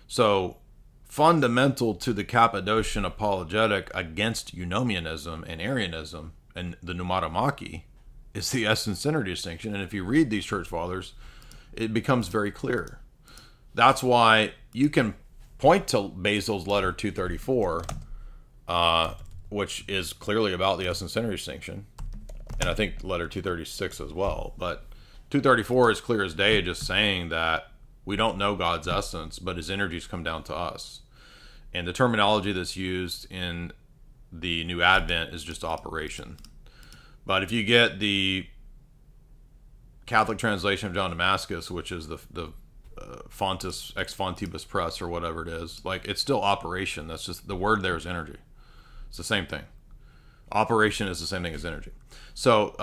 So fundamental to the Cappadocian apologetic against Eunomianism and Arianism and the Pneumatomachy is the essence energy distinction. And if you read these church fathers, it becomes very clear. That's why you can point to Basil's letter 234, which is clearly about the essence energy distinction. And I think letter 236 as well. But 234 is clear as day, just saying that we don't know God's essence, but his energies come down to us. And the terminology that's used in the New Advent is just operation. But if you get the Catholic translation of John Damascus, which is the Fontis ex Fontibus Press or whatever it is, like, it's still operation. That's just, the word there is energy. It's the same thing. Operation is the same thing as energy. So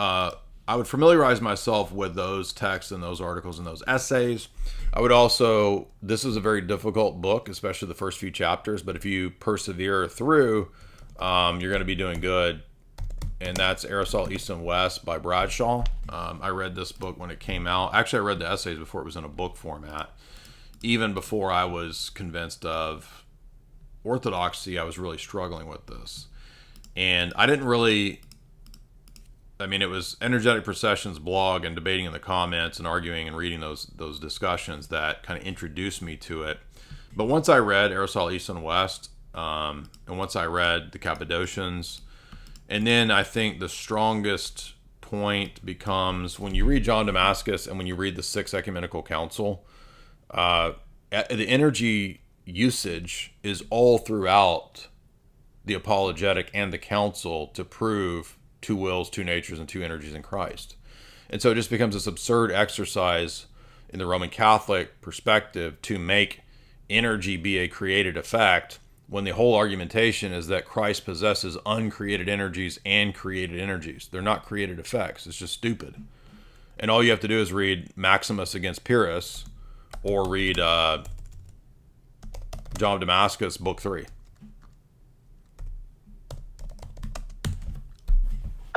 I would familiarize myself with those texts and those articles and those essays. I would also, this is a very difficult book, especially the first few chapters, but if you persevere through, you're going to be doing good. And that's Aristotle, East and West by Bradshaw. I read this book when it came out. Actually, I read the essays before it was in a book format. Even before I was convinced of orthodoxy, I was really struggling with this. And I didn't really, I mean, it was Energetic Procession's blog and debating in the comments and arguing and reading those discussions that kind of introduced me to it. But once I read Aristotle, East and West, and once I read the Cappadocians, and then I think the strongest point becomes when you read John Damascus and when you read the Sixth Ecumenical Council, the energy usage is all throughout the apologetic and the council to prove two wills, two natures, and two energies in Christ. And so it just becomes this absurd exercise in the Roman Catholic perspective to make energy be a created effect, when the whole argumentation is that Christ possesses uncreated energies and created energies. They're not created effects. It's just stupid. And all you have to do is read Maximus against Pyrrhus, or read John of Damascus, Book 3.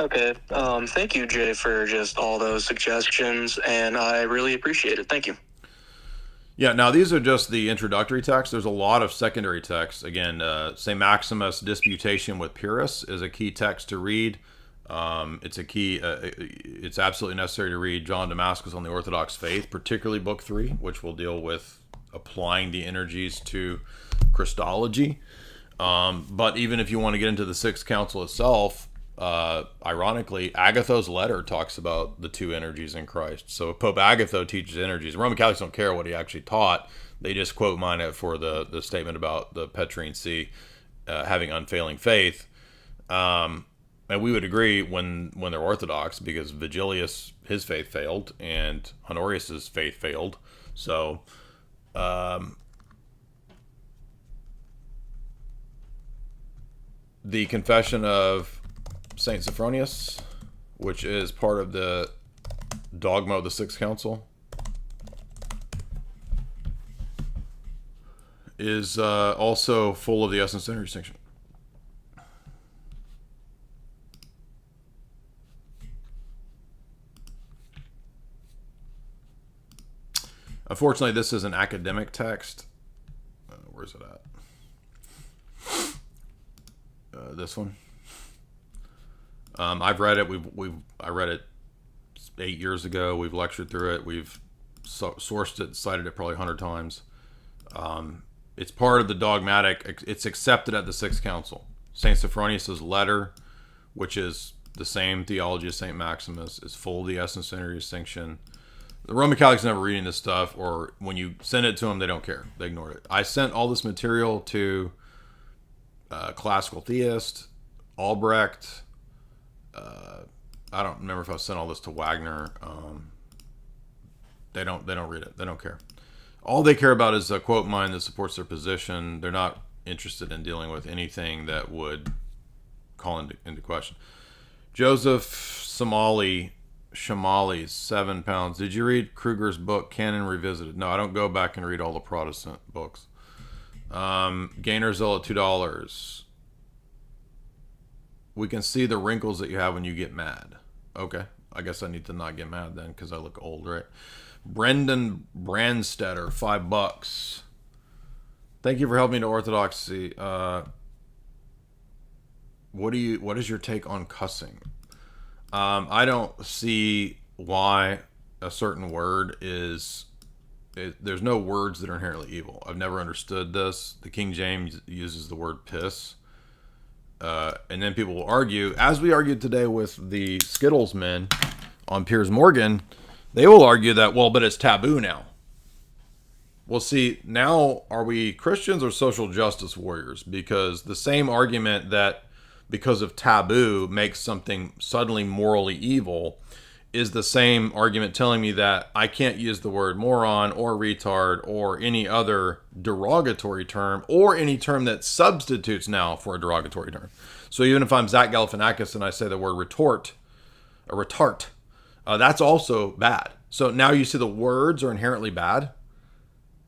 Okay. Thank you, Jay, for just all those suggestions, and I really appreciate it. Thank you. Yeah, now these are just the introductory texts. There's a lot of secondary texts. Again, St. Maximus' Disputation with Pyrrhus is a key text to read. It's absolutely necessary to read John Damascus on the Orthodox Faith, particularly Book 3, which will deal with applying the energies to Christology. But even if you want to get into the Sixth Council itself, ironically, Agatho's letter talks about the two energies in Christ. So Pope Agatho teaches energies. Roman Catholics don't care what he actually taught. They just quote mine it for the statement about the Petrine See having unfailing faith. And we would agree when they're Orthodox, because Vigilius, his faith failed, and Honorius's faith failed. So the Confession of Saint Sophronius, which is part of the dogma of the Sixth Council, is also full of the essence energy distinction. Unfortunately, this is an academic text. Where's it at? This one. I've read it. I read it 8 years ago. We've lectured through it. We've sourced it, cited it probably 100 times. It's part of the dogmatic. It's accepted at the Sixth Council. Saint Sophronius' letter, which is the same theology as Saint Maximus, is full of the essence energy distinction. The Roman Catholics never reading this stuff, or when you send it to them, they don't care. They ignore it. I sent all this material to Classical Theist, Albrecht. I don't remember if I sent all this to Wagner. They don't read it. They don't care. All they care about is a quote mine that supports their position. They're not interested in dealing with anything that would call into question. Joseph Shamali, 7 pounds. Did you read Kruger's book, Canon Revisited? No, I don't go back and read all the Protestant books. Gainerzilla, $2. We can see the wrinkles that you have when you get mad. Okay. I guess I need to not get mad then, because I look old, right? Brendan Brandstetter, $5. Thank you for helping me to orthodoxy. What is your take on cussing? I don't see why a certain word is... there's no words that are inherently evil. I've never understood this. The King James uses the word piss. And then people will argue, as we argued today with the Skittles men on Piers Morgan, They will argue that, well, but it's taboo now. Well, see, now are we Christians or social justice warriors? Because the same argument that because of taboo makes something suddenly morally evil is the same argument telling me that I can't use the word moron or retard or any other derogatory term or any term that substitutes now for a derogatory term. So even if I'm Zach Galifianakis and I say the word retort, that's also bad. So now you see the words are inherently bad.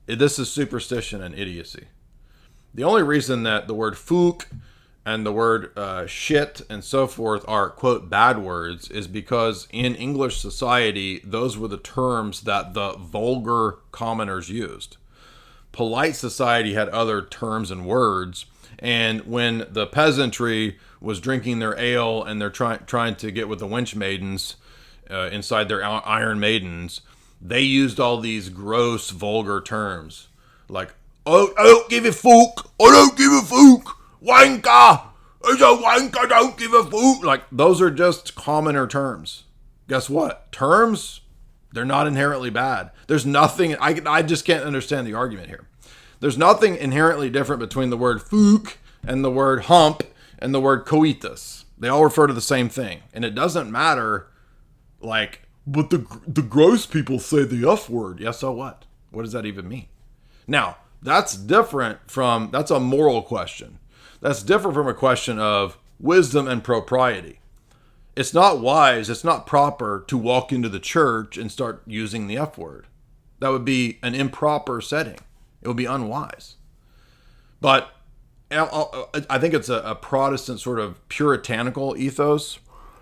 This is superstition and idiocy. The only reason that the word fook and the word shit and so forth are, quote, bad words is because in English society, those were the terms that the vulgar commoners used. Polite society had other terms and words. And when the peasantry was drinking their ale and they're trying to get with the wench maidens inside their iron maidens, they used all these gross, vulgar terms. Like, oh, I don't give a fuck. I don't give a fuck. Wanker. It's a wanker. Don't give a fuck. Like, those are just commoner terms. Guess what? Terms, they're not inherently bad. There's nothing, I just can't understand the argument here. There's nothing inherently different between the word fuck and the word hump and the word coitus. They all refer to the same thing. And it doesn't matter, like, but the gross people say the F word. Yeah, so what? What does that even mean? Now, that's a moral question. That's different from a question of wisdom and propriety. It's not wise, it's not proper to walk into the church and start using the F word. That would be an improper setting. It would be unwise. But I think it's a Protestant sort of puritanical ethos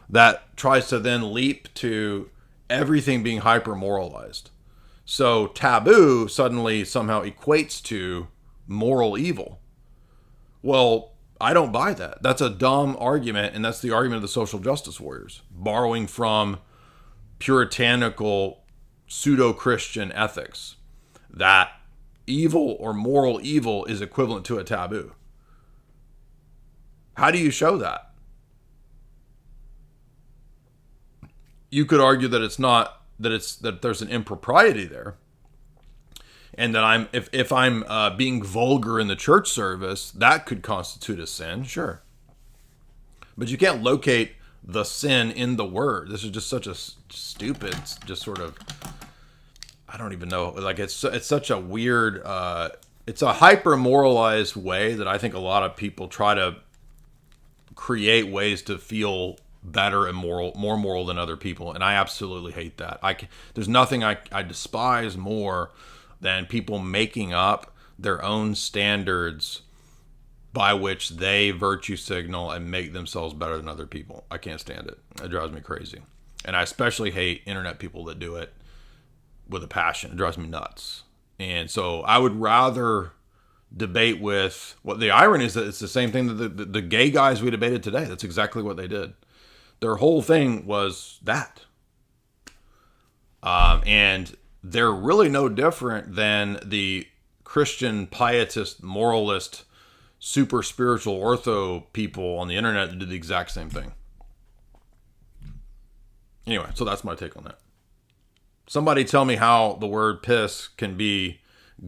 that tries to then leap to everything being hyper-moralized. So taboo suddenly somehow equates to moral evil. Well, I don't buy that. That's a dumb argument, and that's the argument of the social justice warriors, borrowing from puritanical pseudo-Christian ethics, that evil or moral evil is equivalent to a taboo. How do you show that? You could argue that it's not, that there's an impropriety there, and that if I'm being vulgar in the church service, that could constitute a sin, sure. But you can't locate the sin in the word. This is just such a stupid, just sort of, I don't even know. Like it's such a weird, it's a hyper moralized way that I think a lot of people try to create ways to feel better and more moral than other people, and I absolutely hate that. There's nothing I despise more than people making up their own standards by which they virtue signal and make themselves better than other people. I can't stand it. It drives me crazy. And I especially hate internet people that do it with a passion. It drives me nuts. And so I would rather debate with, what the irony is that it's the same thing that the gay guys we debated today. That's exactly what they did. Their whole thing was that. And they're really no different than the Christian pietist, moralist, super spiritual ortho people on the internet that did the exact same thing. Anyway, so that's my take on that. Somebody tell me how the word piss can be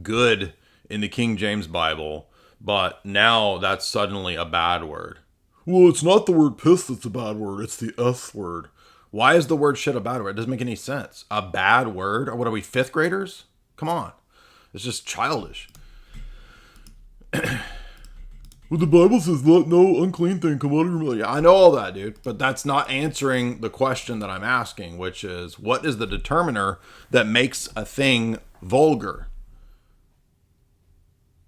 good in the King James Bible, but now that's suddenly a bad word. Well, it's not the word piss that's a bad word, it's the S word. Why is the word shit a bad word? It doesn't make any sense. A bad word? Or what are we, 5th graders? Come on. It's just childish. Well, the Bible says, let no unclean thing come out of your mouth. Yeah, I know all that, dude. But that's not answering the question that I'm asking, which is, what is the determiner that makes a thing vulgar?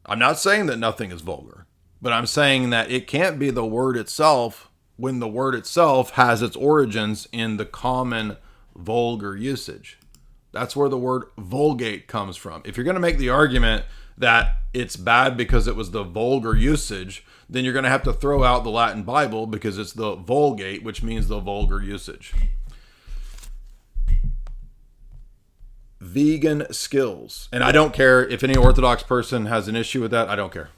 I'm not saying that nothing is vulgar, but I'm saying that it can't be the word itself when the word itself has its origins in the common vulgar usage. That's where the word vulgate comes from. If you're going to make the argument that it's bad because it was the vulgar usage, then you're going to have to throw out the Latin Bible because it's the Vulgate, which means the vulgar usage. Vegan skills. And I don't care if any Orthodox person has an issue with that. I don't care.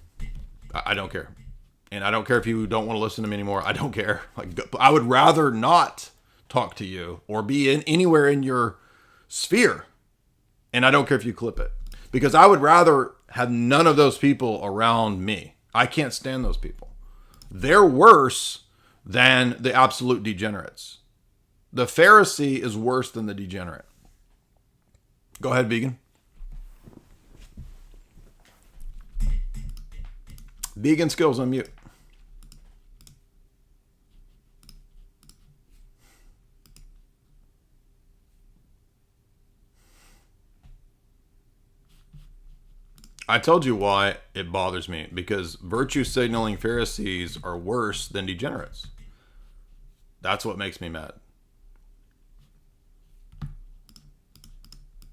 I don't care. And I don't care if you don't want to listen to me anymore. I don't care. Like, I would rather not talk to you or be anywhere in your sphere. And I don't care if you clip it. Because I would rather have none of those people around me. I can't stand those people. They're worse than the absolute degenerates. The Pharisee is worse than the degenerate. Go ahead, vegan. Vegan skills on mute. I told you why it bothers me, because virtue signaling Pharisees are worse than degenerates. That's what makes me mad.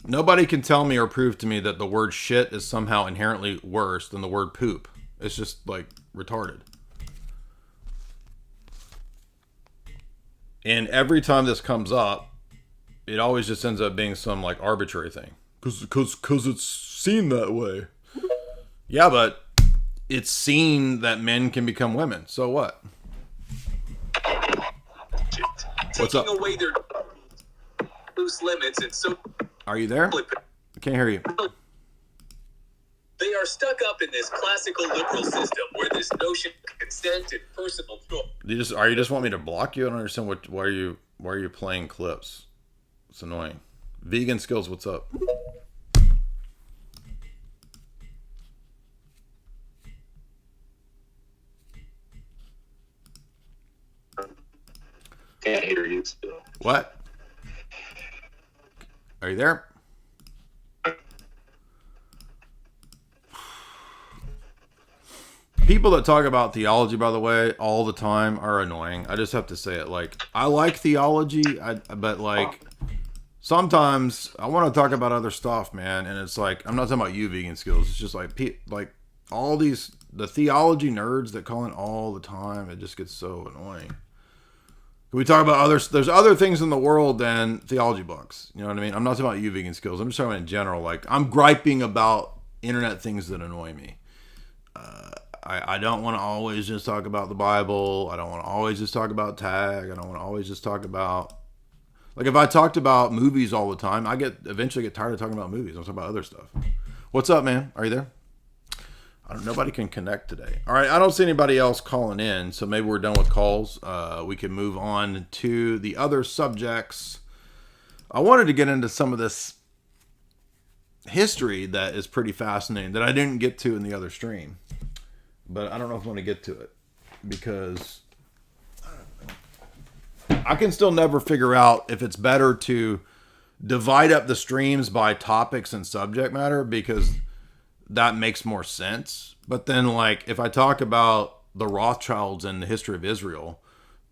Nobody can tell me or prove to me that the word shit is somehow inherently worse than the word poop. It's just like retarded. And every time this comes up, it always just ends up being some like arbitrary thing. Because it's seen that way. Yeah, but it's seen that men can become women. So what? What's up? Taking away their loose limits, and so Are you there? I can't hear you. they are stuck up in this classical liberal system where this notion of consent and personal choice. Are you just want me to block you? I don't understand why are you playing clips? It's annoying. Vegan skills, what's up? Can't hear you still. What? Are you there? People that talk about theology, by the way, all the time are annoying. I just have to say it. Like, I like theology, but like sometimes I want to talk about other stuff, man. And it's like, I'm not talking about you, vegan skills. It's just like all these the theology nerds that call in all the time. It just gets so annoying. Can we talk about others? There's other things in the world than theology books. You know what I mean? I'm not talking about you, vegan skills. I'm just talking about in general. Like, I'm griping about internet things that annoy me. I don't want to always just talk about the Bible. I don't want to always just talk about tag. I don't want to always just talk about, like, if I talked about movies all the time, eventually get tired of talking about movies. I'm talking about other stuff. What's up, man? Are you there? Nobody can connect today. All right, I don't see anybody else calling in, so maybe we're done with calls. We can move on to the other subjects. I wanted to get into some of this history that is pretty fascinating that I didn't get to in the other stream. But I don't know if I want to get to it because I can still never figure out if it's better to divide up the streams by topics and subject matter, because that makes more sense. But then, like, if I talk about the Rothschilds and the history of Israel,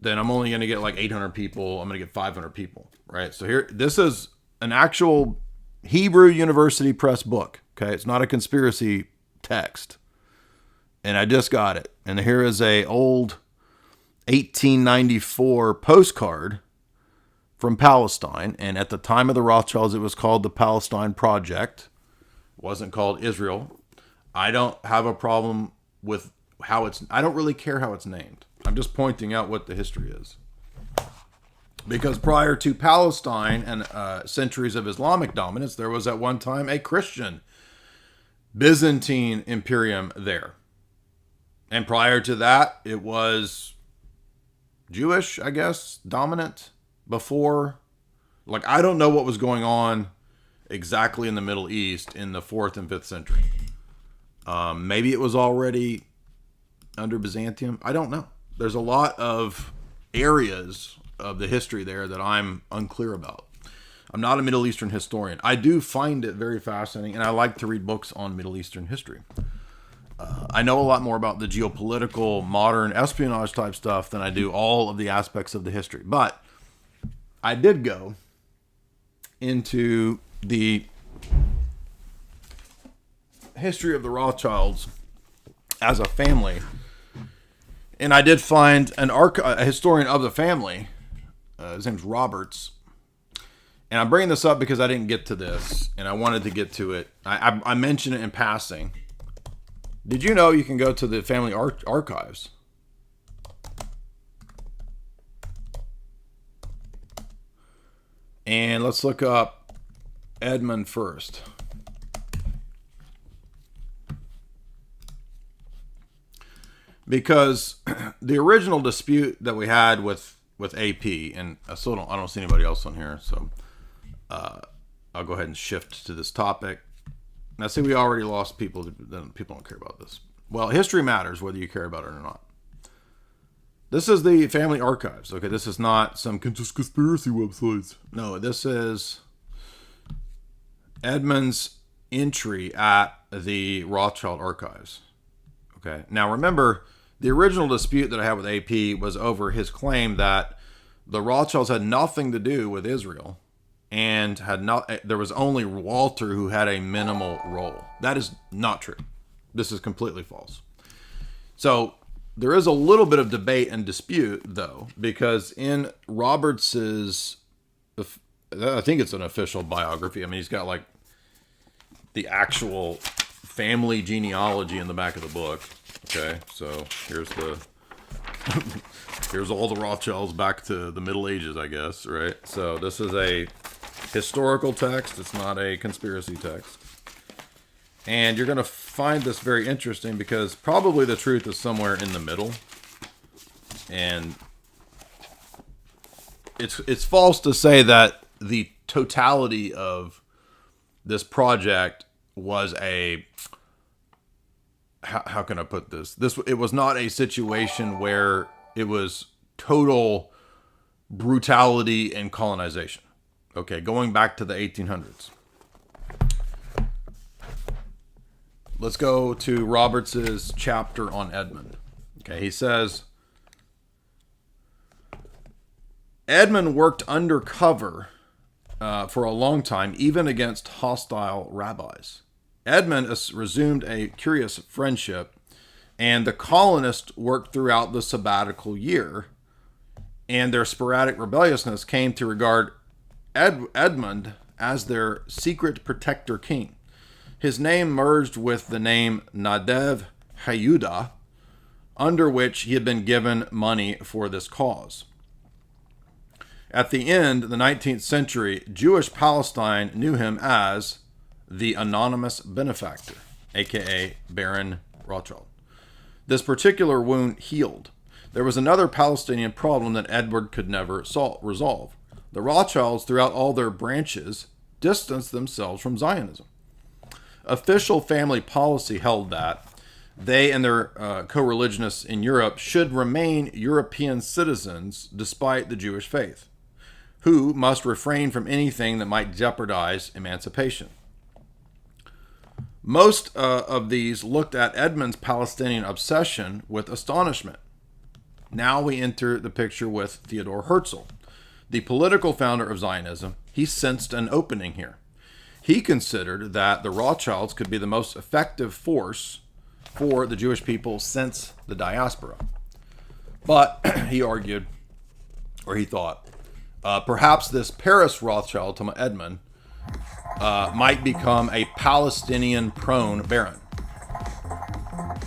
then I'm only going to get like 800 people. I'm going to get 500 people, right? So here, this is an actual Hebrew University Press book. Okay. It's not a conspiracy text. And I just got it. And here is a old 1894 postcard from Palestine. And at the time of the Rothschilds, it was called the Palestine Project. It wasn't called Israel. I don't have a problem with how I don't really care how it's named. I'm just pointing out what the history is. Because prior to Palestine and centuries of Islamic dominance, there was at one time a Christian Byzantine imperium there. And prior to that, it was Jewish, I guess, dominant before. Like, I don't know what was going on exactly in the Middle East in the 4th and 5th century. Maybe it was already under Byzantium. I don't know. There's a lot of areas of the history there that I'm unclear about. I'm not a Middle Eastern historian. I do find it very fascinating, and I like to read books on Middle Eastern history. I know a lot more about the geopolitical, modern espionage type stuff than I do all of the aspects of the history. But I did go into the history of the Rothschilds as a family. And I did find a historian of the family. His name's Roberts. And I'm bringing this up because I didn't get to this, and I wanted to get to it. I mentioned it in passing. Did you know you can go to the family archives? And let's look up Edmund first. Because the original dispute that we had with AP, and I don't see anybody else on here, so I'll go ahead and shift to this topic. Now, see, we already lost people. People don't care about this. Well, history matters whether you care about it or not. This is the family archives. Okay, this is not some conspiracy websites. No, this is Edmund's entry at the Rothschild archives. Okay, now remember, the original dispute that I had with AP was over his claim that the Rothschilds had nothing to do with Israel, and there was only Walter who had a minimal role. That is not true. This is completely false. So there is a little bit of debate and dispute, though, because in Roberts's, I think it's an official biography. I mean, he's got like the actual family genealogy in the back of the book. Okay, so here's all the Rothschilds back to the Middle Ages, I guess, right? So this is a historical text. It's not a conspiracy text. And you're going to find this very interesting because probably the truth is somewhere in the middle. And it's false to say that the totality of this project was a... How can I put this? It was not a situation where it was total brutality and colonization. Okay, going back to the 1800s. Let's go to Roberts's chapter on Edmund. Okay, he says, Edmund worked undercover for a long time, even against hostile rabbis. Edmund resumed a curious friendship, and the colonists worked throughout the sabbatical year, and their sporadic rebelliousness came to regard Edmund as their secret protector king. His name merged with the name Nadev Hayudah, under which he had been given money for this cause. At the end of the 19th century, Jewish Palestine knew him as the anonymous benefactor, aka Baron Rothschild. This particular wound healed. There was another Palestinian problem that Edward could never resolve. The Rothschilds, throughout all their branches, distanced themselves from Zionism. Official family policy held that they and their co-religionists in Europe should remain European citizens despite the Jewish faith, who must refrain from anything that might jeopardize emancipation. Most of these looked at Edmund's Palestinian obsession with astonishment. Now we enter the picture with Theodor Herzl, the political founder of Zionism. He sensed an opening here. He considered that the Rothschilds could be the most effective force for the Jewish people since the diaspora. But he argued, or he thought, perhaps this Paris Rothschild, Edmund, might become a Palestinian-prone baron.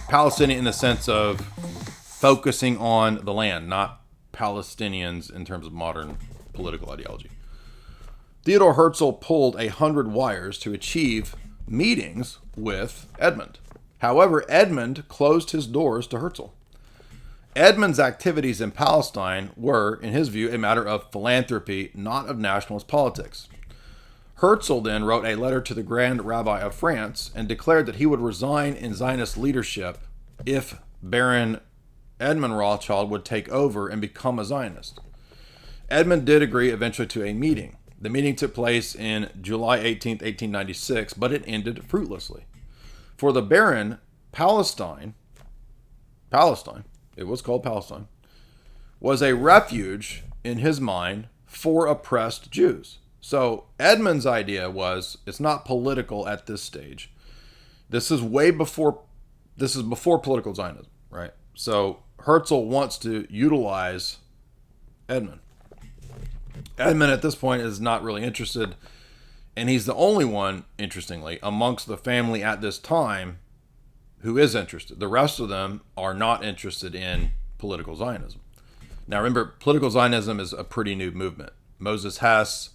Palestinian in the sense of focusing on the land, not Palestinians in terms of modern political ideology. Theodor Herzl pulled 100 wires to achieve meetings with Edmund. However, Edmund closed his doors to Herzl. Edmund's activities in Palestine were, in his view, a matter of philanthropy, not of nationalist politics. Herzl then wrote a letter to the Grand Rabbi of France and declared that he would resign in Zionist leadership if Baron Edmund Rothschild would take over and become a Zionist. Edmund did agree eventually to a meeting. The meeting took place in July 18th, 1896, but it ended fruitlessly. For the Baron, Palestine, it was called Palestine, was a refuge in his mind for oppressed Jews. So Edmund's idea was, it's not political at this stage. This is before political Zionism, right? So Herzl wants to utilize Edmund. Edmund at this point is not really interested, and he's the only one, interestingly, amongst the family at this time who is interested. The rest of them are not interested in political Zionism. Now remember, political Zionism is a pretty new movement. Moses Hess,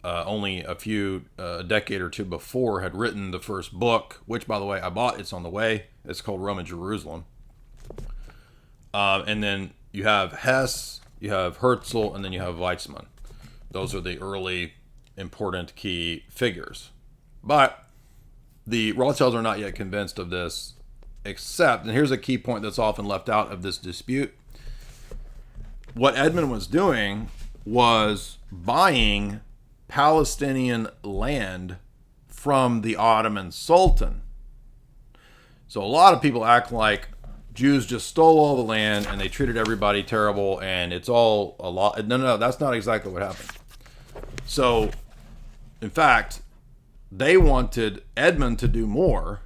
only a decade or two before, had written the first book, which, by the way, I bought. It's on the way. It's called Rome and Jerusalem. And then you have Hess, you have Herzl, and then you have Weizmann. Those are the early important key figures. But the Rothschilds are not yet convinced of this, except, and here's a key point that's often left out of this dispute, what Edmund was doing was buying Palestinian land from the Ottoman Sultan. So a lot of people act like Jews just stole all the land and they treated everybody terrible and it's all a lot. No, that's not exactly what happened. So, in fact, they wanted Edmund to do more,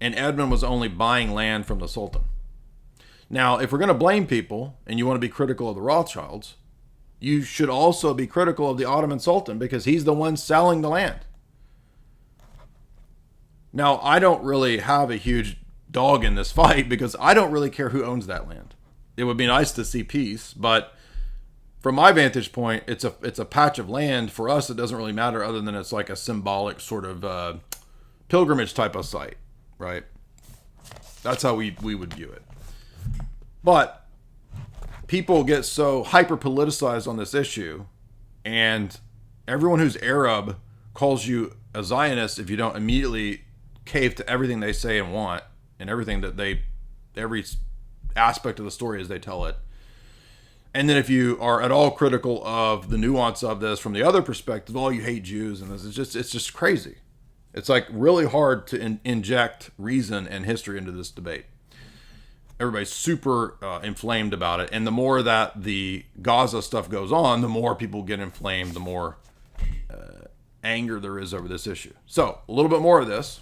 and Edmund was only buying land from the Sultan. Now, if we're going to blame people and you want to be critical of the Rothschilds, you should also be critical of the Ottoman Sultan because he's the one selling the land. Now, I don't really have a huge dog in this fight because I don't really care who owns that land. It would be nice to see peace, but from my vantage point, it's a patch of land. For us, it doesn't really matter other than it's like a symbolic sort of pilgrimage type of site, right? That's how we would view it. But people get so hyper politicized on this issue, and everyone who's Arab calls you a Zionist if you don't immediately cave to everything they say and want, and everything that every aspect of the story as they tell it. And then if you are at all critical of the nuance of this from the other perspective, oh, you hate Jews, and this is it's just crazy. It's like really hard to inject reason and history into this debate. Everybody's super inflamed about it. And the more that the Gaza stuff goes on, the more people get inflamed, the more anger there is over this issue. So a little bit more of this.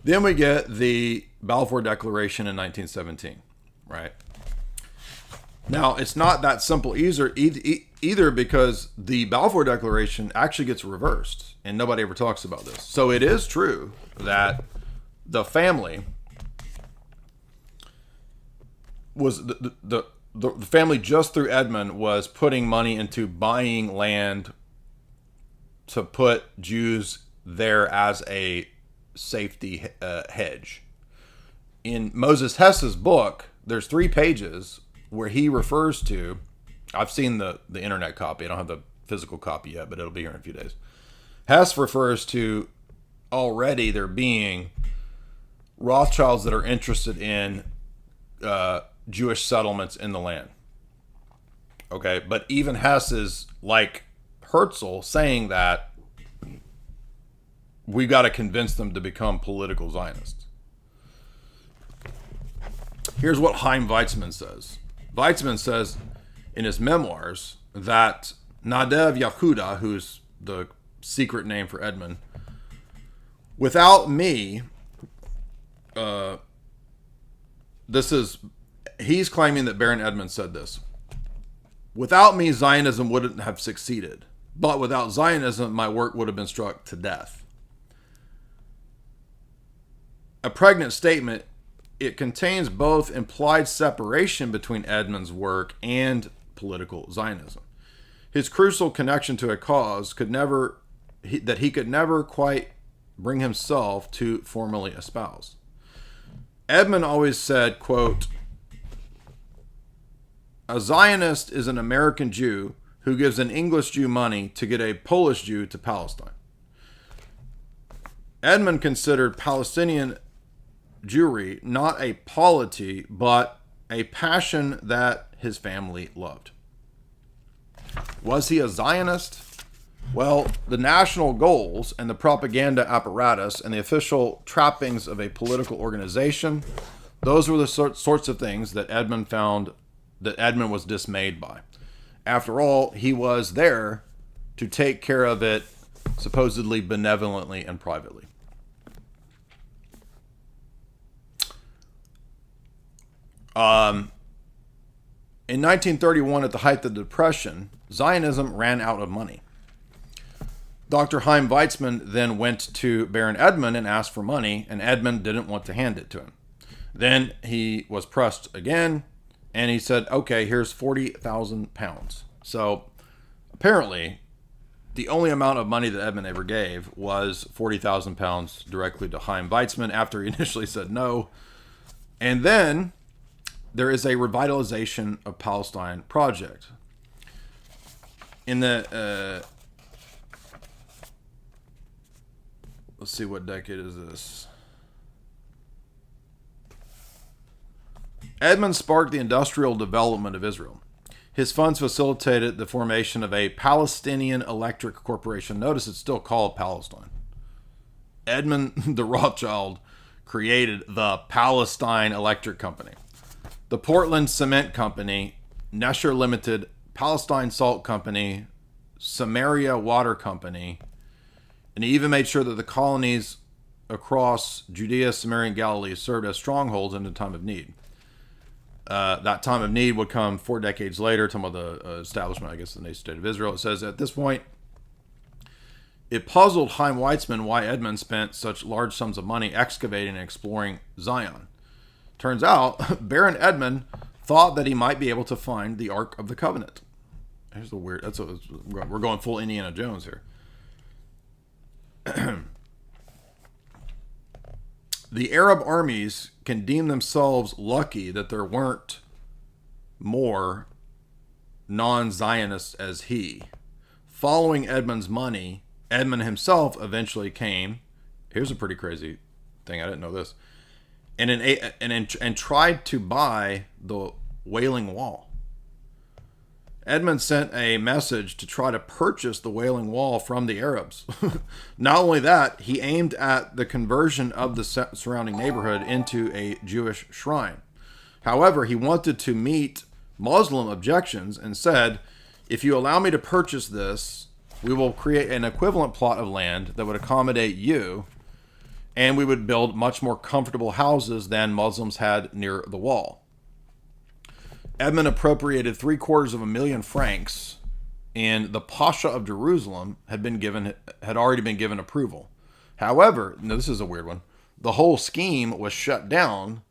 Then we get the Balfour Declaration in 1917, right? Now, it's not that simple either because the Balfour Declaration actually gets reversed, and nobody ever talks about this. So it is true that the family was the family just through Edmund was putting money into buying land to put Jews there as a safety hedge. In Moses Hess's book, there's 3 pages where he refers to, I've seen the internet copy, I don't have the physical copy yet, but it'll be here in a few days. Hess refers to already there being Rothschilds that are interested in Jewish settlements in the land. Okay, but even Hess is like Herzl saying that we got to convince them to become political Zionists. Here's what Chaim Weizmann says. Weizmann says in his memoirs that Nadav Yehuda, who's the secret name for Edmund, without me, he's claiming that Baron Edmund said this. Without me, Zionism wouldn't have succeeded. But without Zionism, my work would have been struck to death. A pregnant statement. It contains both implied separation between Edmund's work and political Zionism. His crucial connection to a cause he could never quite bring himself to formally espouse. Edmund always said, quote, "A Zionist is an American Jew who gives an English Jew money to get a Polish Jew to Palestine." Edmund considered Palestinian Jewry not a polity, but a passion that his family loved. Was he a Zionist? Well, the national goals and the propaganda apparatus and the official trappings of a political organization, those were the sorts of things that Edmund found that Edmund was dismayed by. After all, he was there to take care of it supposedly benevolently and privately. In 1931, at the height of the Depression, Zionism ran out of money. Dr. Chaim Weizmann then went to Baron Edmund and asked for money, and Edmund didn't want to hand it to him. Then he was pressed again, and he said, okay, here's 40,000 pounds. So apparently, The only amount of money that Edmund ever gave was 40,000 pounds directly to Chaim Weizmann after he initially said no. And then there is a revitalization of Palestine project. In the, let's see, what decade is this? Edmund sparked the industrial development of Israel. His funds facilitated the formation of a Palestinian Electric Corporation. Notice it's still called Palestine. Edmund the Rothschild created the Palestine Electric Company, the Portland Cement Company, Nesher Limited, Palestine Salt Company, Samaria Water Company, and he even made sure that the colonies across Judea, Samaria, and Galilee served as strongholds in a time of need. That time of need would come 4 decades later, talking about the establishment, I guess, of the nation state of Israel. It says, at this point, it puzzled Chaim Weizmann why Edmund spent such large sums of money excavating and exploring Zion. Turns out, Baron Edmund thought that he might be able to find the Ark of the Covenant. Here's the weird, we're going full Indiana Jones here. The Arab armies can deem themselves lucky that there weren't more non-Zionists as he. Following Edmund's money, Edmund himself eventually came. Here's a pretty crazy thing. I didn't know this. And tried to buy the Wailing Wall. Edmund sent a message to try to purchase the Wailing Wall from the Arabs. Not only that, he aimed at the conversion of the surrounding neighborhood into a Jewish shrine. However, he wanted to meet Muslim objections and said, if you allow me to purchase this, we will create an equivalent plot of land that would accommodate you, and we would build much more comfortable houses than Muslims had near the wall. Edmund appropriated 750,000 francs, and the Pasha of Jerusalem had already been given approval. However, now this is a weird one, the whole scheme was shut down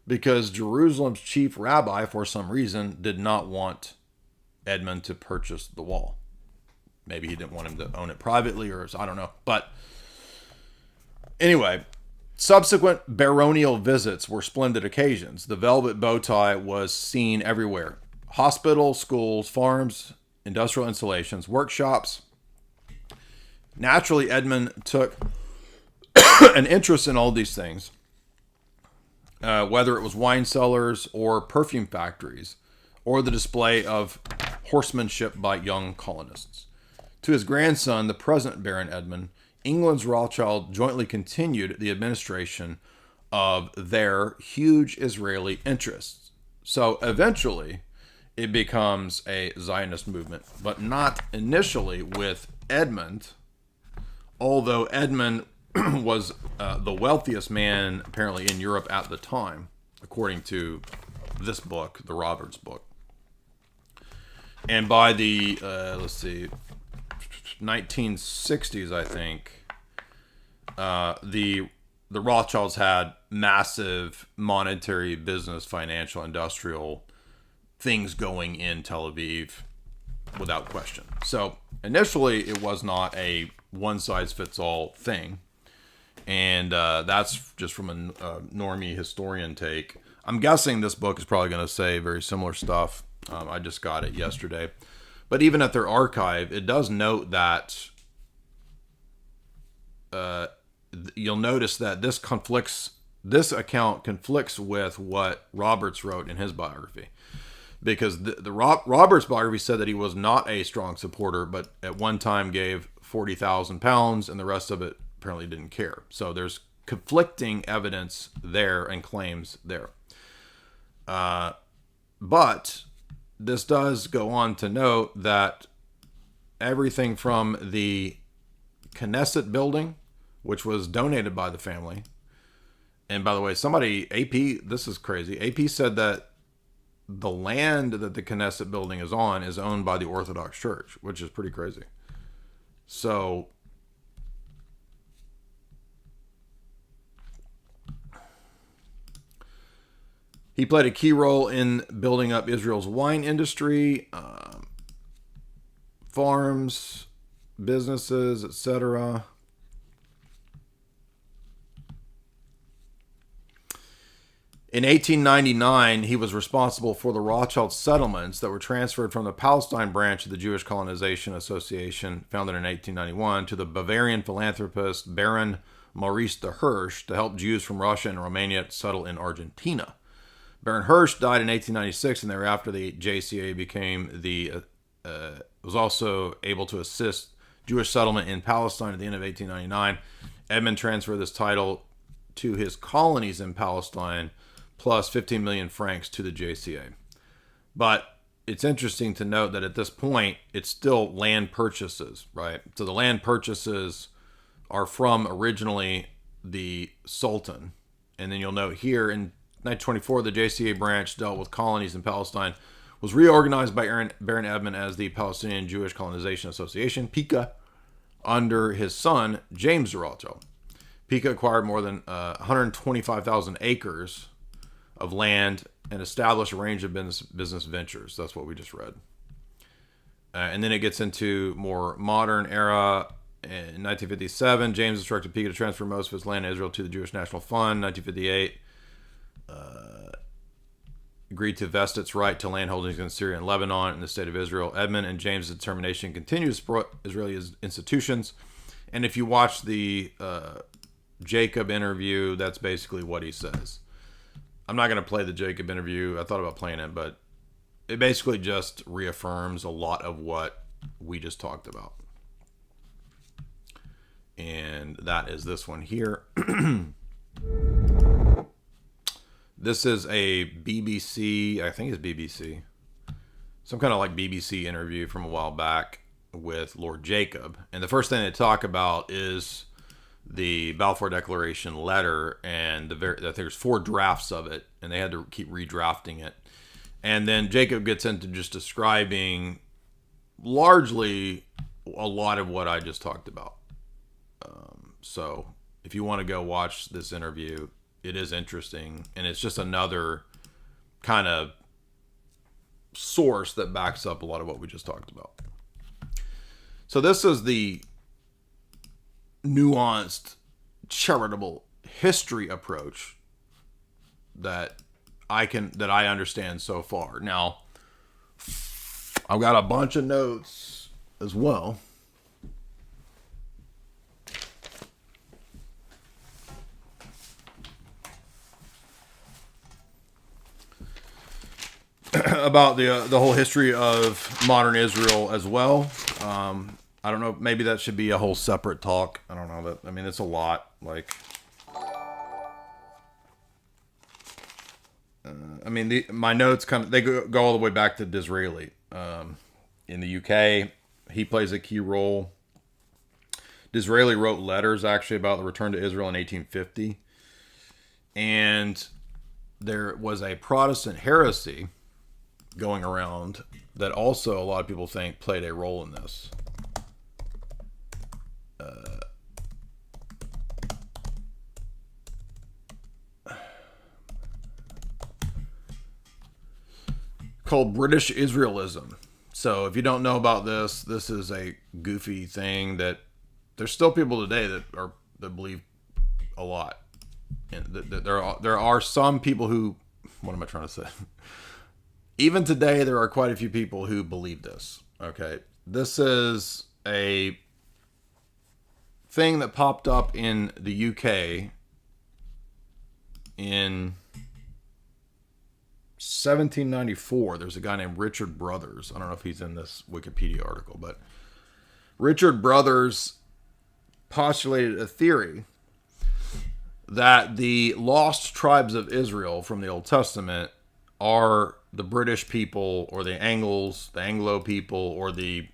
because Jerusalem's chief rabbi, for some reason, did not want Edmund to purchase the wall. Maybe he didn't want him to own it privately, or I don't know. But anyway, subsequent baronial visits were splendid occasions. The velvet bow tie was seen everywhere. Hospitals, schools, farms, industrial installations, workshops. Naturally, Edmund took an interest in all these things, whether it was wine cellars or perfume factories, or the display of horsemanship by young colonists. To his grandson, the present Baron Edmund, England's Rothschild jointly continued the administration of their huge Israeli interests. So eventually, it becomes a Zionist movement, but not initially with Edmund, although Edmund was the wealthiest man apparently in Europe at the time, according to this book, the Roberts book. And by the, 1960s, I think, the Rothschilds had massive monetary, business, financial, industrial things going in Tel Aviv without question. So initially, it was not a one-size-fits-all thing. And that's just from a normie historian take. I'm guessing this book is probably going to say very similar stuff. I just got it yesterday. But even at their archive, it does note that you'll notice that this account conflicts with what Roberts wrote in his biography. Because the Roberts biography said that he was not a strong supporter, but at one time gave 40,000 pounds, and the rest of it apparently didn't care. So there's conflicting evidence there and claims there. But this does go on to note that everything from the Knesset building, which was donated by the family, and by the way, AP, this is crazy, AP said that the land that the Knesset building is on is owned by the Orthodox Church, which is pretty crazy. So he played a key role in building up Israel's wine industry, farms, businesses, etc. In 1899, he was responsible for the Rothschild settlements that were transferred from the Palestine branch of the Jewish Colonization Association, founded in 1891, to the Bavarian philanthropist Baron Maurice de Hirsch to help Jews from Russia and Romania settle in Argentina. Baron Hirsch died in 1896, and thereafter the JCA was also able to assist Jewish settlement in Palestine at the end of 1899. Edmund transferred this title to his colonies in Palestine, plus 15 million francs to the JCA. But it's interesting to note that at this point, it's still land purchases, right? So the land purchases are from originally the Sultan. And then you'll note here in 1924, the JCA branch dealt with colonies in Palestine, was reorganized by Baron Edmund as the Palestinian Jewish Colonization Association, PICA, under his son, James de Rothschild. PICA acquired more than 125,000 acres of land and established a range of business ventures. That's what we just read. And then it gets into more modern era. In 1957, James instructed PICA to transfer most of his land in Israel to the Jewish National Fund. 1958, agreed to vest its right to land holdings in Syria and Lebanon and the state of Israel. Edmund and James' determination continued to support Israeli institutions. And if you watch the Jacob interview, that's basically what he says. I'm not going to play the Jacob interview. I thought about playing it, but it basically just reaffirms a lot of what we just talked about. And that is this one here. This is a BBC, I think it's BBC, some kind of like BBC interview from a while back with Lord Jacob. And the first thing they talk about is the Balfour Declaration letter, and there's 4 drafts of it, and they had to keep redrafting it. And then Jacob gets into just describing largely a lot of what I just talked about. So if you want to go watch this interview, it is interesting, and it's just another kind of source that backs up a lot of what we just talked about. So this is the nuanced, charitable history approach that I understand so far. Now, I've got a bunch of notes as well. About the whole history of modern Israel as well. I don't know, maybe that should be a whole separate talk. I don't know. I mean, it's a lot. Like, I mean, my notes they go all the way back to Disraeli. In the UK, he plays a key role. Disraeli wrote letters actually about the return to Israel in 1850, and there was a Protestant heresy going around that also a lot of people think played a role in this. Called British Israelism. So if you don't know about this, this is a goofy thing that there's still people today that believe a lot. And there are some people who, what am I trying to say? Even today, there are quite a few people who believe this. Okay. This is a thing that popped up in the UK in 1794. There's a guy named Richard Brothers. I don't know if he's in this Wikipedia article, but Richard Brothers postulated a theory that the lost tribes of Israel from the Old Testament are the British people, or the Anglo people, or the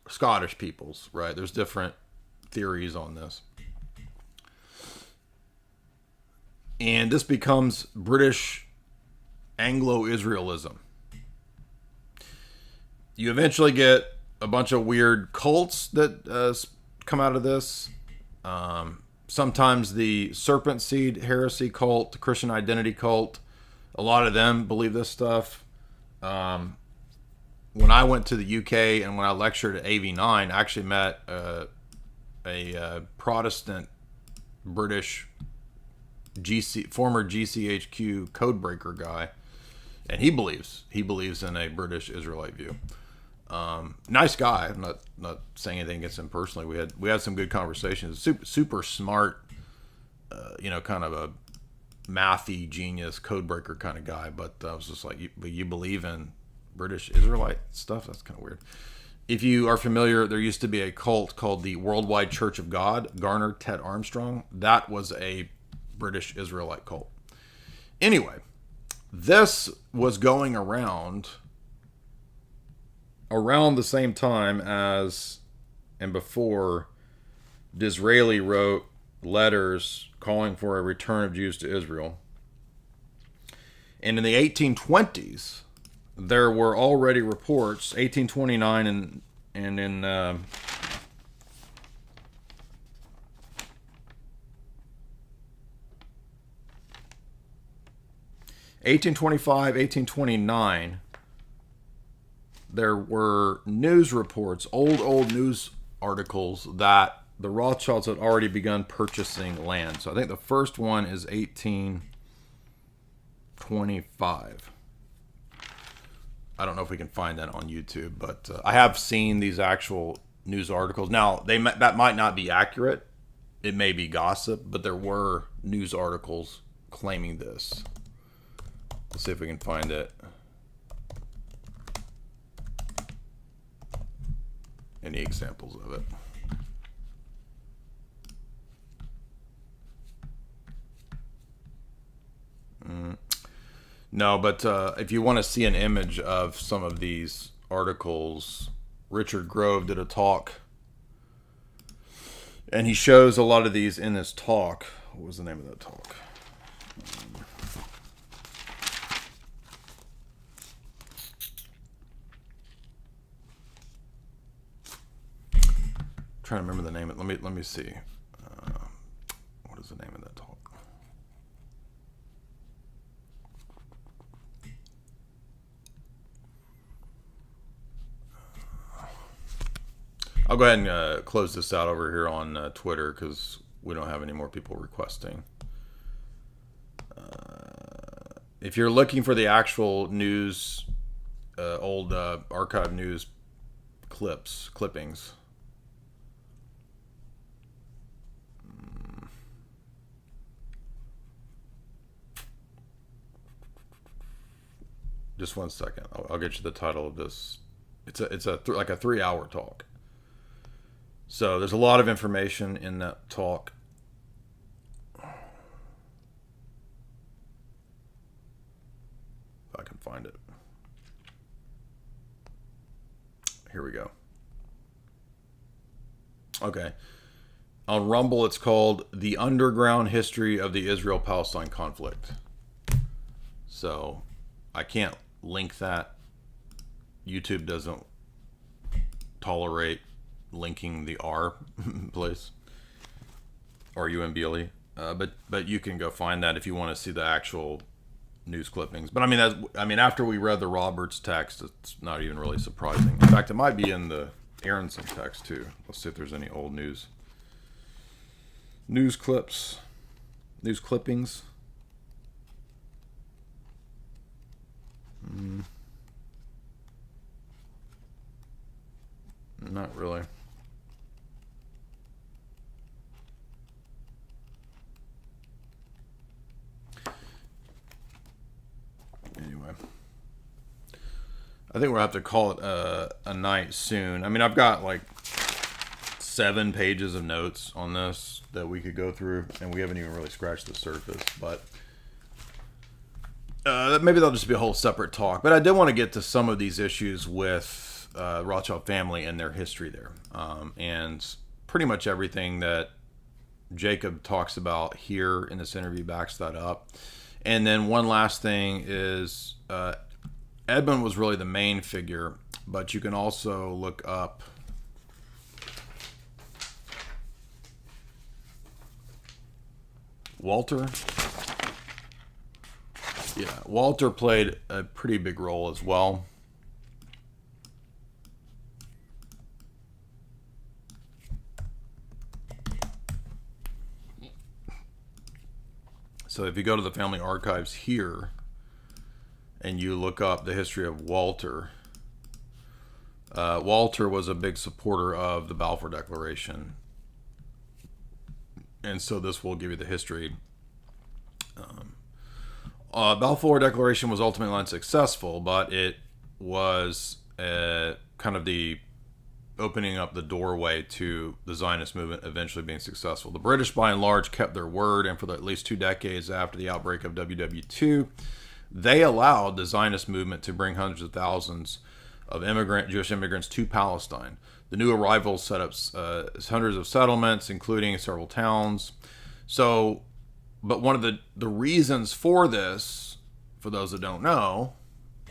Scottish peoples, right? There's different theories on this. And this becomes British Anglo-Israelism. You eventually get a bunch of weird cults that come out of this. Sometimes the serpent seed heresy cult, the Christian identity cult, a lot of them believe this stuff. One when I went to the UK and when I lectured at AV9, I actually met a Protestant British former GCHQ codebreaker guy, and he believes in a British Israelite view. Nice guy. I'm not saying anything against him personally. We had some good conversations. Super smart, kind of a mathy genius codebreaker kind of guy. But I was just like, you believe in British Israelite stuff? That's kind of weird. If you are familiar, there used to be a cult called the Worldwide Church of God, Garner Ted Armstrong. That was a British Israelite cult. Anyway, this was going around the same time as and before Disraeli wrote letters calling for a return of Jews to Israel. And in the 1820s, there were already reports, 1829 and in 1825, 1829, there were news reports, old news articles that the Rothschilds had already begun purchasing land. So I think the first one is 1825. I don't know if we can find that on YouTube, but I have seen these actual news articles. Now, that might not be accurate. It may be gossip, but there were news articles claiming this. Let's see if we can find it. Any examples of it? No, but if you want to see an image of some of these articles, Richard Grove did a talk, and he shows a lot of these in this talk. What was the name of that talk? Trying to remember the name of it. Let me see. What is the name of that talk? I'll go ahead and close this out over here on Twitter because we don't have any more people requesting. If you're looking for the actual news, old archive news clippings. Just one second. I'll get you the title of this. It's like a 3-hour talk. So there's a lot of information in that talk. If I can find it. Here we go. Okay. On Rumble, it's called The Underground History of the Israel-Palestine Conflict. So I can't link that. YouTube doesn't tolerate linking the R place or UMBLE, but you can go find that if you want to see the actual news clippings. But I mean, after we read the Roberts text, it's not even really surprising. In fact, it might be in the Aronson text too. Let's see if there's any old news clippings. Not really. Anyway, I think we'll have to call it a night soon. I mean, I've got like 7 pages of notes on this that we could go through, and we haven't even really scratched the surface, but maybe that'll just be a whole separate talk. But I did want to get to some of these issues with Rothschild family and their history there. And pretty much everything that Jacob talks about here in this interview backs that up. And then one last thing is Edmund was really the main figure, but you can also look up Walter. Yeah, Walter played a pretty big role as well. So if you go to the family archives here and you look up the history of Walter, Walter was a big supporter of the Balfour Declaration. And so this will give you the history. Balfour Declaration was ultimately unsuccessful, but it was kind of the opening up the doorway to the Zionist movement eventually being successful. The British, by and large, kept their word, and for at least 2 decades after the outbreak of WW2, they allowed the Zionist movement to bring hundreds of thousands of Jewish immigrants to Palestine. The new arrivals set up hundreds of settlements, including several towns. So, but one of the reasons for this, for those that don't know,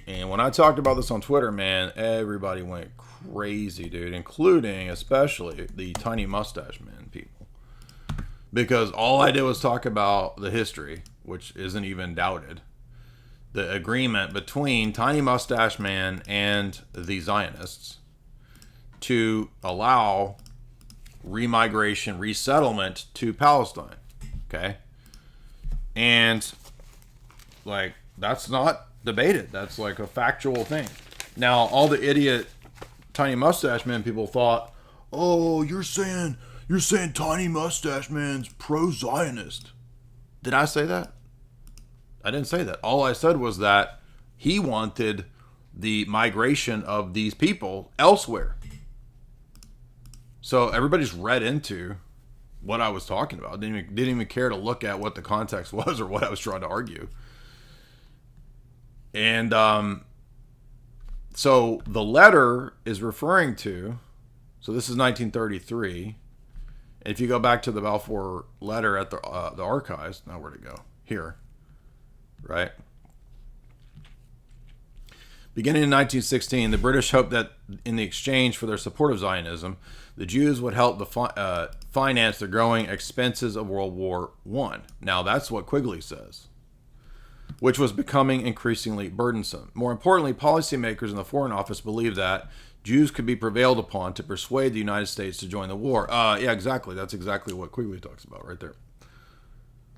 and when I talked about this on Twitter, man, everybody went crazy, dude, including especially the tiny mustache man people. Because all I did was talk about the history, which isn't even doubted. The agreement between Tiny Mustache Man and the Zionists to allow remigration, resettlement to Palestine. Okay? And, like, that's not debated. That's like a factual thing. Now, all the idiot Tiny Mustache Man people thought, oh, you're saying Tiny Mustache Man's pro-Zionist. Did I say that? I didn't say that. All I said was that he wanted the migration of these people elsewhere. So everybody's read into what I was talking about. Didn't even care to look at what the context was or what I was trying to argue. And so the letter is referring to, so this is 1933. If you go back to the Balfour letter at the archives, now where'd it go? Here. Right? Beginning in 1916, the British hoped that in the exchange for their support of Zionism, the Jews would help finance the growing expenses of World War I. Now, that's what Quigley says, which was becoming increasingly burdensome. More importantly, policymakers in the Foreign Office believed that Jews could be prevailed upon to persuade the United States to join the war. Yeah, exactly. That's exactly what Quigley talks about right there.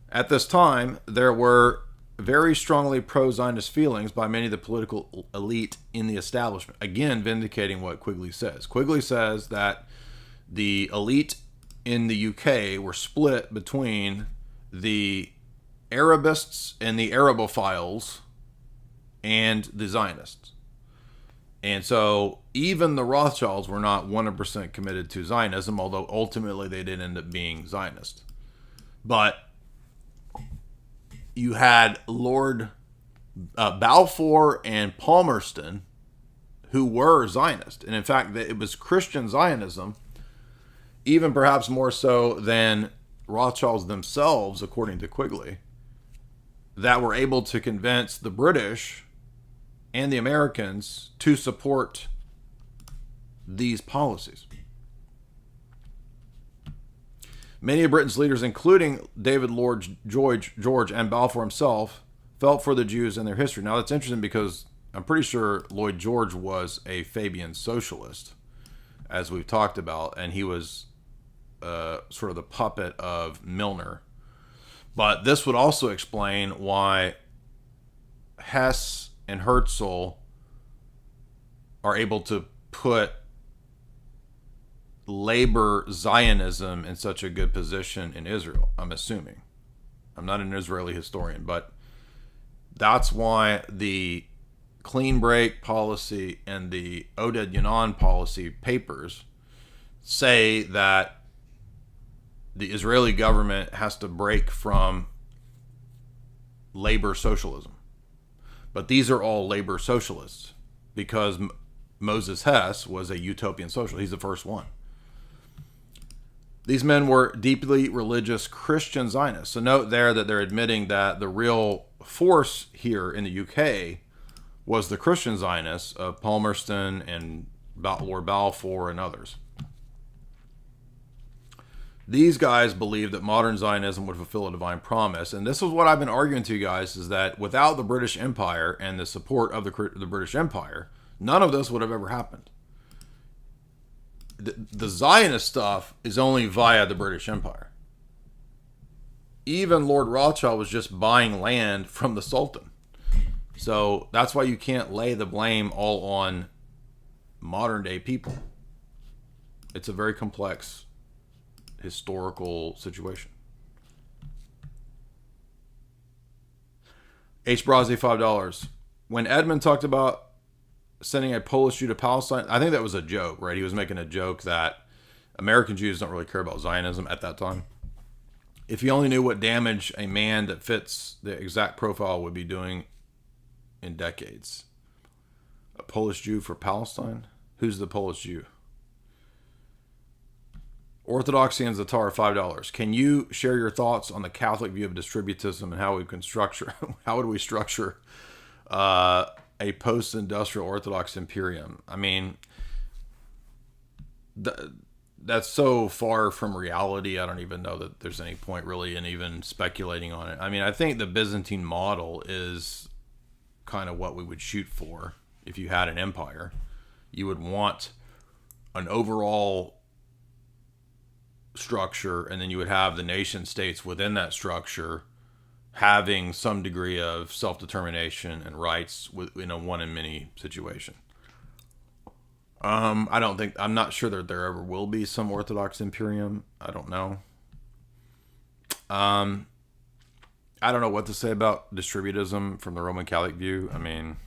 At this time, there were very strongly pro-Zionist feelings by many of the political elite in the establishment. Again, vindicating what Quigley says. Quigley says that the elite in the UK were split between the Arabists and the Arabophiles and the Zionists. And so even the Rothschilds were not 100% committed to Zionism, although ultimately they did end up being Zionist. But you had Lord Balfour and Palmerston, who were Zionist. And in fact, it was Christian Zionism, even perhaps more so than Rothschilds themselves, according to Quigley, that were able to convince the British and the Americans to support these policies. Many of Britain's leaders, including David Lloyd George and Balfour himself, felt for the Jews and their history. Now, that's interesting because I'm pretty sure Lloyd George was a Fabian socialist, as we've talked about, and he was sort of the puppet of Milner. But this would also explain why Hess and Herzl are able to put labor Zionism in such a good position in Israel, I'm assuming. I'm not an Israeli historian, but that's why the clean break policy and the Oded Yonan policy papers say that the Israeli government has to break from labor socialism. But these are all labor socialists because Moses Hess was a utopian socialist. He's the first one. These men were deeply religious Christian Zionists. So note there that they're admitting that the real force here in the UK was the Christian Zionists of Palmerston and Lord Balfour and others. These guys believed that modern Zionism would fulfill a divine promise. And this is what I've been arguing to you guys, is that without the British Empire and the support of the British Empire, none of this would have ever happened. The Zionist stuff is only via the British Empire. even Lord Rothschild was just buying land from the Sultan. So that's why you can't lay the blame all on modern day people. It's a very complex historical situation. H. Brazi, $5. When Edmund talked about sending a Polish Jew to Palestine, I think that was a joke, right? He was making a joke that American Jews don't really care about Zionism at that time. If you only knew what damage a man that fits the exact profile would be doing in decades. A Polish Jew for Palestine? Who's the Polish Jew? Orthodoxy and Zatar, $5. Can you share your thoughts on the Catholic view of distributism and how we can structure, how would we structure a post-industrial Orthodox imperium? I mean, that's so far from reality. I don't even know that there's any point really in even speculating on it. I mean, I think the Byzantine model is kind of what we would shoot for if you had an empire. You would want an overall structure, and then you would have the nation states within that structure having some degree of self-determination and rights in a one-in-many situation. I'm not sure that there ever will be some Orthodox imperium. I don't know. I don't know what to say about distributism from the Roman Catholic view. I mean,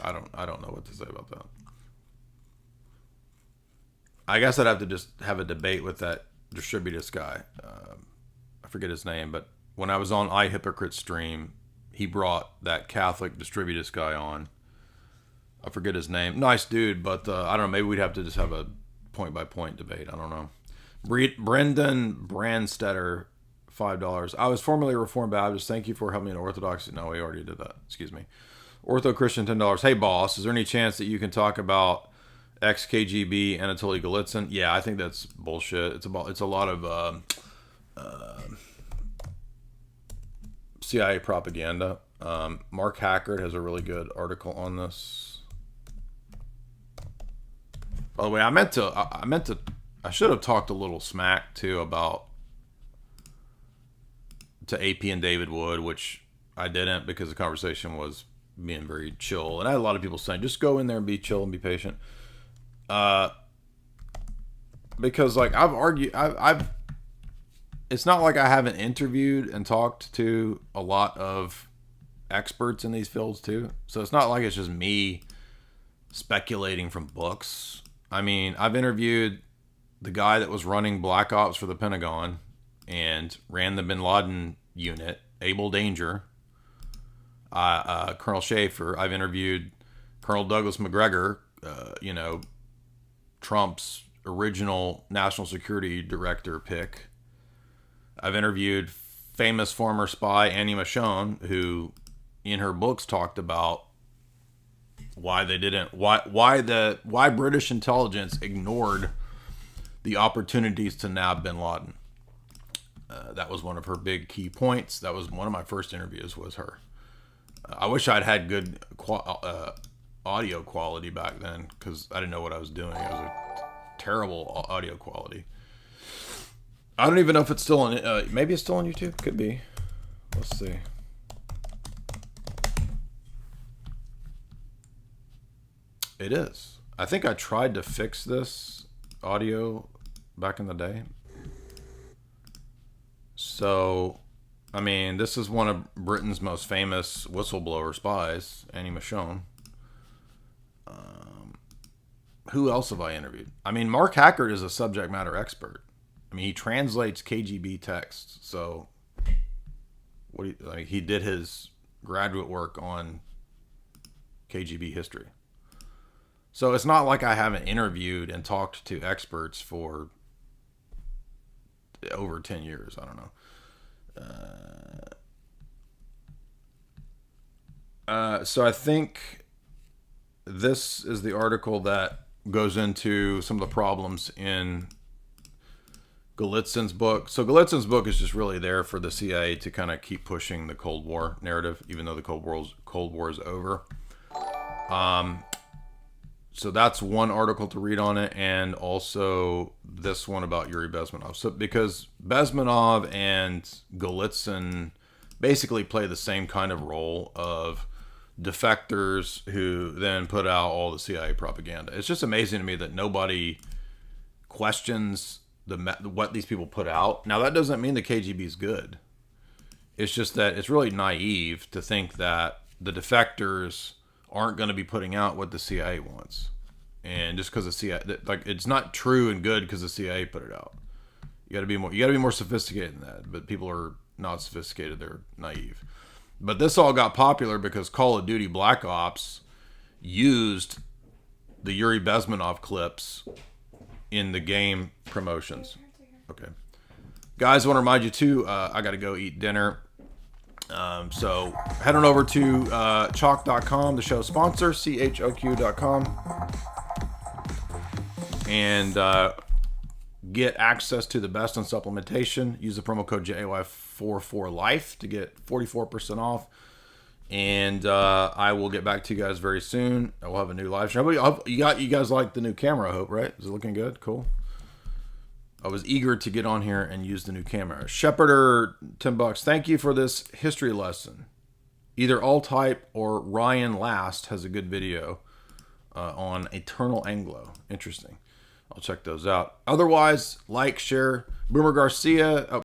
I don't know what to say about that. I guess I'd have to just have a debate with that distributist guy. I forget his name, but when I was on iHypocrite stream, he brought that Catholic distributist guy on. I forget his name. Nice dude, but I don't know. Maybe we'd have to just have a point-by-point debate. I don't know. Brendan Brandstetter, $5. I was formerly a Reformed Baptist. Thank you for helping me in Orthodoxy. No, we already did that. Excuse me. Ortho Christian, $10. Hey, boss, is there any chance that you can talk about ex-KGB Anatoly Golitsyn? Yeah, I think that's bullshit. It's a lot of CIA propaganda. Mark Hackert has a really good article on this. By the way, I should have talked a little smack too to AP and David Wood, which I didn't because the conversation was being very chill, and I had a lot of people saying just go in there and be chill and be patient. Because like I've it's not like I haven't interviewed and talked to a lot of experts in these fields too. So it's not like it's just me speculating from books. I mean, I've interviewed the guy that was running Black Ops for the Pentagon and ran the Bin Laden unit, Abel Danger, Colonel Schaefer. I've interviewed Colonel Douglas McGregor, Trump's original national security director pick. I've interviewed famous former spy Annie Michonne, who in her books talked about why British intelligence ignored the opportunities to nab bin Laden. That was one of her big key points. That was one of my first interviews was her. I wish I'd had good audio quality back then because I didn't know what I was doing. It was a terrible audio quality. I don't even know if it's still on. Maybe it's still on YouTube. Could be. Let's see. It is. I think I tried to fix this audio back in the day. So, I mean, this is one of Britain's most famous whistleblower spies, Annie Michonne. Who else have I interviewed? I mean, Mark Hackert is a subject matter expert. I mean, he translates KGB texts. So, he did his graduate work on KGB history. So it's not like I haven't interviewed and talked to experts for over 10 years. I don't know. So I think this is the article that goes into some of the problems in Golitsyn's book. So Golitsyn's book is just really there for the CIA to kind of keep pushing the Cold War narrative, even though the Cold War is over. So that's one article to read on it, and also this one about Yuri Bezmenov. So because Bezmenov and Golitsyn basically play the same kind of role of defectors who then put out all the CIA propaganda. It's just amazing to me that nobody questions what these people put out. Now, that doesn't mean the KGB is good. It's just that it's really naive to think that the defectors aren't going to be putting out what the CIA wants. And just because the CIA, like, it's not true and good because the CIA put it out. You got to be more sophisticated than that. But people are not sophisticated; they're naive. But this all got popular because Call of Duty Black Ops used the Yuri Bezmenov clips in the game promotions. Okay, guys, I want to remind you too. I got to go eat dinner. So head on over to chalk.com, the show sponsor, choq.com, and get access to the best on supplementation. Use the promo code JAY44LIFE to get 44% off. And I will get back to you guys very soon. I will have a new live show. You guys like the new camera, I hope, right? Is it looking good? Cool. I was eager to get on here and use the new camera. Shepherder, $10. Thank you for this history lesson. Either All-Type or Ryan Last has a good video on Eternal Anglo. Interesting. I'll check those out. Otherwise, like, share. Boomer Garcia.